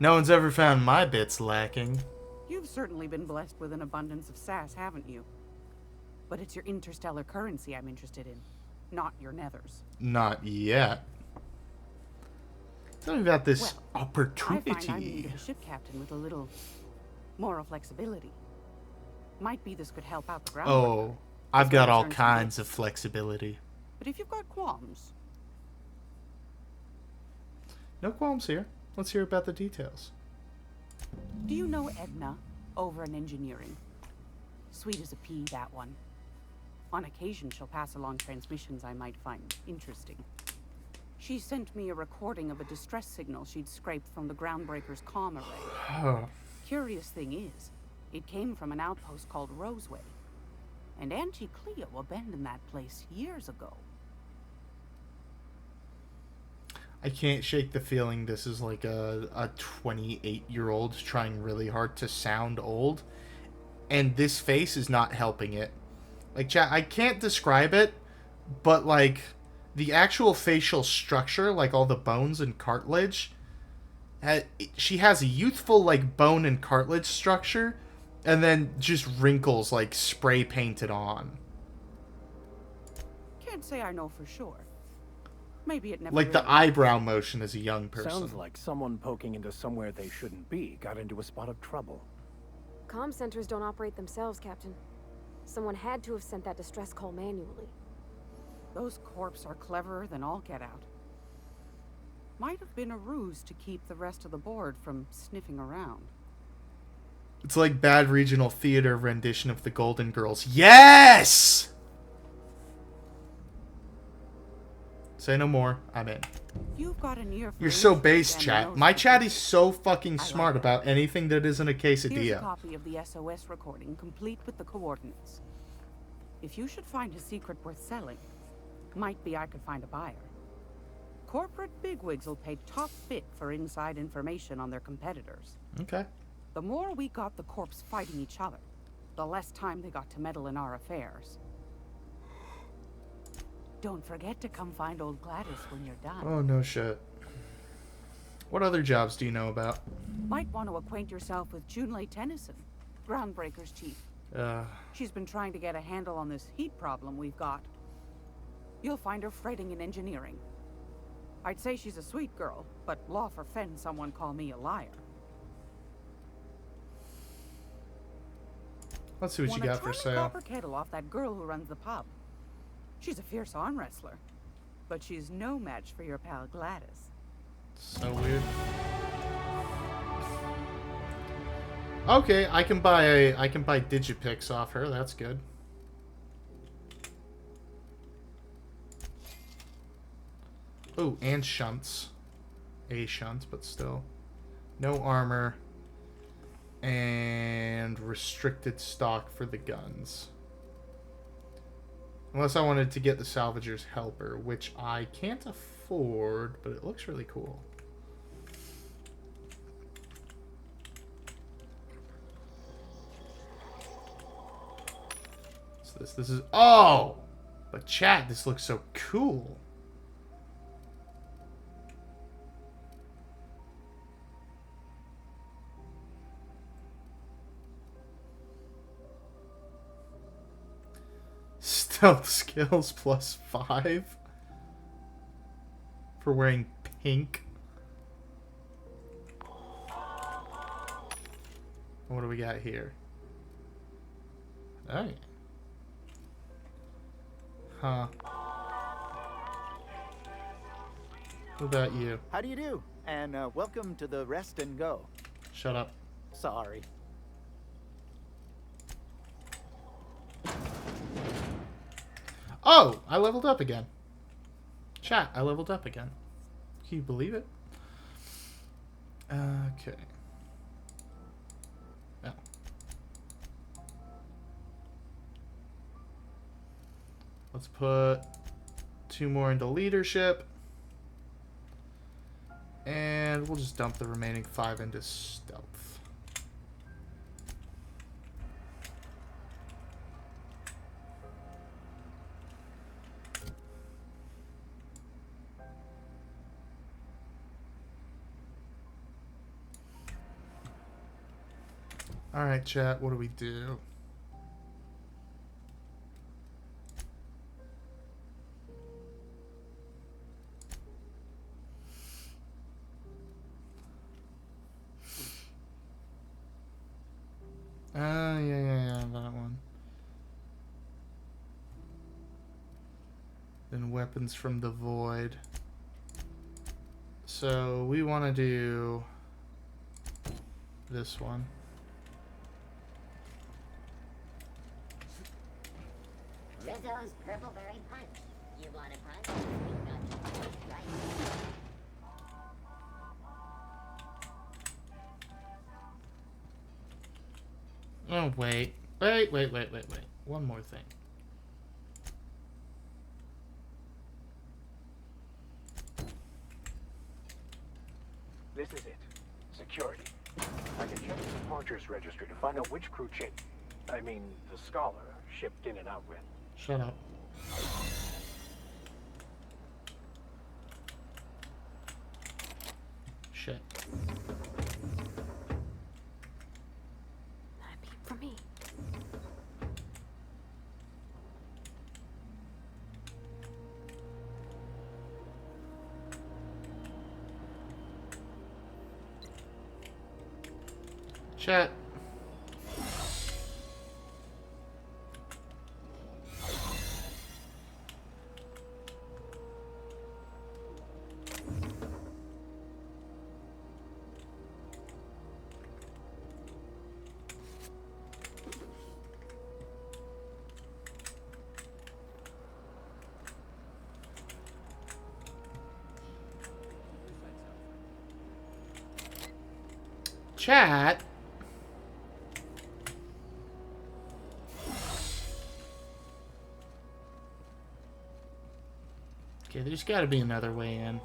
one's ever found my bits lacking. You've certainly been blessed with an abundance of sass, haven't you? But it's your interstellar currency I'm interested in, not your nethers. Not yet. Tell me about this I opportunity. find I'm in need of a ship captain with a little moral flexibility. Might be this could help out the ground. Oh, I've got all kinds of flexibility. But if you've got qualms... No qualms here. Let's hear about the details. Do you know Edna over in engineering? Sweet as a pea, that one. On occasion, she'll pass along transmissions I might find interesting. She sent me a recording of a distress signal she'd scraped from the groundbreaker's comm array. Curious thing is, it came from an outpost called Roseway. And Auntie Cleo abandoned that place years ago. I can't shake the feeling this is like a 28-year-old trying really hard to sound old. And this face is not helping it. Like, chat, I can't describe it, but like the actual facial structure, like all the bones and cartilage, she has a youthful like bone and cartilage structure, and then just wrinkles like spray painted on. Can't say I know for sure. Maybe it never Like the eyebrow motion as a young person. Sounds like someone poking into somewhere they shouldn't be got into a spot of trouble. Comm centers don't operate themselves, Captain. Someone had to have sent that distress call manually. Those corps are cleverer than all get out. Might have been a ruse to keep the rest of the board from sniffing around. It's like bad regional theater rendition of the Golden Girls. Yes! Say no more. I'm in. You've got an ear for You're so intrigue base, and chat. nose My for chat things. is so fucking smart about anything that isn't a Here's a quesadilla. copy of the SOS recording, complete with the coordinates. If you should find a secret worth selling, might be I could find a buyer. Corporate bigwigs will pay top bit for inside information on their competitors. Okay. The more we got the corps fighting each other, the less time they got to meddle in our affairs. Don't forget to come find old Gladys when you're done. Oh, no shit. What other jobs do you know about? Might want to acquaint yourself with Junlei Tennyson, Groundbreaker's chief. She's been trying to get a handle on this heat problem we've got. You'll find her freighting in engineering. I'd say she's a sweet girl, but law forfend someone call me a liar. Let's see what you got for Want a sale. copper kettle off that girl who runs the pub. She's a fierce arm wrestler, but she's no match for your pal Gladys. So weird. Okay, I can buy Digipix off her. That's good. Oh, and shunts. a shunt, but still. No armor. And restricted stock for the guns. Unless I wanted to get the Salvager's Helper, which I can't afford, but it looks really cool. What's this? This is... Oh! But chat, this looks so cool. Stealth skills +5 for wearing pink. What do we got here? Alright. Huh. What about you? How do you do? And welcome to the Rest and Go. Shut up. Sorry. Oh! I leveled up again. Chat, I leveled up again. Can you believe it? Okay. Oh. Let's put 2 more into leadership. And we'll just dump the remaining 5 into stealth. Alright, chat, what do we do? Yeah, that one. Then weapons from the void. So we want to do this one. Rizzo's Purple Berry Punch. You want a punch? We've got you right. Oh, wait. Wait. One more thing. This is it. Security. I can check the departures registry to find out which crew the Scholar shipped in and out with. Shut up. Shit. Not a peep for me. Chat. Chat. Okay, there's got to be another way in.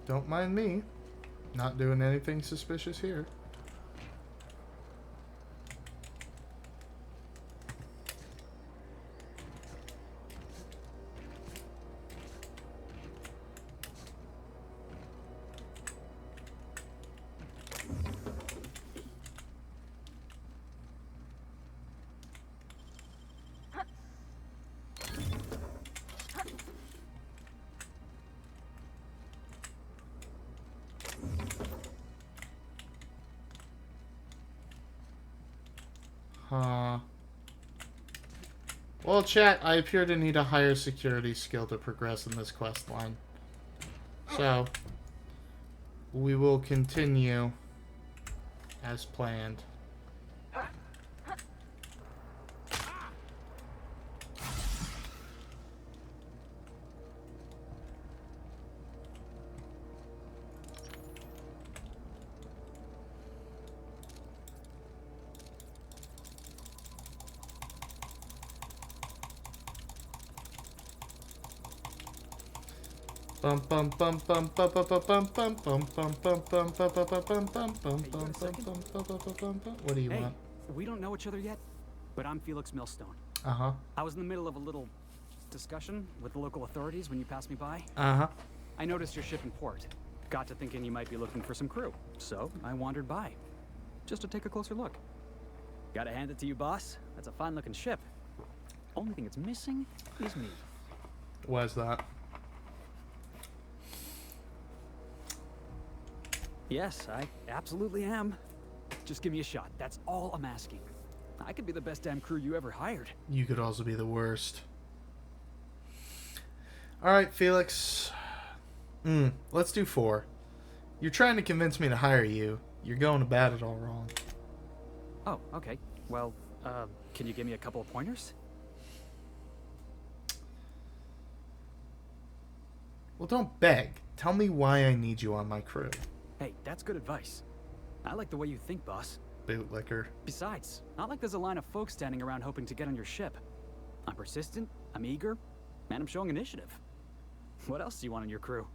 Don't mind me. Not doing anything suspicious here. Well, chat, I appear to need a higher security skill to progress in this quest line. So, we will continue as planned. Bum bum bum bum bum bum bum bum bum bum bum bum bum bum bum bum bum bum bum bum. What do you want? We don't know each other yet, but I'm Felix Millstone. Uh-huh. I was in the middle of a little discussion with the local authorities when you passed me by. Uh-huh. I noticed your ship in port. Got to thinking you might be looking for some crew, so I wandered by, just to take a closer look. Gotta hand it to you, boss. That's a fine-looking ship. Only thing it's missing is me. Why's that? Yes, I absolutely am. Just give me a shot. That's all I'm asking. I could be the best damn crew you ever hired. You could also be the worst. Alright, Felix. Let's do 4. You're trying to convince me to hire you. You're going about it all wrong. Oh, okay. Well, can you give me a couple of pointers? Well, don't beg. Tell me why I need you on my crew. Hey, that's good advice. I like the way you think, boss. Bootlicker. Besides, not like there's a line of folks standing around hoping to get on your ship. I'm persistent, I'm eager, and I'm showing initiative. What else do you want in your crew?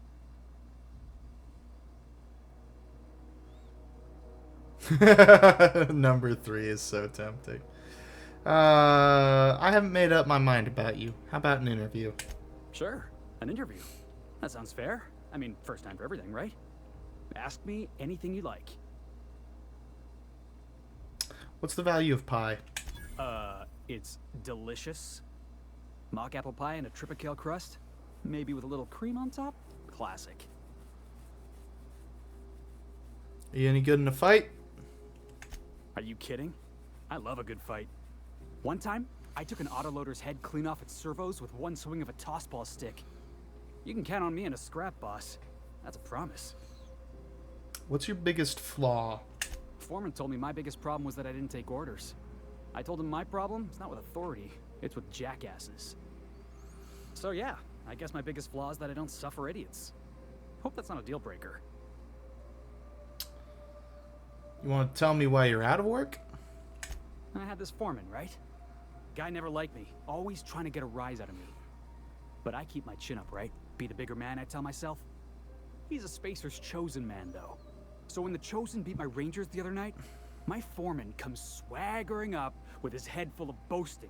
Number 3 is so tempting. I haven't made up my mind about you. How about an interview? Sure, an interview. That sounds fair. I mean, first time for everything, right? Ask me anything you like. What's the value of pie? It's delicious. Mock apple pie and a tripicale crust. Maybe with a little cream on top. Classic. Are you any good in a fight? Are you kidding? I love a good fight. One time, I took an autoloader's head clean off its servos with one swing of a tossball stick. You can count on me in a scrap, boss. That's a promise. What's your biggest flaw? Foreman told me my biggest problem was that I didn't take orders. I told him my problem is not with authority, it's with jackasses. So yeah, I guess my biggest flaw is that I don't suffer idiots. Hope that's not a deal breaker. You want to tell me why you're out of work? I had this foreman, right? Guy never liked me, always trying to get a rise out of me. But I keep my chin up, right? Be the bigger man, I tell myself. He's a Spacer's chosen man, though. So when the Chosen beat my Rangers the other night, my foreman comes swaggering up with his head full of boasting.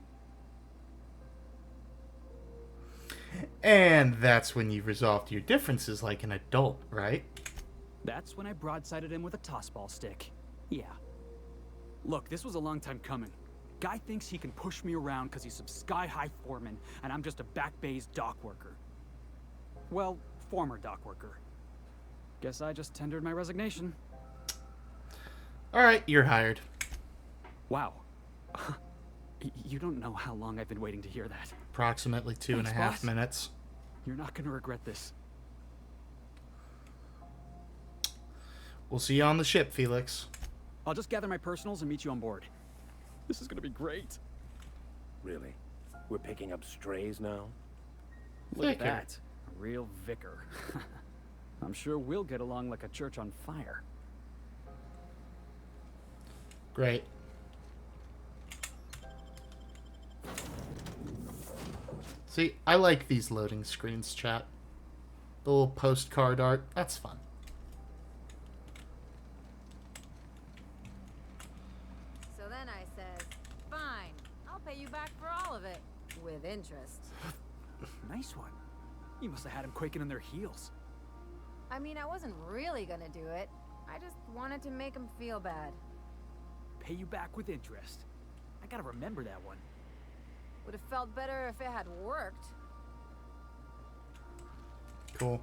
And that's when you've resolved your differences like an adult, right? That's when I broadsided him with a tossball stick. Yeah. Look, this was a long time coming. Guy thinks he can push me around because he's some sky-high foreman, and I'm just a back bay's dock worker. Well, former dock worker. Guess I just tendered my resignation. Alright, you're hired. Wow. You don't know how long I've been waiting to hear that. Approximately 2.5 minutes. You're not going to regret this. We'll see you on the ship, Felix. I'll just gather my personals and meet you on board. This is going to be great. Really? We're picking up strays now? Look at that. A real vicar. I'm sure we'll get along like a church on fire. Great. See, I like these loading screens, chat. The little postcard art, that's fun. So then I says, fine, I'll pay you back for all of it. With interest. Nice one. You must have had him quaking in their heels. I mean, I wasn't really gonna do it. I just wanted to make him feel bad. Pay you back with interest. I gotta remember that one. Would have felt better if it had worked. Cool.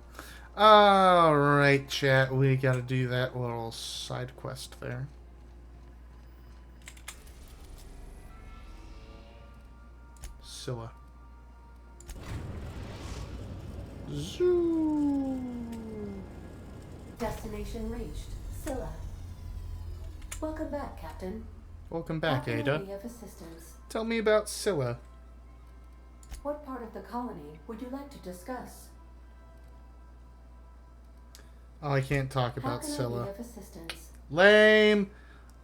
Alright, chat. We gotta do that little side quest there. Scylla. Zoo. Destination reached. Scylla. Welcome back, Captain. Welcome back, How can I Ada. be of assistance? Tell me about Scylla. What part of the colony would you like to discuss? Oh, I can't talk How about can I Scylla. be of assistance? Lame.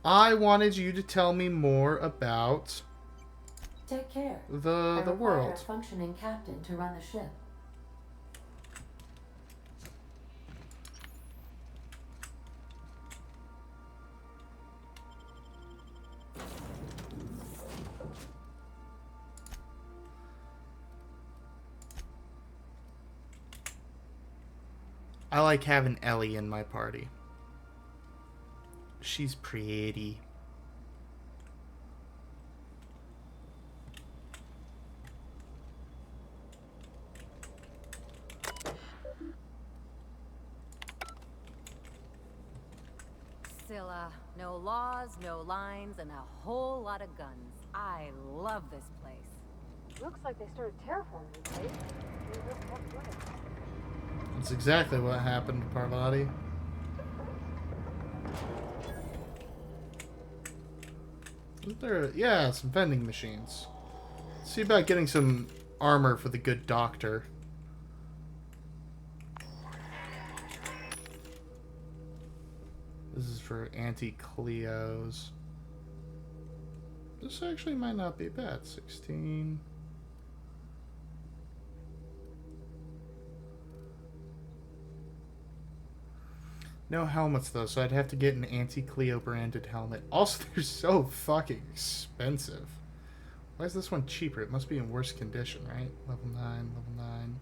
I wanted you to tell me more about Take care. the I require world. a functioning captain to run the ship. I like having Ellie in my party. She's pretty. Scylla, no laws, no lines, and a whole lot of guns. I love this place. Looks like they started terraforming the place. They're real tough doing it. That's exactly what happened to Parvati. Isn't there, yeah, some vending machines. Let's see about getting some armor for the good doctor. This is for anti-Cleos. This actually might not be bad. 16. No helmets though, so I'd have to get an anti-Cleo branded helmet. Also, they're so fucking expensive. Why is this one cheaper? It must be in worse condition, right? Level 9, level 9.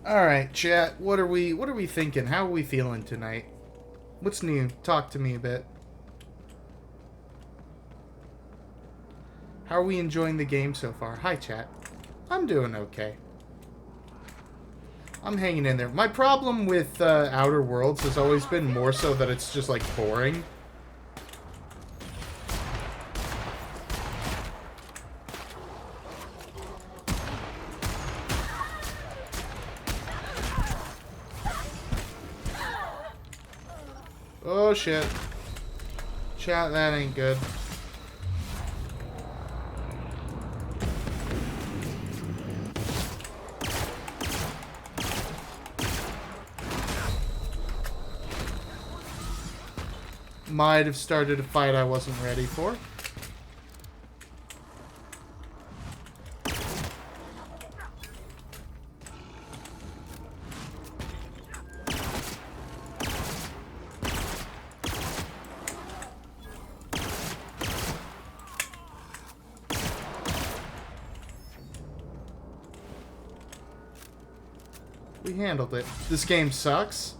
All right, chat. What are we thinking? How are we feeling tonight? What's new? Talk to me a bit. How are we enjoying the game so far? Hi, chat. I'm doing okay. I'm hanging in there. My problem with Outer Worlds has always been more so that it's just like boring. Oh shit. Chat, that ain't good. Might have started a fight I wasn't ready for. We handled it. This game sucks.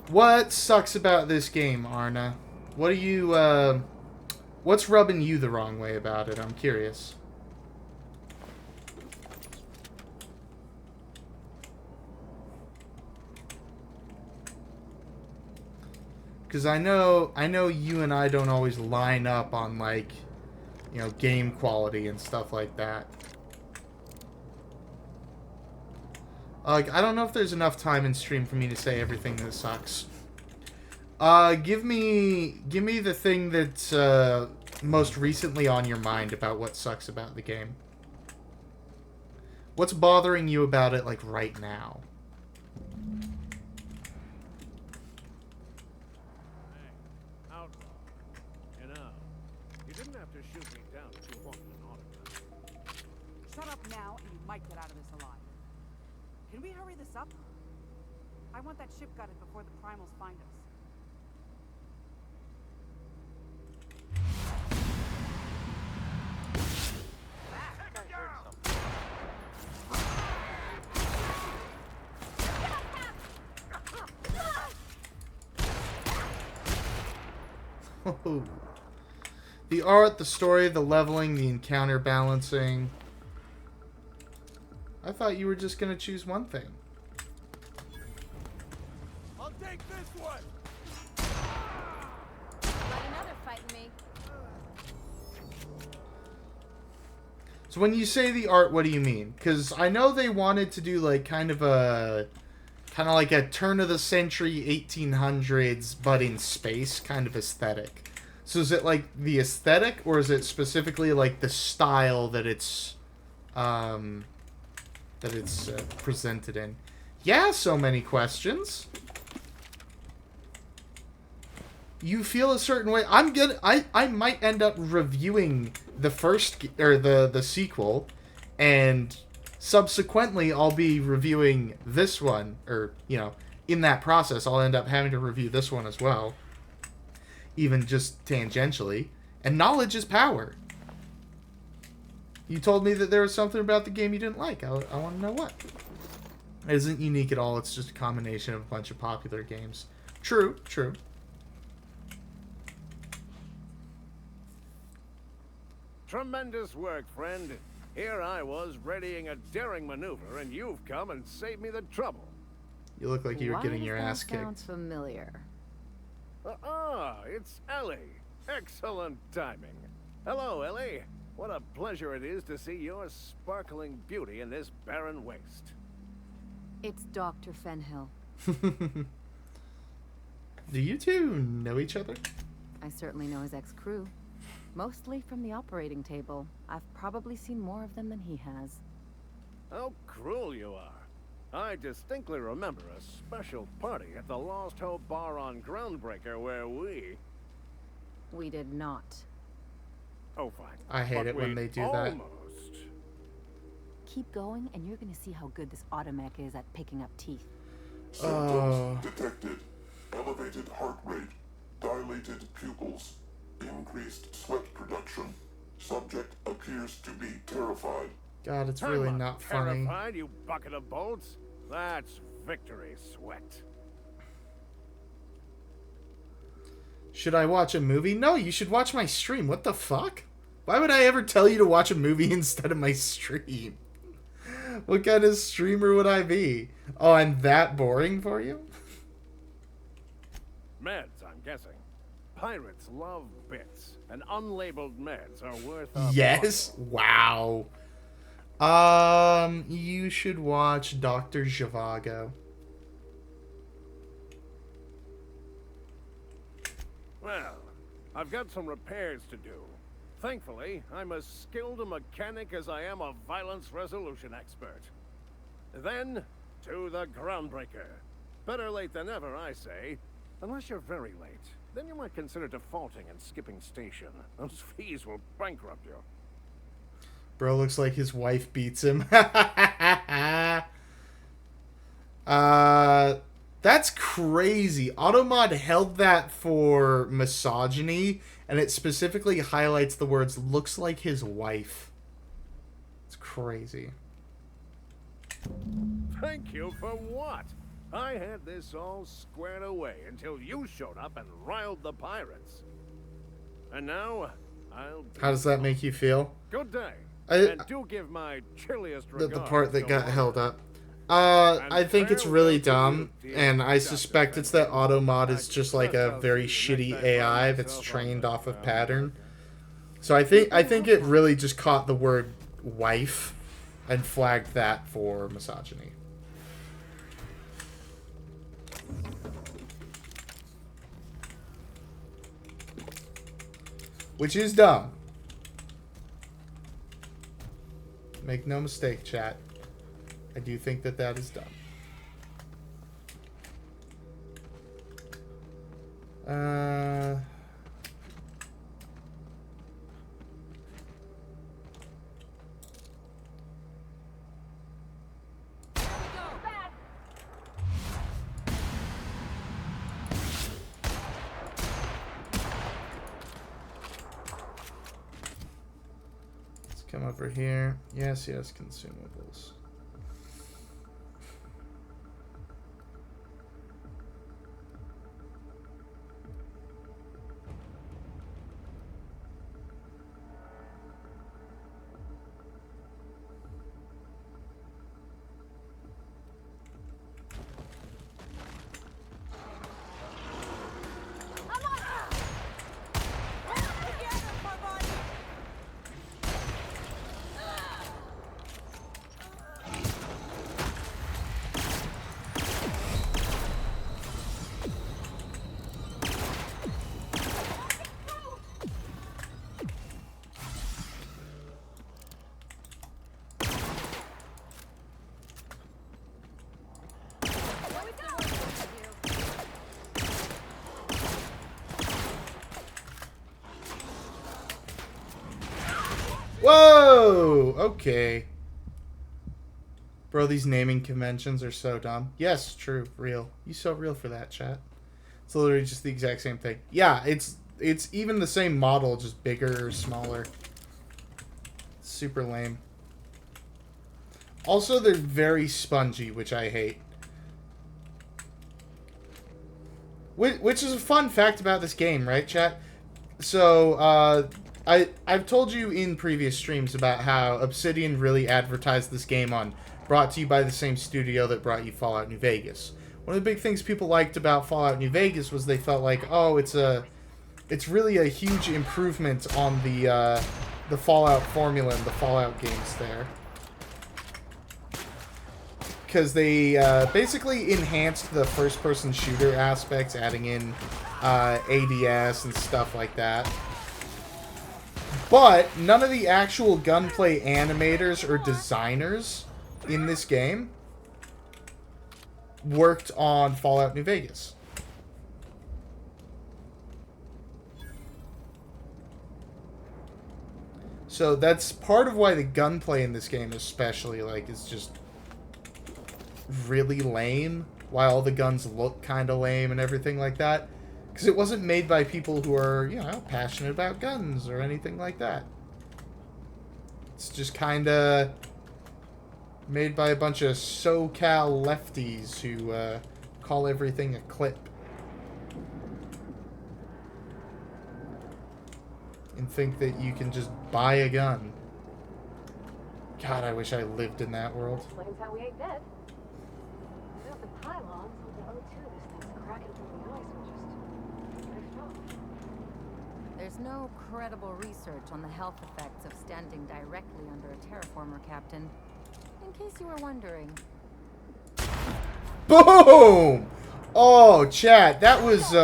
What sucks about this game, Arna? What are you, what's rubbing you the wrong way about it? I'm curious. Because I know you and I don't always line up on, like, you know, game quality and stuff like that. Like, I don't know if there's enough time in stream for me to say everything that sucks. Give me the thing that's most recently on your mind about what sucks about the game. What's bothering you about it, like, right now? Hey, outlaw. You know, you didn't have to shoot me down if you wanted an autograph. Shut up now, and you might get out of this alive. Can we hurry this up? I want that ship gutted before the primals find us. Oh. The art, the story, the leveling, the encounter balancing. I thought you were just gonna choose one thing. I'll take this one. Let another fight me. So when you say the art, what do you mean? Because I know they wanted to do like kind of like a turn of the century 1800s but in space kind of aesthetic. So is it like the aesthetic, or is it specifically like the style that it's presented in? Yeah, so many questions. You feel a certain way. I might end up reviewing the first or the sequel, and subsequently, I'll be reviewing this one, or, you know, in that process, I'll end up having to review this one as well. Even just tangentially. And knowledge is power. You told me that there was something about the game you didn't like. I want to know what. It isn't unique at all. It's just a combination of a bunch of popular games. True, true. Tremendous work, friend. Here I was readying a daring maneuver, and you've come and saved me the trouble. You look like you were getting your ass kicked. Sounds familiar. It's Ellie. Excellent timing. Hello, Ellie. What a pleasure it is to see your sparkling beauty in this barren waste. It's Dr. Fenhill. Do you two know each other? I certainly know his ex-crew. Mostly from the operating table. I've probably seen more of them than he has. How cruel you are. I distinctly remember a special party at the Lost Hope Bar on Groundbreaker where we... We did not. Oh, fine. I hate it when they do that. Keep going, and you're gonna see how good this automech is at picking up teeth. Symptoms detected. Elevated heart rate, dilated pupils, increased sweat production. Subject appears to be terrified. God, it's really not funny. Terrified, you bucket of bolts? That's victory sweat. Should I watch a movie? No, you should watch my stream. What the fuck? Why would I ever tell you to watch a movie instead of my stream? What kind of streamer would I be? Oh, I'm that boring for you? Meds, I'm guessing. Pirates love bits, and unlabeled meds are worth a Yes? Wow. You should watch Dr. Zhivago. Well, I've got some repairs to do. Thankfully, I'm as skilled a mechanic as I am a violence resolution expert. Then, to the Groundbreaker. Better late than never, I say. Unless you're very late. Then you might consider defaulting and skipping station. Those fees will bankrupt you. Bro looks like his wife beats him. That's crazy. Automod held that for misogyny, and it specifically highlights the words "looks like his wife." It's crazy. Thank you for what? I had this all squared away until you showed up and riled the pirates. And now, I'll... How does that make you feel? Good day. And do give my chilliest regards. The part that got held up. I think it's really dumb, and I suspect it's that Automod is just like a very shitty AI that's trained off of pattern. So I think it really just caught the word wife and flagged that for misogyny. Which is dumb. Make no mistake, chat. I do think that that is dumb. Let's come over here. Yes, yes, consumables. Whoa! Okay. Bro, these naming conventions are so dumb. Yes, true, real. You so real for that, chat. It's literally just the exact same thing. Yeah, it's even the same model, just bigger or smaller. Super lame. Also, they're very spongy, which I hate. Which is a fun fact about this game, right, chat? So, I've told you in previous streams about how Obsidian really advertised this game on brought to you by the same studio that brought you Fallout New Vegas. One of the big things people liked about Fallout New Vegas was they felt like, oh, it's really a huge improvement on the Fallout formula and the Fallout games there. Because they basically enhanced the first-person shooter aspects, adding in ADS and stuff like that. But none of the actual gunplay animators or designers in this game worked on Fallout New Vegas. So that's part of why the gunplay in this game especially, like, is just really lame, while all the guns look kind of lame and everything like that. Because it wasn't made by people who are, you know, passionate about guns or anything like that. It's just kind of made by a bunch of SoCal lefties who call everything a clip. And think that you can just buy a gun. God, I wish I lived in that world. Explains how we ate dead. Without the pylons of the O2, this thing's cracking through the ice and just drift off. There's no credible research on the health effects of standing directly under a terraformer, Captain. In case you were wondering. Boom! Oh, chat, that was,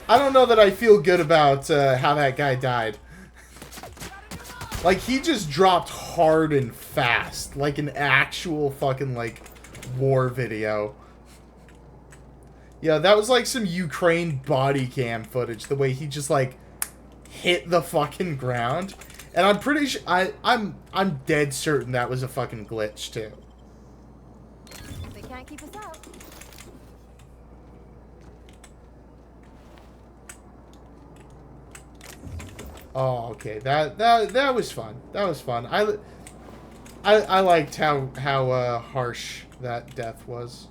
I don't know that I feel good about how that guy died. Like, he just dropped hard and fast. Like an actual fucking, like, war video. Yeah, that was like some Ukraine body cam footage. The way he just, like, hit the fucking ground. And I'm pretty sure... I'm dead certain that was a fucking glitch, too. They can't keep us out. Oh, okay. That was fun. That was fun. I liked how harsh that death was.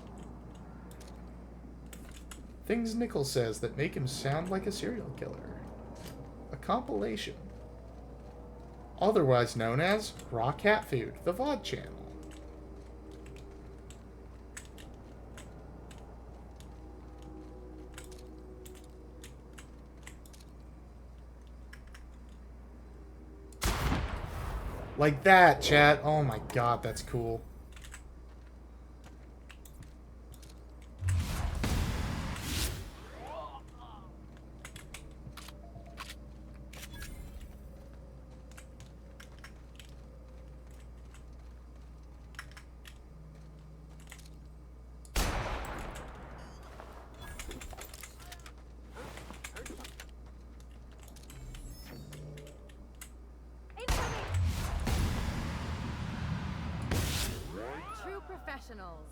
Things Nichols says that make him sound like a serial killer. A compilation. Otherwise known as Raw Cat Food, the VOD channel. Like that, chat. Oh my god, that's cool. True professionals.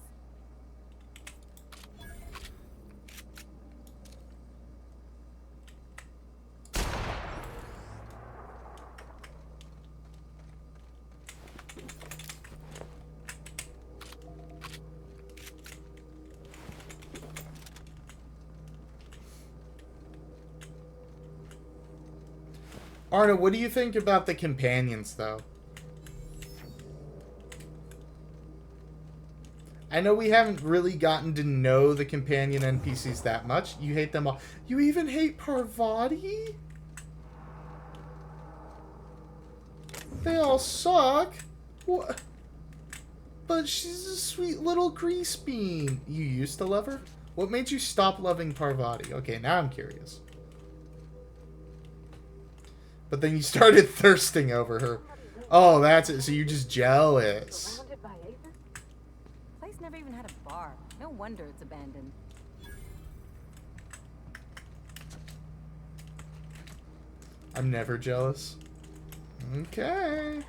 Arna, what do you think about the companions, though? I know we haven't really gotten to know the companion NPCs that much. You hate them all. You even hate Parvati? They all suck. What? But she's a sweet little grease bean. You used to love her? What made you stop loving Parvati? Okay, now I'm curious. But then you started thirsting over her. Oh, that's it. So you're just jealous. Surrounded by Aether? Place never even had a bar. No wonder it's abandoned. I'm never jealous. Okay.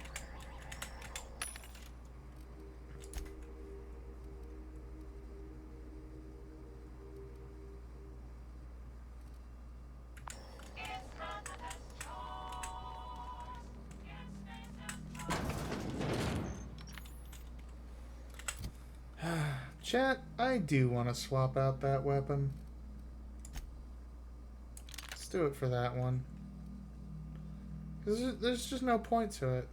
Chat, I do want to swap out that weapon. Let's do it for that one. Because there's just no point to it.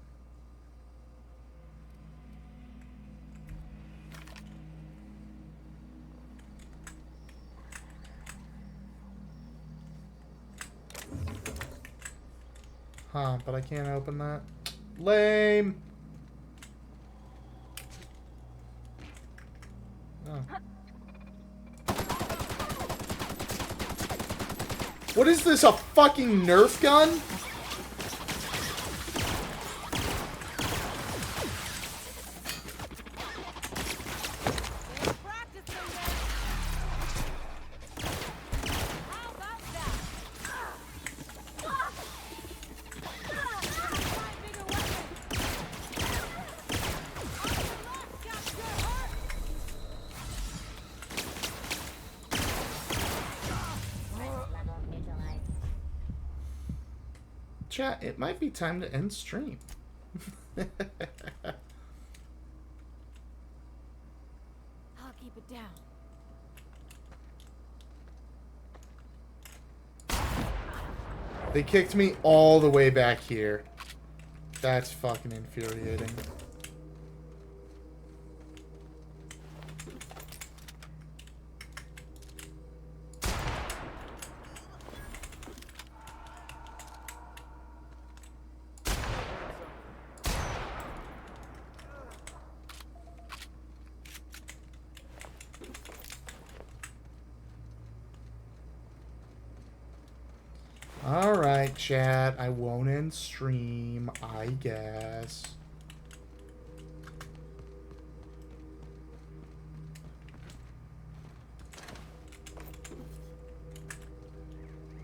Huh, but I can't open that. Lame! Oh. What is this, a fucking Nerf gun? Chat, it might be time to end stream. I'll keep it down. They kicked me all the way back here. That's fucking infuriating. Alright, chat. I won't end stream, I guess.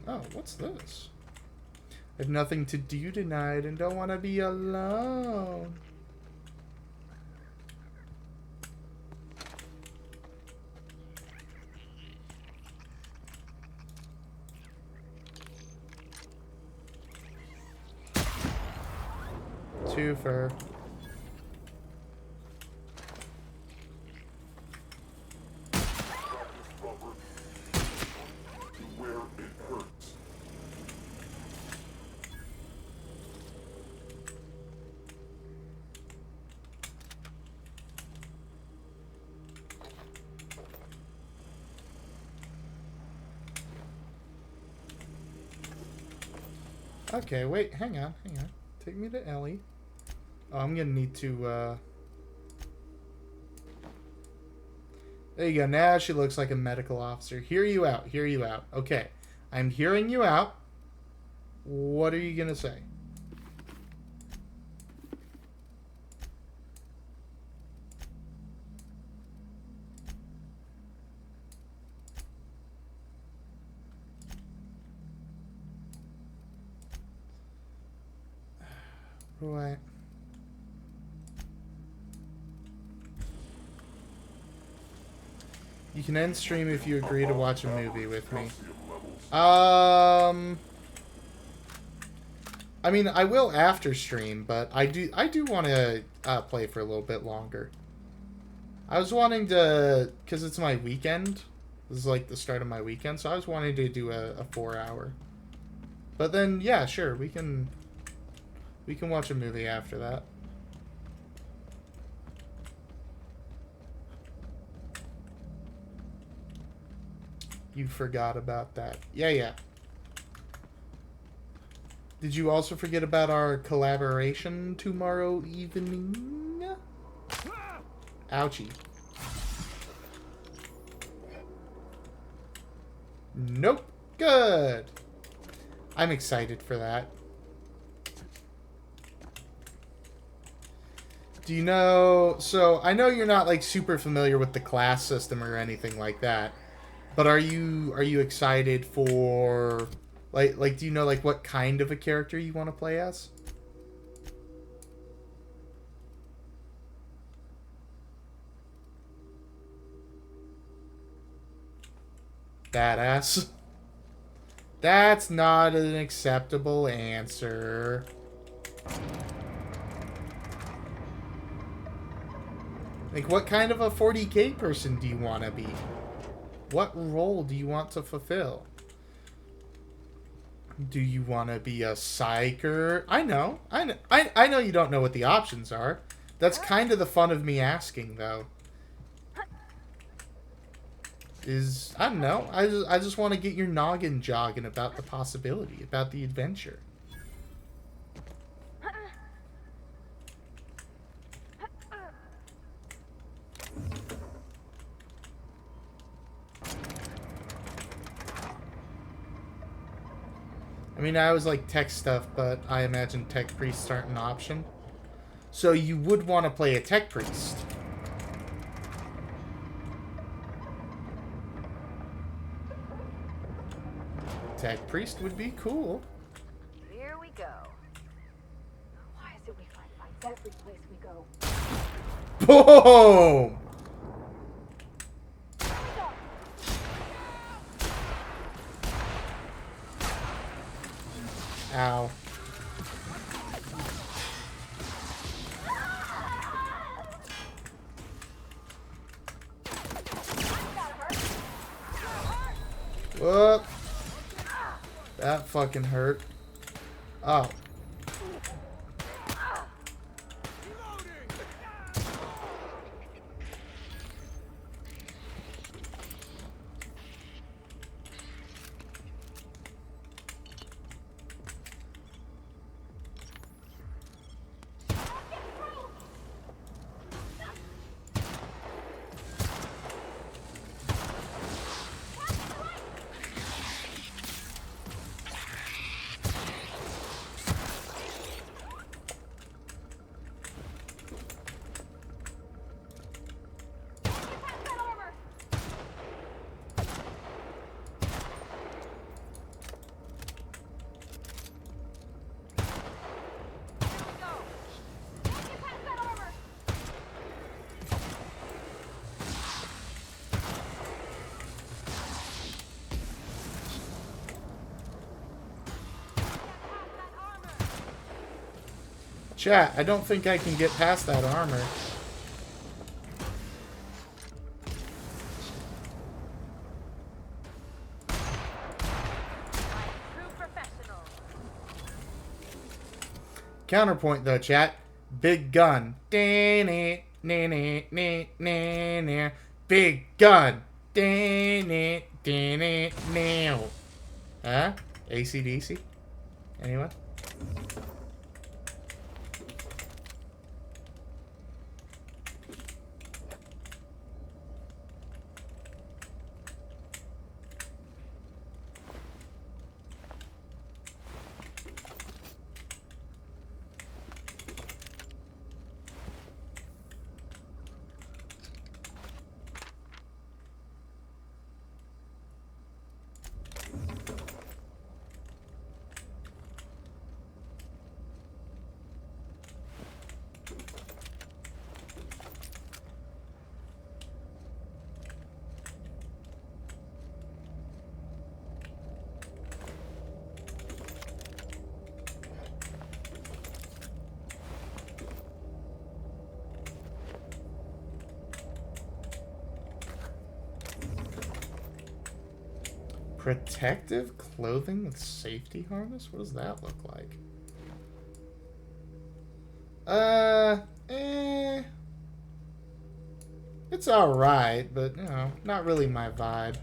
Oh, what's this? I have nothing to do tonight and don't want to be alone. Twofer. Where it hurts. Okay, wait, hang on. Take me to Ellie. Oh, I'm gonna need to, There you go, now she looks like a medical officer. Hear you out. Okay, I'm hearing you out. What are you gonna say? Right. You can end stream if you agree to watch a movie with me. I mean, I will after stream, but I do want to play for a little bit longer. I was wanting to, because it's my weekend. This is like the start of my weekend, so I was wanting to do a 4-hour. But then, yeah, sure, we can watch a movie after that. You forgot about that. Yeah. Did you also forget about our collaboration tomorrow evening? Ouchie. Nope. Good. I'm excited for that. Do you know... So, I know you're not, like, super familiar with the class system or anything like that. But are you excited for... Like, do you know, like, what kind of a character you want to play as? Badass. That's not an acceptable answer. Like, what kind of a 40k person do you want to be? What role do you want to fulfill? Do you want to be a psyker? I know you don't know what the options are. That's kind of the fun of me asking, though. I don't know. I just want to get your noggin jogging about the possibility, about the adventure. I mean, I always like tech stuff, but I imagine tech priests aren't an option. So you would want to play a tech priest. Tech priest would be cool. Here we go. Why is it we find fights every place we go? Boom! Ow. Whoop. That fucking hurt. Oh. Chat, I don't think I can get past that armor. Counterpoint though, chat. Big gun. Big gun. Huh? AC/DC? Anyone? Protective clothing with safety harness? What does that look like? It's alright, but, you know, not really my vibe.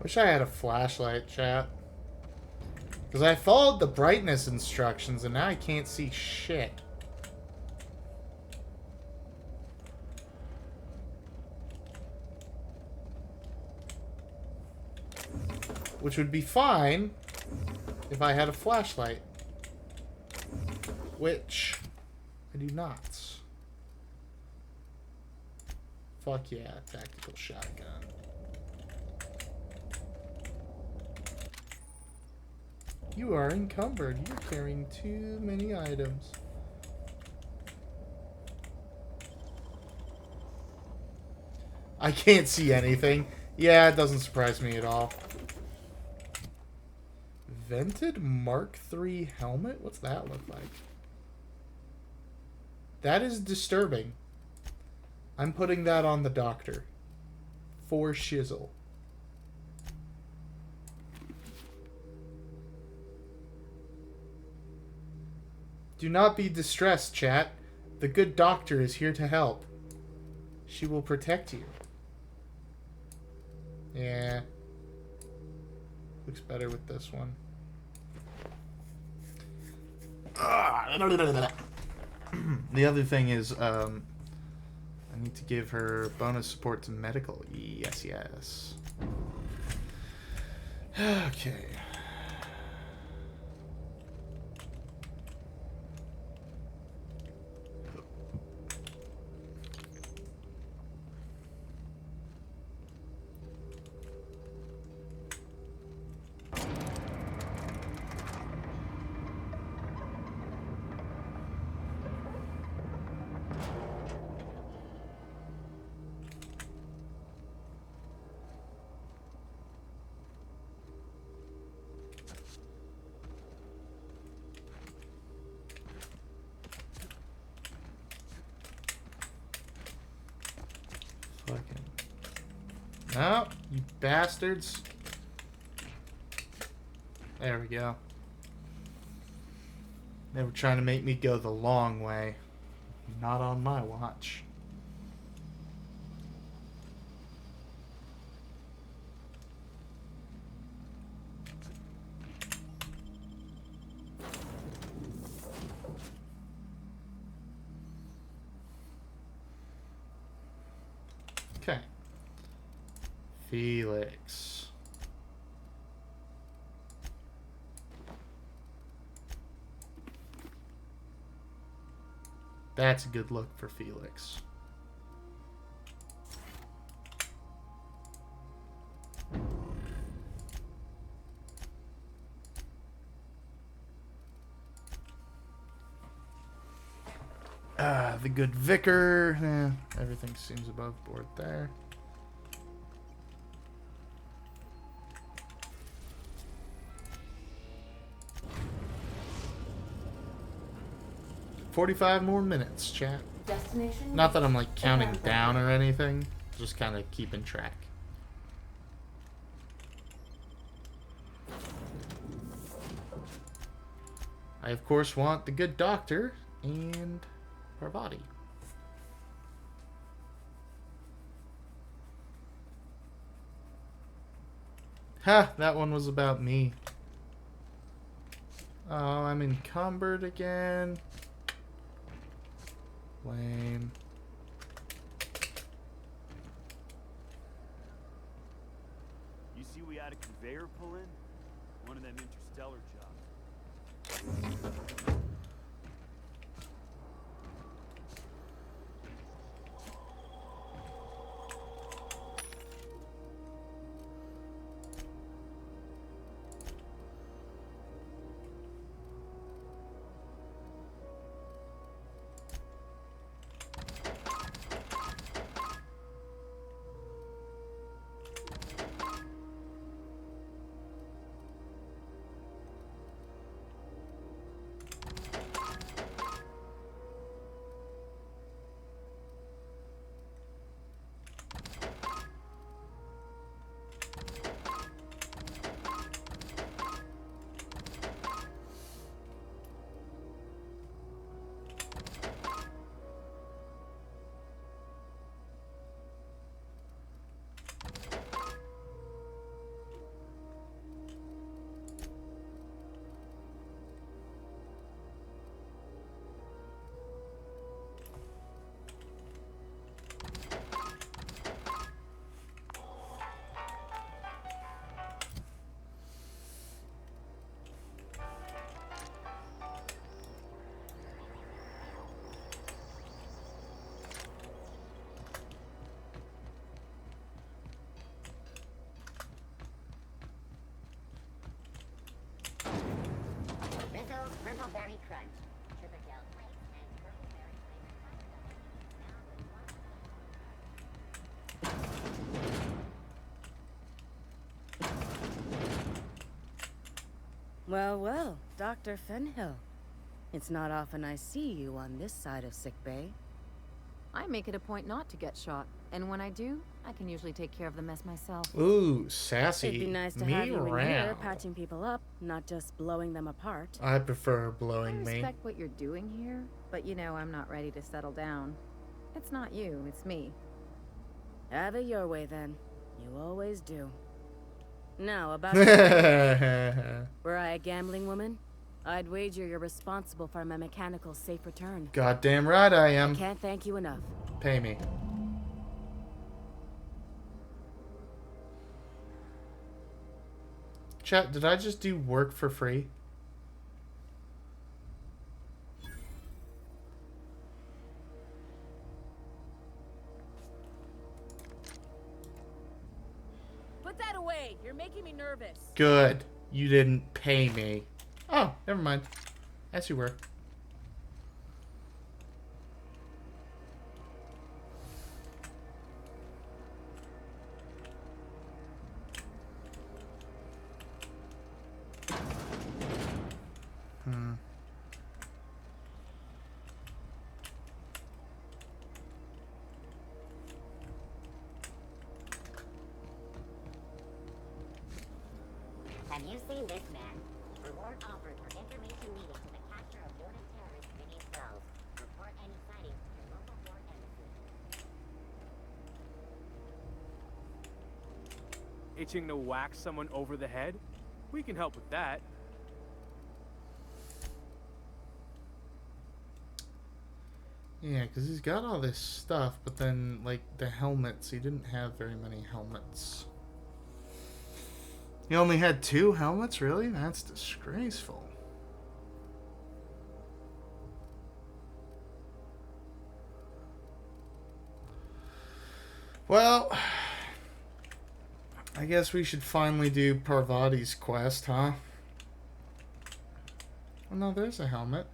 Wish I had a flashlight, chat. Because I followed the brightness instructions and now I can't see shit. Which would be fine if I had a flashlight. Which I do not. Fuck yeah, tactical shotgun. You are encumbered. You're carrying too many items. I can't see anything. Yeah, it doesn't surprise me at all. Vented Mark III helmet? What's that look like? That is disturbing. I'm putting that on the doctor. For shizzle. Do not be distressed, chat. The good doctor is here to help. She will protect you. Yeah. Looks better with this one. The other thing is, I need to give her bonus support to medical. Yes, yes. Okay. No, you bastards. There we go. They were trying to make me go the long way. Not on my watch. Okay. Felix. That's a good look for Felix. The good vicar. Everything seems above board there. "45 more minutes, chat." Destination? Not that I'm like counting down or anything, just kind of keeping track. I of course want the good doctor and Parvati. Ha! That one was about me. Oh, I'm encumbered again. Lame. You see we had a conveyor pull in? One of them interstellar jobs. Well, well, Dr. Fenhill. It's not often I see you on this side of sickbay. I make it a point not to get shot, and when I do, I can usually take care of the mess myself. Ooh, sassy. It'd be nice to me have you in here around. patching people up, not just blowing them apart. I prefer I blowing me. respect what you're doing here, but you know I'm not ready to settle down. It's not you, it's me. Have it your way then. You always do. Now, about were I a gambling woman, I'd wager you're responsible for my mechanical safe return. Goddamn right I am. I can't thank you enough. Pay me. Chat, did I just do work for free? Put that away. You're making me nervous. Good. You didn't pay me. Oh, never mind. As you were. Have you seen this man? Reward offered for information needed to the capture of noted terrorist Vinny Cells. Report any sightings to your local war embassy. Itching to whack someone over the head? We can help with that. Yeah, because he's got all this stuff, but then, like, the helmets, he didn't have very many helmets. He only had 2 helmets? Really? That's disgraceful. Well, I guess we should finally do Parvati's quest, huh? Oh no, there's a helmet.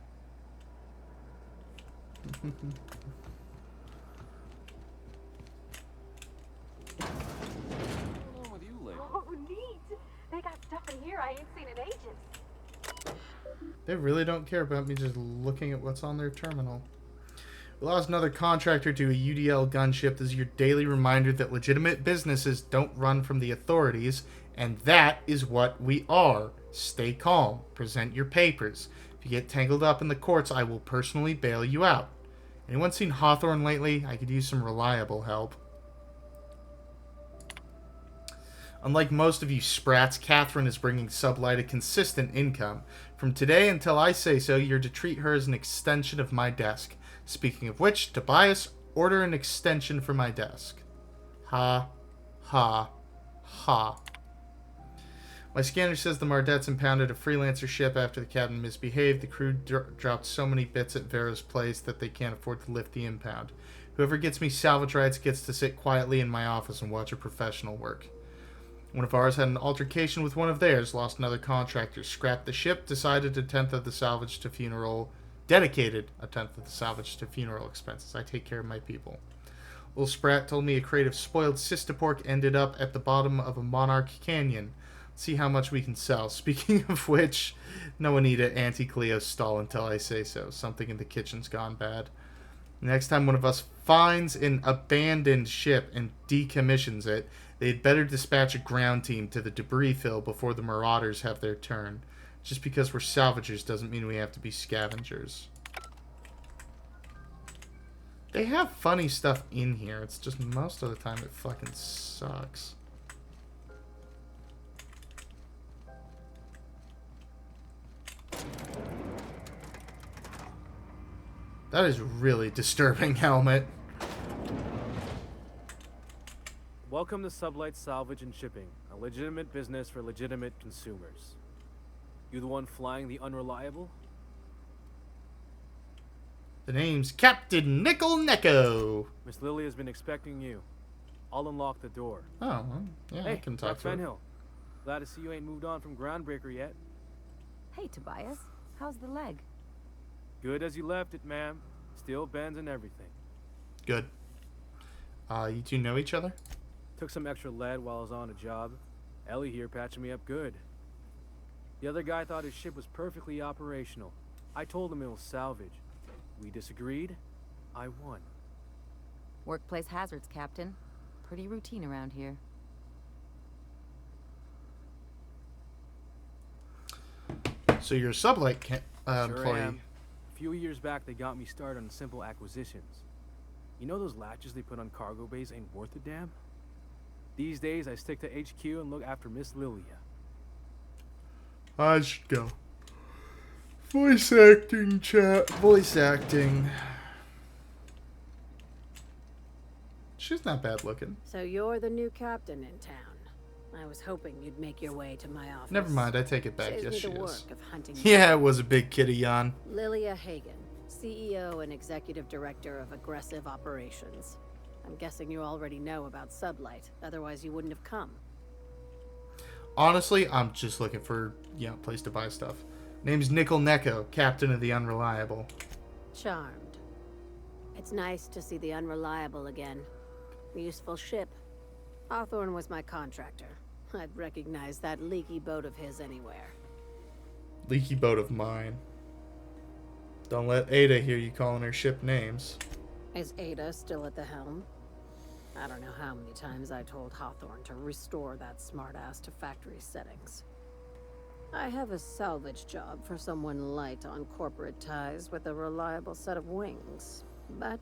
Oh, neat. They got stuff in here I ain't seen in ages. They really don't care about me just looking at what's on their terminal. We lost another contractor to a UDL gunship. This is your daily reminder that legitimate businesses don't run from the authorities, and that is what we are. Stay calm. Present your papers. If you get tangled up in the courts, I will personally bail you out. Anyone seen Hawthorne lately? I could use some reliable help. Unlike most of you sprats, Catherine is bringing Sublight a consistent income. From today until I say so, you're to treat her as an extension of my desk. Speaking of which, Tobias, order an extension for my desk. Ha. Ha. Ha. My scanner says the Mardets impounded a freelancer ship after the captain misbehaved. The crew dropped so many bits at Vera's place that they can't afford to lift the impound. Whoever gets me salvage rights gets to sit quietly in my office and watch a professional work. One of ours had an altercation with one of theirs, lost another contractor, scrapped the ship, decided a tenth of the salvage to funeral, dedicated a tenth of the salvage to funeral expenses. I take care of my people. Little Sprat told me a crate of spoiled sister pork ended up at the bottom of a Monarch Canyon. See how much we can sell. Speaking of which, no one eat at Auntie Cleo's stall until I say so. Something in the kitchen's gone bad. Next time one of us finds an abandoned ship and decommissions it, they'd better dispatch a ground team to the debris fill before the marauders have their turn. Just because we're salvagers doesn't mean we have to be scavengers. They have funny stuff in here. It's just most of the time it fucking sucks. That is really disturbing helmet. Welcome to Sublight Salvage and Shipping, a legitimate business for legitimate consumers. You the one flying the Unreliable? The name's Captain Nickel Necko. Miss Lily has been expecting you. I'll unlock the door. Oh, well, yeah, hey, I can talk Doc to her. Fenhill. Glad to see you ain't moved on from Groundbreaker yet. Hey, Tobias. How's the leg? Good as you left it, ma'am. Still bends and everything. Good. You two know each other? Took some extra lead while I was on a job. Ellie here patching me up good. The other guy thought his ship was perfectly operational. I told him it was salvage. We disagreed. I won. Workplace hazards, Captain. Pretty routine around here. So you're a sublight Sure employee. am. A few years back, they got me started on simple acquisitions. You know those latches they put on cargo bays ain't worth a damn? These days, I stick to HQ and look after Miss Lilia. I should go. Voice acting, chat. Voice acting. She's not bad looking. So you're the new captain in town. I was hoping you'd make your way to my office. Never mind, I take it back. Saves Yes, me she the is. work of hunting Yeah, it was a big kitty yawn. Lilia Hagen, CEO and Executive Director of Aggressive Operations. I'm guessing you already know about Sublight, otherwise you wouldn't have come. Honestly, I'm just looking for, a place to buy stuff. Name's Nickel Neko, Captain of the Unreliable. Charmed. It's nice to see the Unreliable again. Useful ship. Hawthorne was my contractor. I'd recognize that leaky boat of his anywhere. Leaky boat of mine. Don't let Ada hear you calling her ship names. Is Ada still at the helm? I don't know how many times I told Hawthorne to restore that smartass to factory settings. I have a salvage job for someone light on corporate ties with a reliable set of wings. But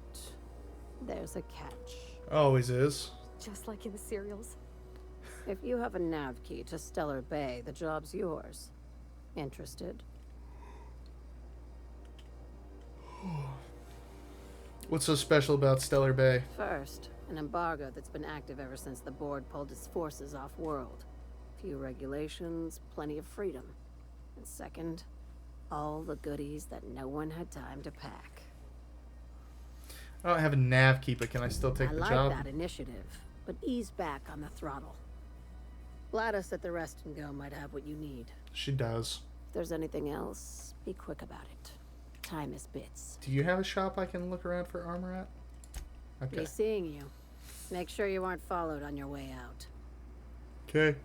there's a catch. Always is. Just like in the serials. If you have a nav key to Stellar Bay, the job's yours. Interested? What's so special about Stellar Bay? First, an embargo that's been active ever since the board pulled its forces off-world. Few regulations, plenty of freedom. And second, all the goodies that no one had time to pack. I don't have a nav key, but can I still take I the like job? that initiative, but ease back on the throttle. Gladys at the Rest and Go might have what you need. She does. If there's anything else, be quick about it. Time is bits. Do you have a shop I can look around for armor at? Okay. Be seeing you. Make sure you aren't followed on your way out. Okay.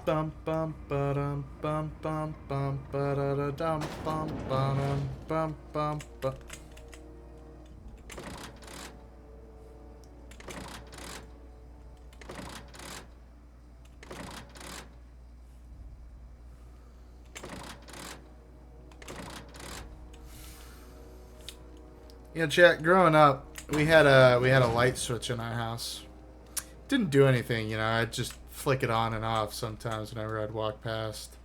Bum bum ba-dum bum bum bum ba-da-da-dum bum ba-dum bum bum bum. Chat, growing up, we had a light switch in our house. Didn't do anything, I'd just flick it on and off sometimes whenever I'd walk past.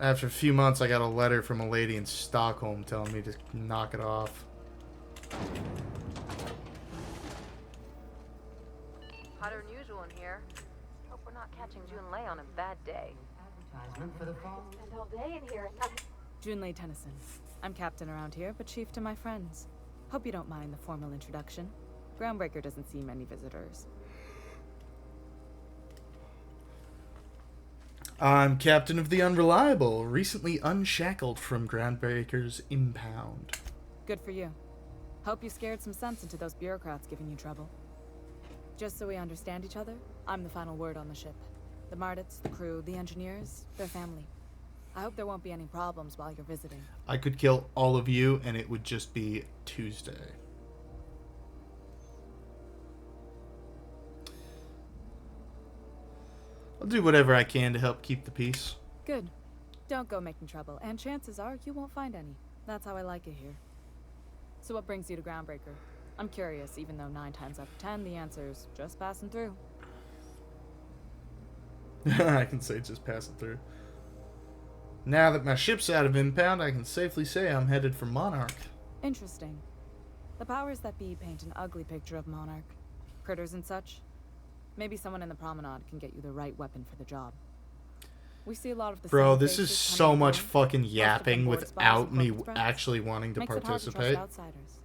After a few months, I got a letter from a lady in Stockholm telling me to knock it off. Hotter than usual in here. Hope we're not catching Junlei on a bad day. Advertisement for the fall. Spent all day in here. Junlei Tennyson. I'm captain around here, but chief to my friends. Hope you don't mind the formal introduction. Groundbreaker doesn't see many visitors. I'm captain of the Unreliable, recently unshackled from Groundbreaker's impound. Good for you. Hope you scared some sense into those bureaucrats giving you trouble. Just so we understand each other, I'm the final word on the ship. The Mardits, the crew, the engineers, their family. I hope there won't be any problems while you're visiting. I could kill all of you, and it would just be Tuesday. I'll do whatever I can to help keep the peace. Good. Don't go making trouble, and chances are you won't find any. That's how I like it here. So what brings you to Groundbreaker? I'm curious, even though 9 times out of 10 the answer's just passing through. I can say just passing through. Now that my ship's out of impound, I can safely say I'm headed for Monarch. Interesting. The powers that be paint an ugly picture of Monarch. Critters and such. Maybe someone in the promenade can get you the right weapon for the job. We see a lot of the Bro, same this is faces so coming much through. fucking Most of them yapping board without spotters me and corporate actually wanting to Makes it hard to participate. trust outsiders.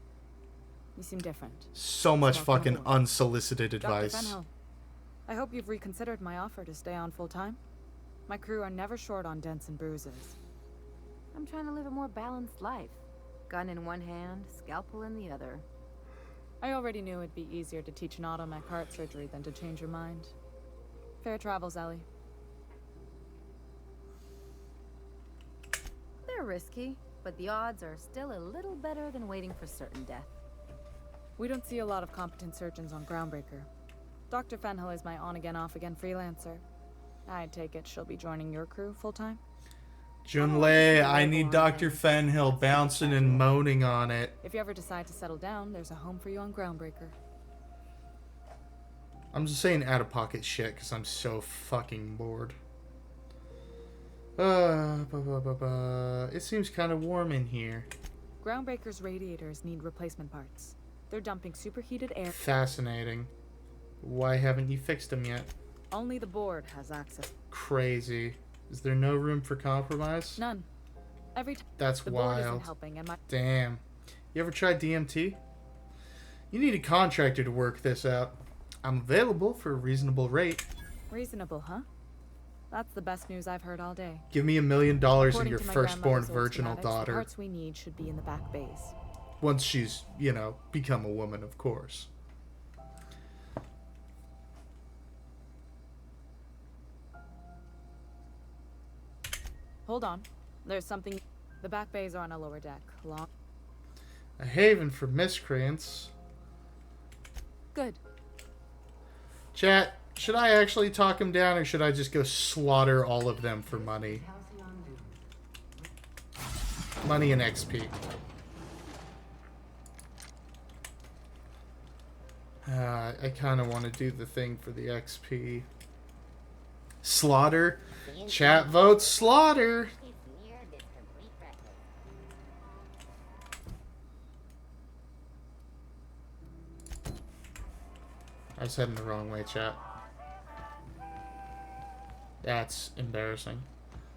You seem different. So much Welcome fucking aboard. unsolicited Dr. advice. Fenhill, I hope you've reconsidered my offer to stay on full time. My crew are never short on dents and bruises. I'm trying to live a more balanced life. Gun in one hand, scalpel in the other. I already knew it'd be easier to teach an automech heart surgery than to change your mind. Fair travels, Ellie. They're risky, but the odds are still a little better than waiting for certain death. We don't see a lot of competent surgeons on Groundbreaker. Dr. Fenhill is my on-again, off-again freelancer. I take it she'll be joining your crew full-time? Junlei, I need Dr. Fenhill bouncing and moaning on it. If you ever decide to settle down, there's a home for you on Groundbreaker. I'm just saying out-of-pocket shit because I'm so fucking bored. It seems kind of warm in here. Groundbreaker's radiators need replacement parts. They're dumping superheated air. Fascinating. Why haven't you fixed them yet? Only the board has access. Crazy. Is there no room for compromise? None. Every time That's the board isn't wild. helping, and my Damn. You ever tried DMT? You need a contractor to work this out. I'm available for a reasonable rate. reasonable, huh? That's the best news I've heard all day. Give me $1 million and According your to my firstborn grandmother's old virginal schematics, daughter. The parts we need should be in the back bays. Once she's, you know, become a woman, of course. Hold on. There's something. The back bays are on a lower deck. Long. A haven for miscreants. Good. Chat, should I actually talk him down or should I just go slaughter all of them for money? Money and XP. I kind of want to do the thing for the XP. Slaughter. Chat votes slaughter. I was heading the wrong way, chat. That's embarrassing.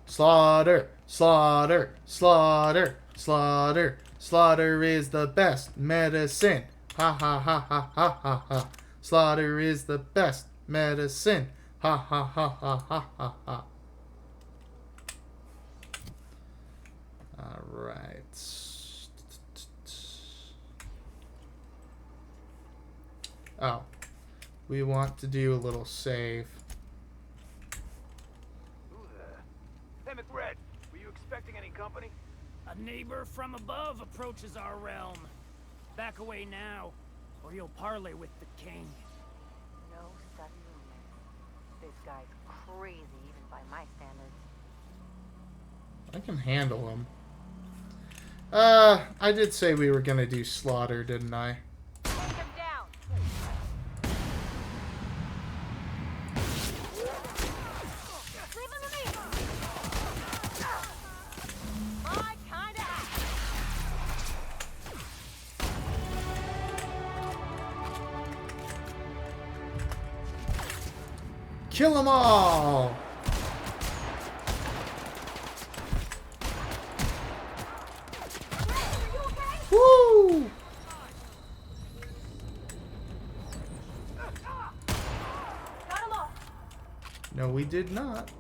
Slaughter, slaughter, slaughter, slaughter. Slaughter is the best medicine. Ha ha ha ha ha ha ha. Slaughter is the best medicine. Ha ha ha ha ha ha ha. Alright. Oh. We want to do a little save. Hey, McRed, were you expecting any company? A neighbor from above approaches our realm. Back away now, or you'll parley with the king. No sudden movement. This guy's crazy, even by my standards. I can handle him. I did say we were gonna do slaughter, didn't I? Take him down. Leave him to me. My kinda. Kill them all! Woo! No, we did not.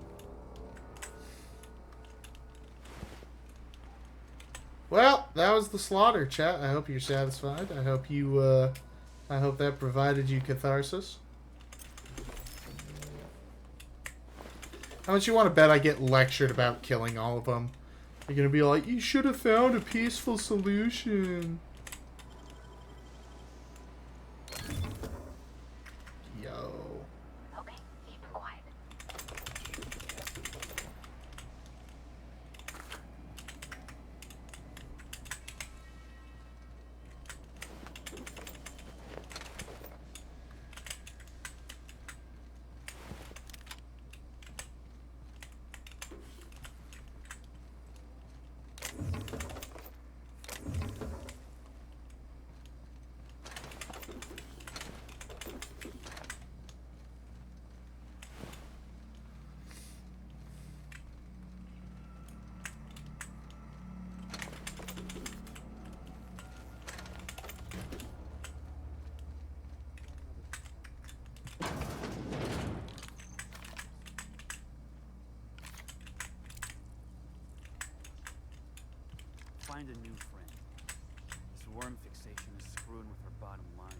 Well, that was the slaughter, chat. I hope you're satisfied. I hope that provided you catharsis. How much you want to bet I get lectured about killing all of them? You're gonna be like, you should have found a peaceful solution. Yo. Okay, keep it quiet. Find a new friend. This worm fixation is screwing with our bottom line.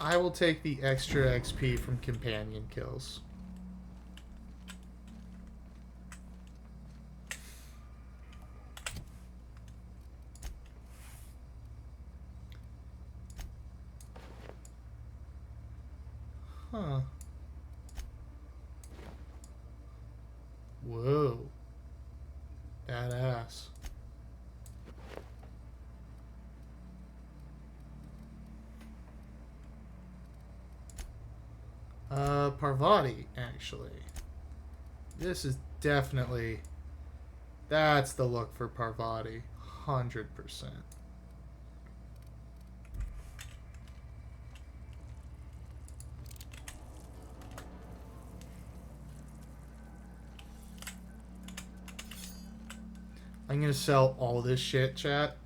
I will take the extra XP from companion kills. Huh. Whoa. Badass. Parvati, actually. This is definitely... That's the look for Parvati. 100%. I'm gonna sell all this shit, chat.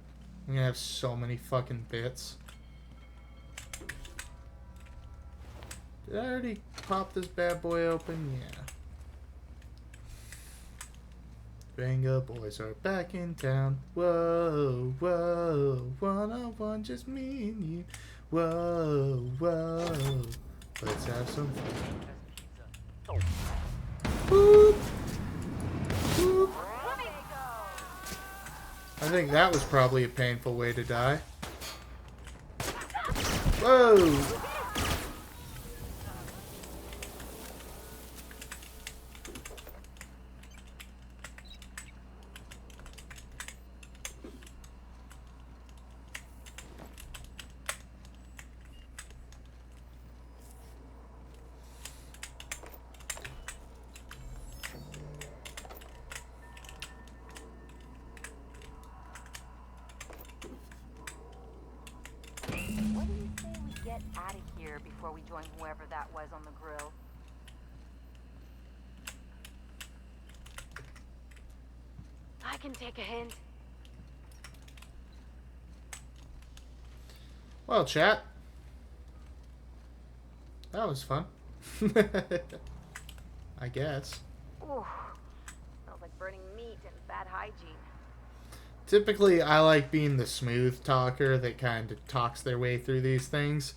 I'm gonna have so many fucking bits. Did I already pop this bad boy open? Yeah. Venga boys are back in town. Whoa, whoa, one-on-one, just me and you. Whoa, whoa, let's have some fun. Boop. Boop. I think that was probably a painful way to die. Whoa! What do you say we get out of here before we join whoever that was on the grill? I can take a hint. Well, chat. That was fun. I guess. Ooh, smells like burning meat and bad hygiene. Typically, I like being the smooth talker that kind of talks their way through these things.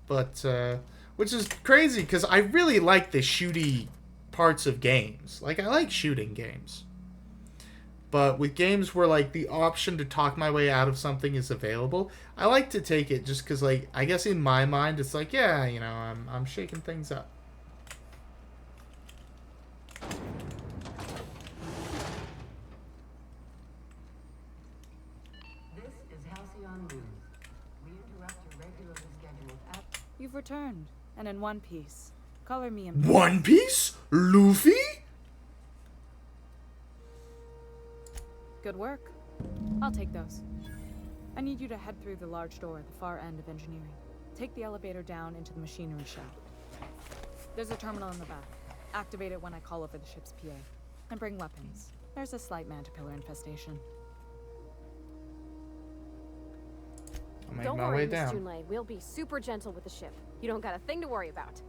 But, which is crazy, because I really like the shooty parts of games. Like, I like shooting games. But with games where, like, the option to talk my way out of something is available, I like to take it just because, like, I guess in my mind, it's like, yeah, you know, I'm shaking things up. You've returned, and in one piece. Color me in One Piece? Luffy? Good work. I'll take those. I need you to head through the large door at the far end of engineering. Take the elevator down into the machinery shaft. There's a terminal in the back. Activate it when I call over the ship's PA. And bring weapons. There's a slight mantipillar infestation. I'll make Don't my worry, way Miss down. Junlei. We'll be super gentle with the ship. You don't got a thing to worry about.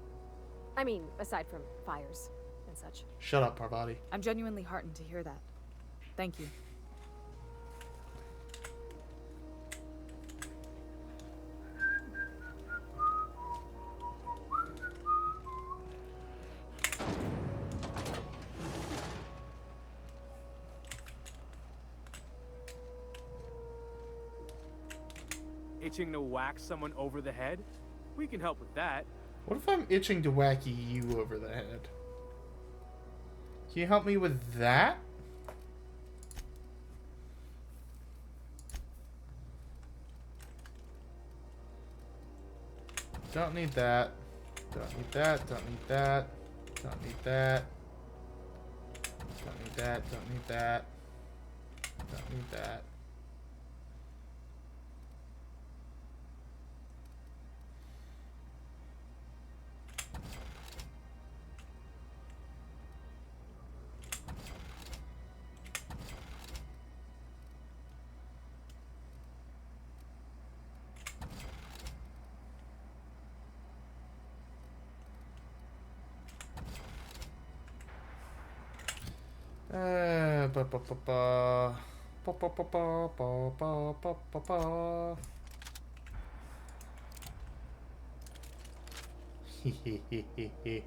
I mean, aside from fires and such. Shut up, Parvati. I'm genuinely heartened to hear that. Thank you. Itching to whack someone over the head? We can help with that. What if I'm itching to wacky you over the head? Can you help me with that? Don't need that. Don't need that. Don't need that. Don't need that. Don't need that. Don't need that. Don't need that. Ba ba ba ba. Ba ba ba ba ba ba ba ba ba. Hehehehe.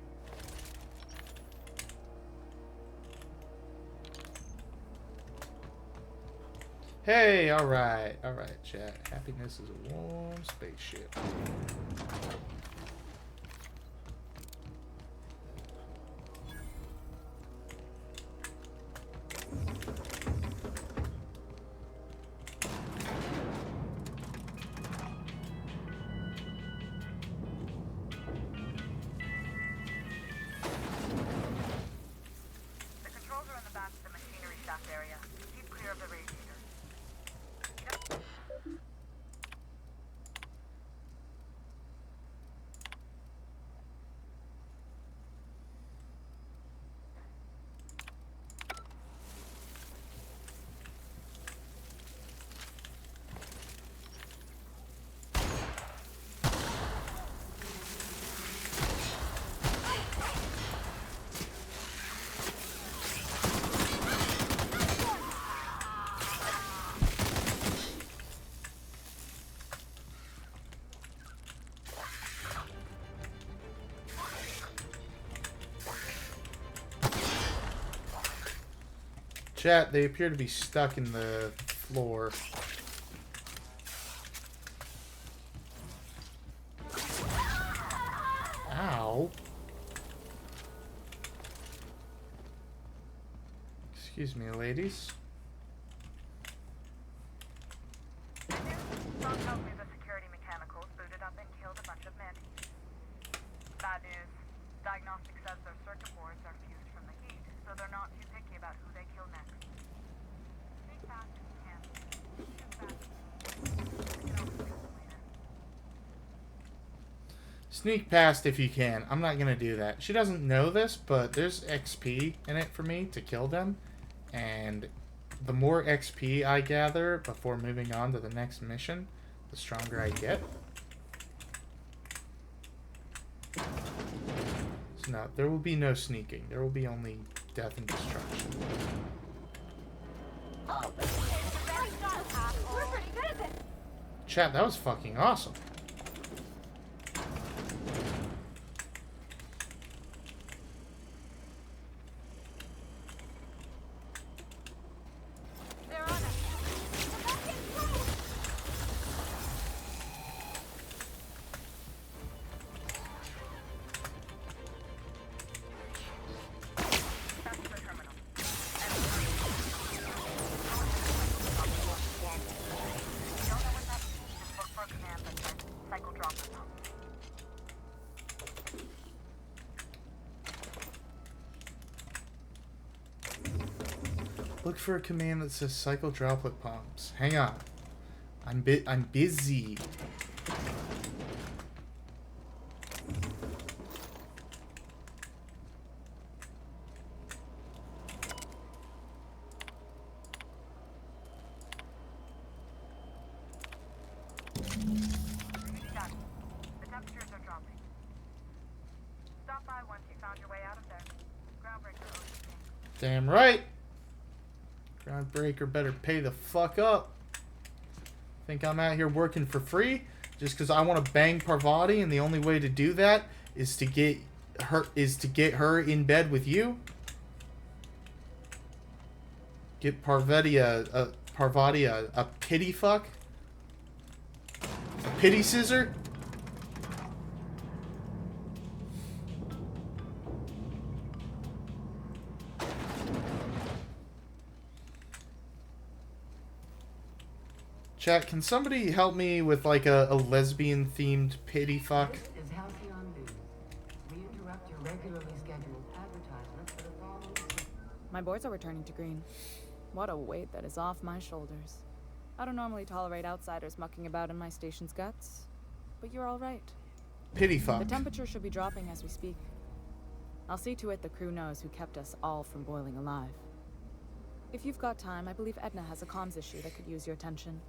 Hey, alright, chat. Happiness is a warm spaceship. The controls are in the back of the machinery shaft area. Keep clear of the radiator. Chat, they appear to be stuck in the floor. Ow. Excuse me, ladies. Tom tells me the security mechanicals booted up and killed a bunch of men. Bad news. Diagnostic says their circuit boards are fused from the heat, so they're not too picky about who they kill next. Sneak fast if you can. Shoot fast. We can always fix them later. Sneak past if you can. I'm not gonna do that. She doesn't know this, but there's XP in it for me to kill them. And the more XP I gather before moving on to the next mission, the stronger I get. So no, there will be no sneaking. There will be only death and destruction. We're pretty good at this. Chat, that was fucking awesome. They're on us. Look for a command that says cycle droplet pumps. Hang on. I'm busy. The temperatures are dropping. Stop by once you found your way out of there. Groundbreaker OTP. Damn right. Groundbreaker better pay the fuck up. Think I'm out here working for free just because I want to bang Parvati, and the only way to do that is to get her in bed with you. Get Parvati a pity fuck, a pity scissor. Chat, can somebody help me with like a lesbian themed pity fuck? This is interrupt your regularly scheduled advertisement for the following. My boards are returning to green. What a weight that is off my shoulders. I don't normally tolerate outsiders mucking about in my station's guts, but you're all right. Pity fuck. The temperature should be dropping as we speak. I'll see to it the crew knows who kept us all from boiling alive. If you've got time, I believe Edna has a comms issue that could use your attention.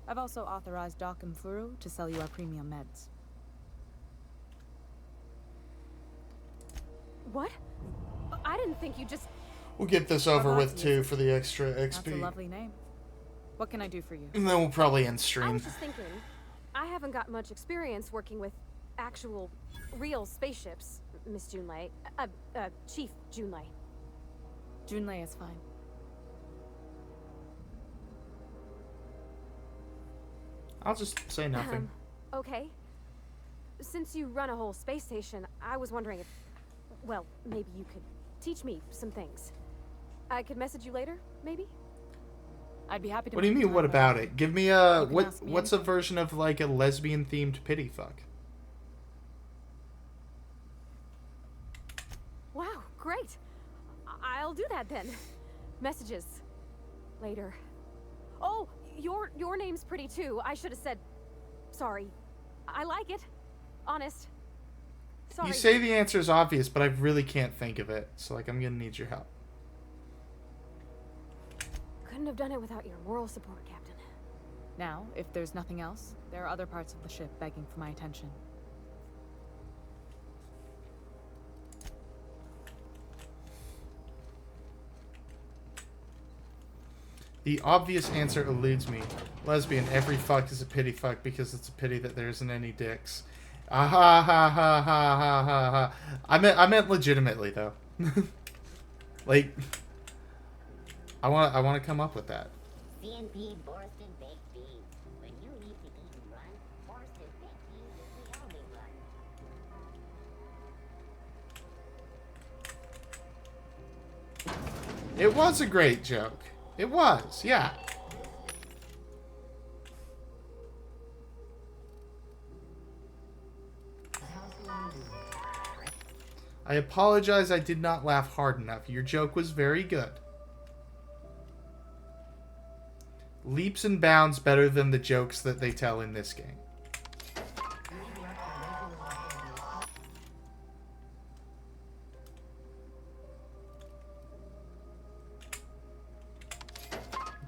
I've also authorized Doc and Furu to sell you our premium meds. What? I didn't think you just... We'll get this over with too for the extra That's a XP. lovely name. What can I do for you? And then we'll probably end I stream. was just thinking, I haven't got much experience working with actual, real spaceships, Miss Junlei. Chief Junlei. Junlei is fine. I'll just say nothing. Okay. Since you run a whole space station, I was wondering if, well, maybe you could teach me some things. I could message you later, maybe? I'd be happy to. What do you mean, what about it? Give me a... What's a version of, like, a lesbian-themed pity fuck? Wow, great. I'll do that then. Messages. Later. Oh, your name's pretty too. I should have said... Sorry. I like it. Honest. Sorry. You say the answer is obvious, but I really can't think of it. So, like, I'm gonna need your help. Couldn't have done it without your moral support, Captain. Now, if there's nothing else, there are other parts of the ship begging for my attention. The obvious answer eludes me. Lesbian, every fuck is a pity fuck because it's a pity that there isn't any dicks. Ah ha ha ha ha ha ha ha. I meant legitimately though. Like, I want to come up with that. CNP Borston Baked Beans. When you need to eat and run, Borston Baked Beans is the only one. It was a great joke. It was, yeah. I apologize I did not laugh hard enough. Your joke was very good. Leaps and bounds better than the jokes that they tell in this game.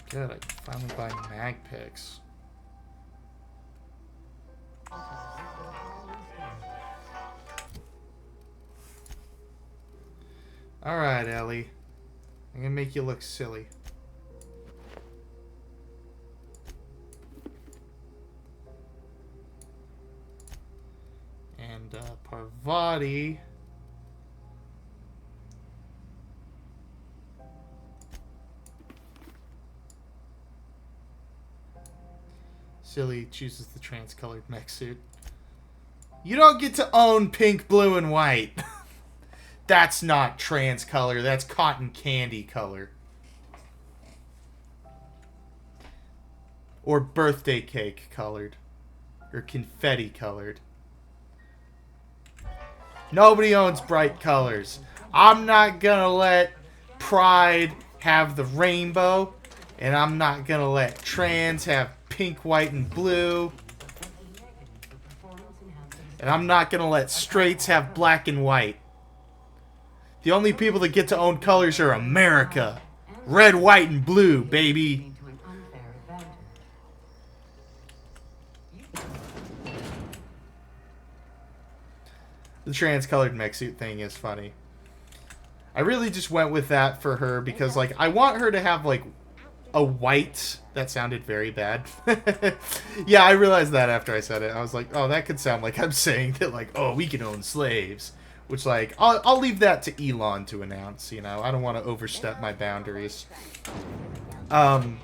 Good, I can finally buy mag picks. Alright, Ellie. I'm gonna make you look silly. And, Parvati... Silly chooses the trans-colored mech suit. You don't get to own pink, blue, and white. That's not trans color. That's cotton candy color. Or birthday cake colored. Or confetti colored. Nobody owns bright colors. I'm not gonna let Pride have the rainbow. And I'm not gonna let trans have pink, white, and blue. And I'm not gonna let straights have black and white. The only people that get to own colors are America. Red, white, and blue, baby. The trans-colored mech suit thing is funny. I really just went with that for her because, like, I want her to have, like, a white... That sounded very bad. Yeah, I realized that after I said it. I was like, oh, that could sound like I'm saying that, like, oh, we can own slaves. Which, like, I'll leave that to Elon to announce, you know. I don't want to overstep my boundaries. I'm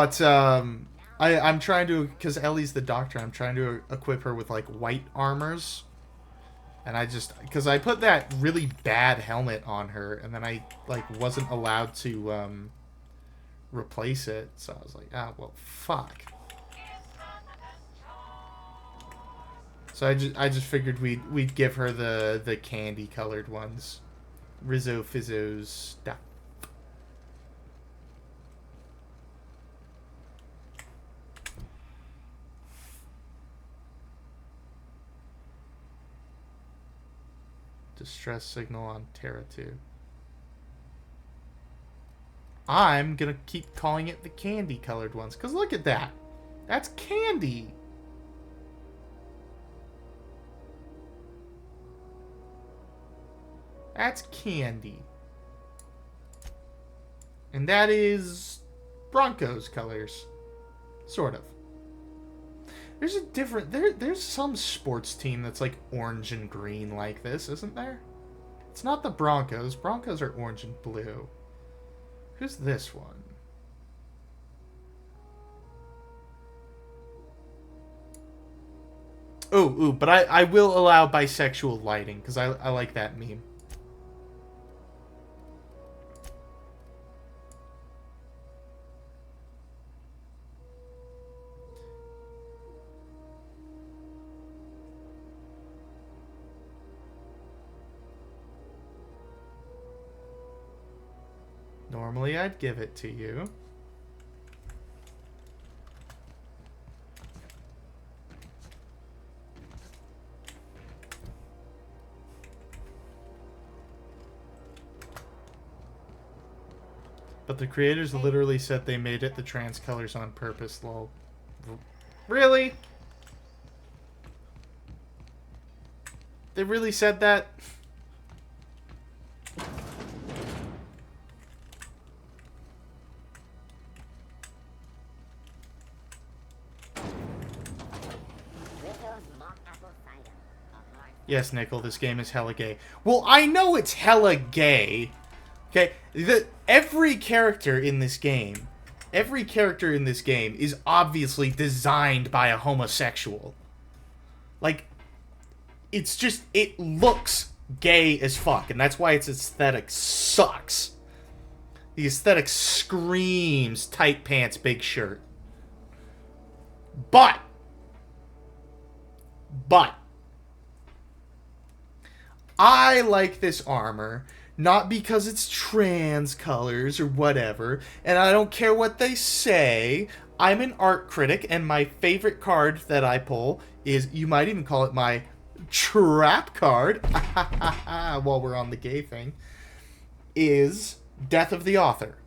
trying to... Because Ellie's the doctor, I'm trying to equip her with, like, white armors. And I just... Because I put that really bad helmet on her, and then I, like, wasn't allowed to, replace it. So I was like, ah, well, fuck. So I just figured we'd give her the candy colored ones. Rizzo Fizzo's stuff. Distress signal on Terra 2. I'm gonna keep calling it the candy colored ones, because look at that. That's candy. That's candy. And that is Broncos colors. Sort of. There's a different... There's some sports team that's like orange and green like this, isn't there? It's not the Broncos. Broncos are orange and blue. Who's this one? Ooh, but I will allow bisexual lighting, because I like that meme. Normally I'd give it to you. But the creators literally said they made it the trans colors on purpose, lol. Really? They really said that? Yes, Nickel, this game is hella gay. Well, I know it's hella gay. Okay, every character in this game is obviously designed by a homosexual. Like, it's just, it looks gay as fuck, and that's why its aesthetic sucks. The aesthetic screams tight pants, big shirt. But, I like this armor, not because it's trans colors or whatever, and I don't care what they say. I'm an art critic, and my favorite card that I pull is, you might even call it my trap card, while we're on the gay thing, is Death of the Author.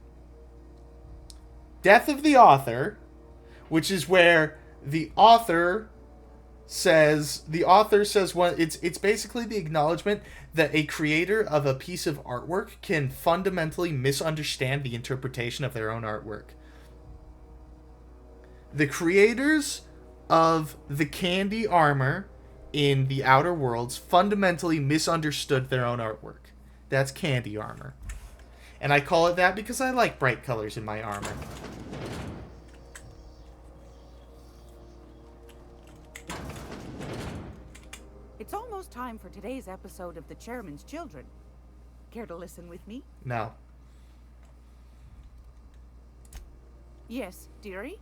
Death of the Author, which is where the author says what it's basically the acknowledgement that a creator of a piece of artwork can fundamentally misunderstand the interpretation of their own artwork. The creators of the candy armor in the Outer Worlds fundamentally misunderstood their own artwork. That's candy armor. And I call it that because I like bright colors in my armor. It's almost time for today's episode of The Chairman's Children. Care to listen with me? No. Yes, dearie?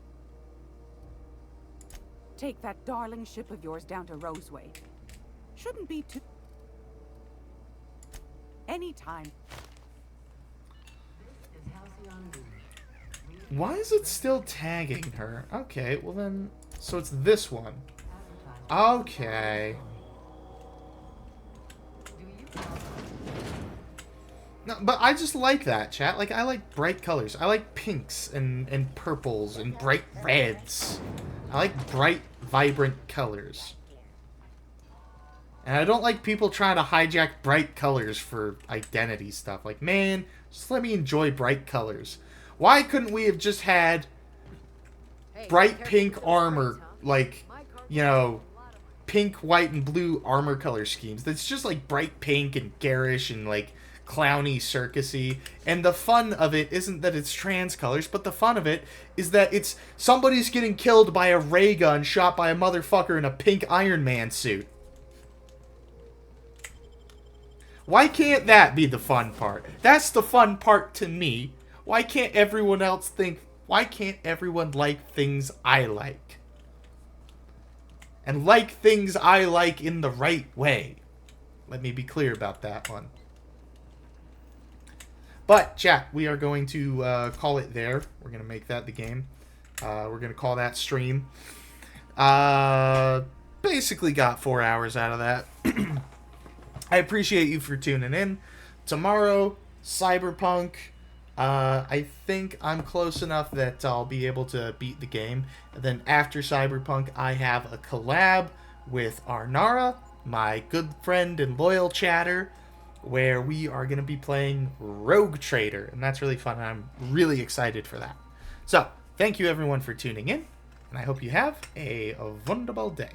Take that darling ship of yours down to Roseway. Shouldn't be too... Anytime. Why is it still tagging her? Okay, well then... So it's this one. Okay. No, but I just like that, chat. Like, I like bright colors. I like pinks and purples and bright reds. I like bright, vibrant colors. And I don't like people trying to hijack bright colors for identity stuff. Like, man, just let me enjoy bright colors. Why couldn't we have just had bright pink armor, like, you know, pink, white, and blue armor color schemes? That's just, like, bright pink and garish and, like, clowny, circusy. And the fun of it isn't that it's trans colors, but the fun of it is that it's somebody's getting killed by a ray gun shot by a motherfucker in a pink Iron Man suit. Why can't that be the fun part? That's the fun part to me. Why can't everyone else think... Why can't everyone like things I like? and like things I like in the right way. Let me be clear about that one. But, chat, we are going to call it there. We're going to make that the game. We're going to call that stream. Basically got 4 hours out of that. I appreciate you for tuning in. Tomorrow, Cyberpunk. I think I'm close enough that I'll be able to beat the game. And then after Cyberpunk, I have a collab with Arnara, my good friend and loyal chatter, where we are going to be playing Rogue Trader. And that's really fun. And I'm really excited for that. So, thank you everyone for tuning in. And I hope you have a wonderful day.